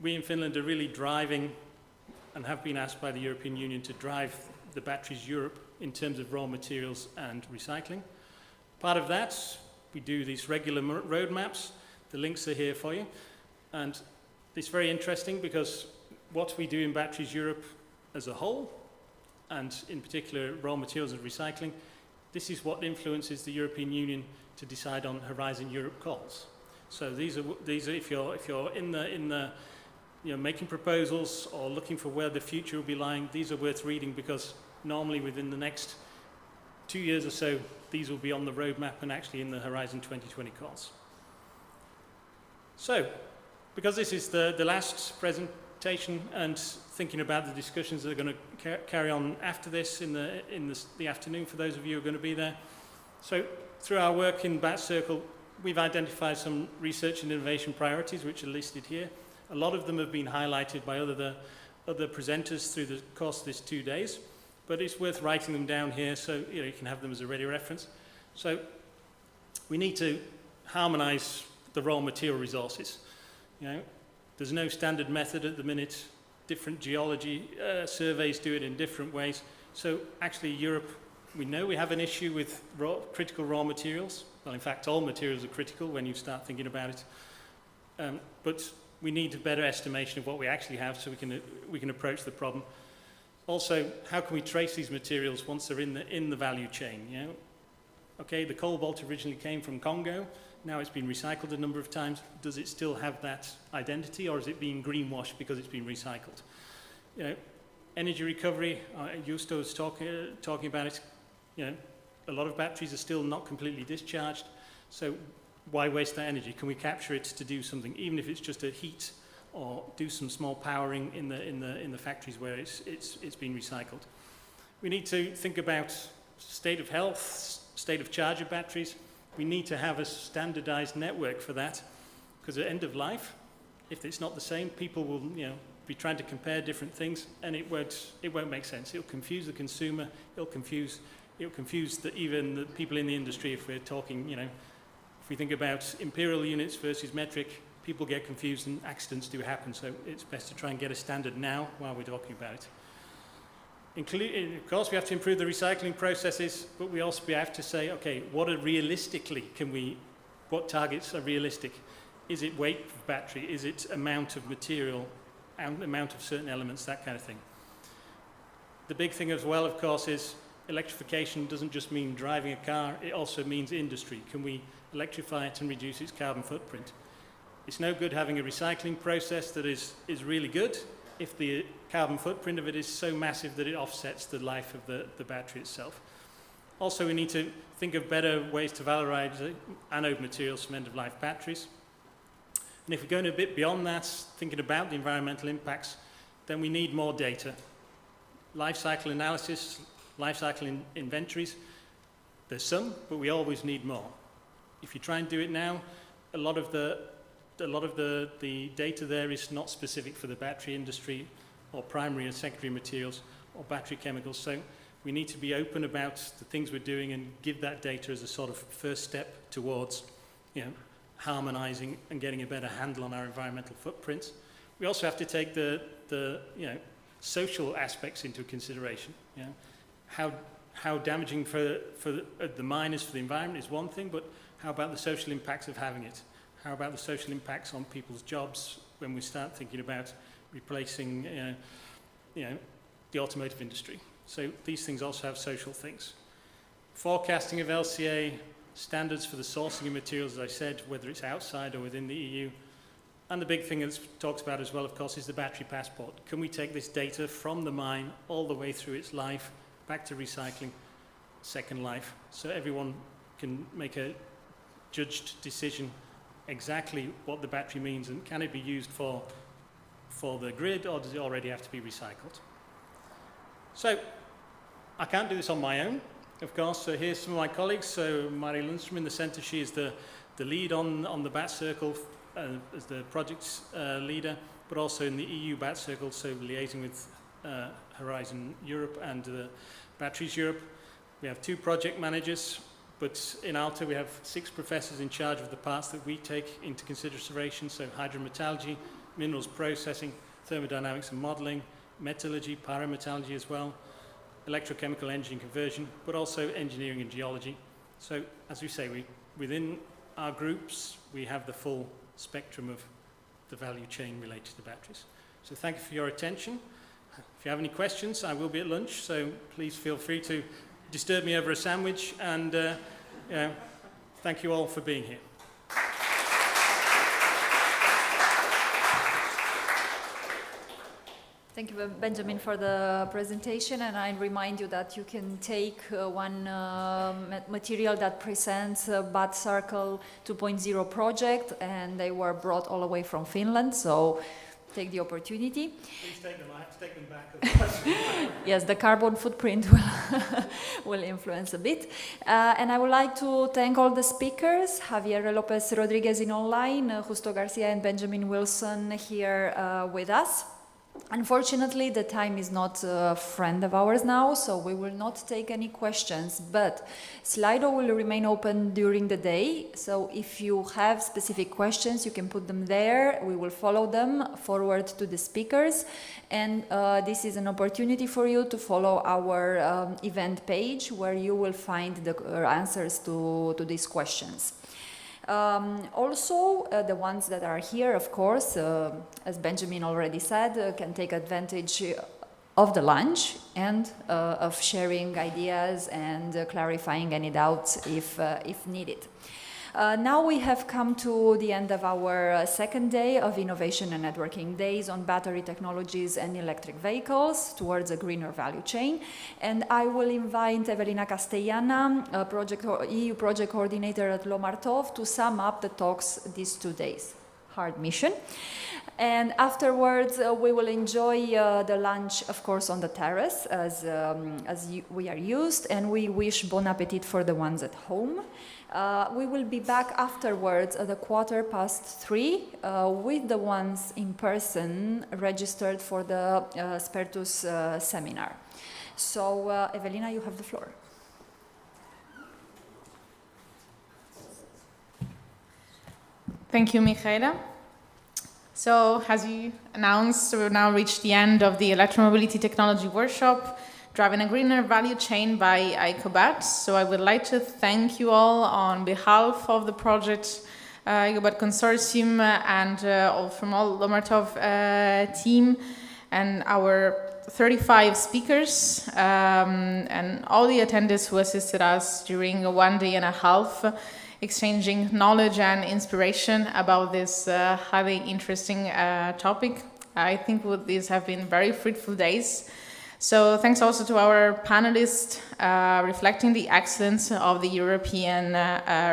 Speaker 10: we in Finland are really driving and have been asked by the European Union to drive the Batteries Europe in terms of raw materials and recycling. Part of that, we do these regular roadmaps. The links are here for you. And it's very interesting because what we do in Batteries Europe as a whole, and in particular raw materials and recycling, this is what influences the European Union to decide on Horizon Europe calls. So these are if you're in the making proposals or looking for where the future will be lying, these are worth reading because normally within the next 2 years or so, these will be on the roadmap and actually in the Horizon 2020 calls. So, because this is the last presentation and thinking about the discussions that are going to carry on after this in the afternoon for those of you who are going to be there. So, through our work in BAT Circle, we've identified some research and innovation priorities which are listed here. A lot of them have been highlighted by other presenters through the course of this 2 days, but it's worth writing them down here so you can have them as a ready reference. So we need to harmonize the raw material resources. There's no standard method at the minute different geology surveys do it in different ways. So actually Europe, we know we have an issue with critical raw materials. Well, in fact, all materials are critical when you start thinking about it. But we need a better estimation of what we actually have so we can approach the problem. Also, how can we trace these materials once they're in the value chain? You know? Okay, the cobalt originally came from Congo. Now it's been recycled a number of times. Does it still have that identity, or is it being greenwashed because it's been recycled? You know, energy recovery, Justo was talking about it. You know, a lot of batteries are still not completely discharged. So why waste that energy? Can we capture it to do something, even if it's just a heat, or do some small powering in the factories where it's been recycled? We need to think about state of health, state of charge of batteries. We need to have a standardized network for that, because at end of life, if it's not the same, people will be trying to compare different things, and it won't make sense. It'll confuse the consumer. It'll confuse even the people in the industry. If we're talking, if we think about imperial units versus metric, people get confused and accidents do happen. So it's best to try and get a standard now while we're talking about it. Of course, we have to improve the recycling processes, but we also have to say, okay, what targets are realistic? Is it weight of battery? Is it amount of material, amount of certain elements, that kind of thing? The big thing as well, of course, is electrification doesn't just mean driving a car, it also means industry. Can we electrify it and reduce its carbon footprint? It's no good having a recycling process that is really good if the carbon footprint of it is so massive that it offsets the life of the battery itself. Also, we need to think of better ways to valorize anode materials from end-of-life batteries. And if we're going a bit beyond that, thinking about the environmental impacts, then we need more data. Life cycle analysis, life cycle inventories, there's some, but we always need more. If you try and do it now, a lot of the data there is not specific for the battery industry or primary and secondary materials or battery chemicals. So we need to be open about the things we're doing and give that data as a sort of first step towards harmonizing and getting a better handle on our environmental footprints. We also have to take the social aspects into consideration. How damaging for the mine is for the environment is one thing, but how about the social impacts of having it? How about the social impacts on people's jobs when we start thinking about replacing the automotive industry? So these things also have social things. Forecasting of LCA, standards for the sourcing of materials, as I said, whether it's outside or within the EU. And the big thing that's talked about as well, of course, is the battery passport. Can we take this data from the mine all the way through its life, back to recycling, second life, so everyone can make a judged decision exactly what the battery means, and can it be used for the grid, or does it already have to be recycled? So I can't do this on my own, of course. So here's some of my colleagues. So Mari Lundström in the center, she is the lead on the BAT Circle as the project leader, but also in the EU BAT Circle, so liaising with Horizon Europe and Batteries Europe. We have 2 project managers, but in Alta we have 6 professors in charge of the parts that we take into consideration, so hydrometallurgy, minerals processing, thermodynamics and modeling, metallurgy, pyrometallurgy as well, electrochemical engineering conversion, but also engineering and geology. So as we say, within our groups we have the full spectrum of the value chain related to batteries. So thank you for your attention. If you have any questions, I will be at lunch, so please feel free to disturb me over a sandwich, and thank you all for being here.
Speaker 7: Thank you, Benjamin, for the presentation, and I remind you that you can take one material that presents a BAT Circle 2.0 project, and they were brought all the way from Finland, so take the opportunity.
Speaker 10: Please take them, I have to take them back.
Speaker 7: Yes, the carbon footprint will influence a bit. And I would like to thank all the speakers, Javier Lopez Rodriguez in online, Justo Garcia and Benjamin Wilson here with us. Unfortunately, the time is not a friend of ours now, so we will not take any questions, but Slido will remain open during the day. So if you have specific questions, you can put them there. We will follow them forward to the speakers. And this is an opportunity for you to follow our event page, where you will find the answers to these questions. Also, the ones that are here, of course, as Benjamin already said, can take advantage of the lunch and of sharing ideas and clarifying any doubts if needed. Now we have come to the end of our second day of Innovation and Networking Days on battery technologies and electric vehicles towards a greener value chain. And I will invite Evelina Castellana, EU project coordinator at LOMARTOV, to sum up the talks these 2 days. Hard mission. And afterwards, we will enjoy the lunch, of course, on the terrace, as we are used, and we wish bon appetit for the ones at home. We will be back afterwards at 3:15 with the ones in person registered for the Spertus seminar. So, Evelina, you have the floor.
Speaker 1: Thank you, Michaela. So, as you announced, we've now reached the end of the Electromobility Technology Workshop, Driving a Greener Value Chain by i-HeCoBatt. So I would like to thank you all on behalf of the project i-HeCoBatt Consortium and all from all LOMARTOV team and our 35 speakers and all the attendees who assisted us during 1.5 days, exchanging knowledge and inspiration about this highly interesting topic. I think these have been very fruitful days. So thanks also to our panelists reflecting the excellence of the European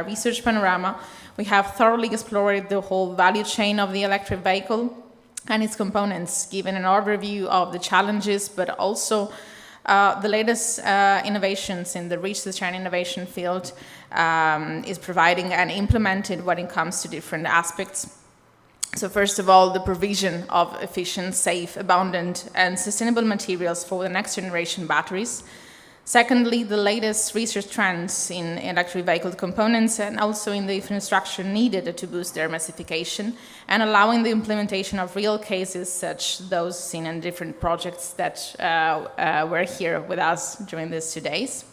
Speaker 1: research panorama. We have thoroughly explored the whole value chain of the electric vehicle and its components, given an overview of the challenges, but also the latest innovations in the research and innovation field is providing and implemented when it comes to different aspects. So first of all, the provision of efficient, safe, abundant, and sustainable materials for the next generation batteries. Secondly, the latest research trends in electric vehicle components and also in the infrastructure needed to boost their massification and allowing the implementation of real cases such those seen in different projects that were here with us during these 2 days.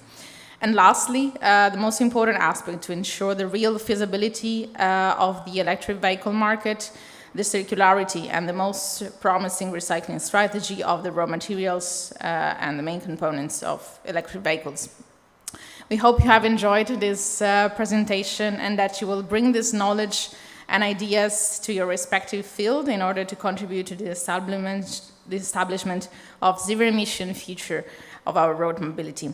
Speaker 1: And lastly, the most important aspect to ensure the real feasibility of the electric vehicle market, the circularity and the most promising recycling strategy of the raw materials and the main components of electric vehicles. We hope you have enjoyed this presentation and that you will bring this knowledge and ideas to your respective field in order to contribute to the establishment of zero-emission future of our road mobility.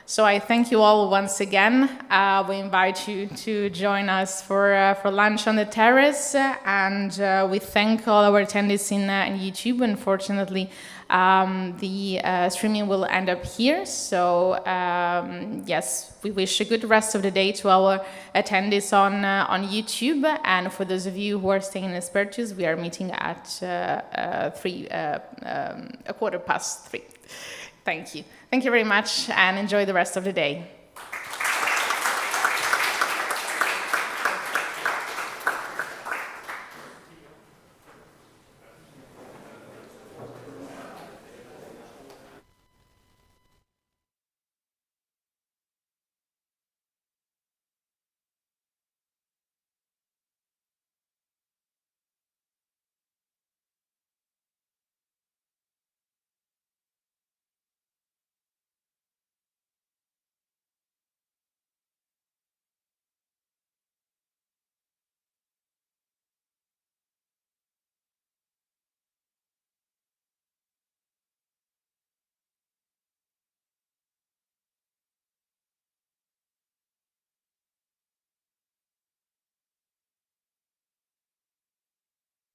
Speaker 1: So I thank you all once again. We invite you to join us for lunch on the terrace, and we thank all our attendees in YouTube. Unfortunately, the streaming will end up here. So yes, we wish a good rest of the day to our attendees on YouTube. And for those of you who are staying in Spertus, we are meeting at 3:15. Thank you. Thank you very much and enjoy the rest of the day.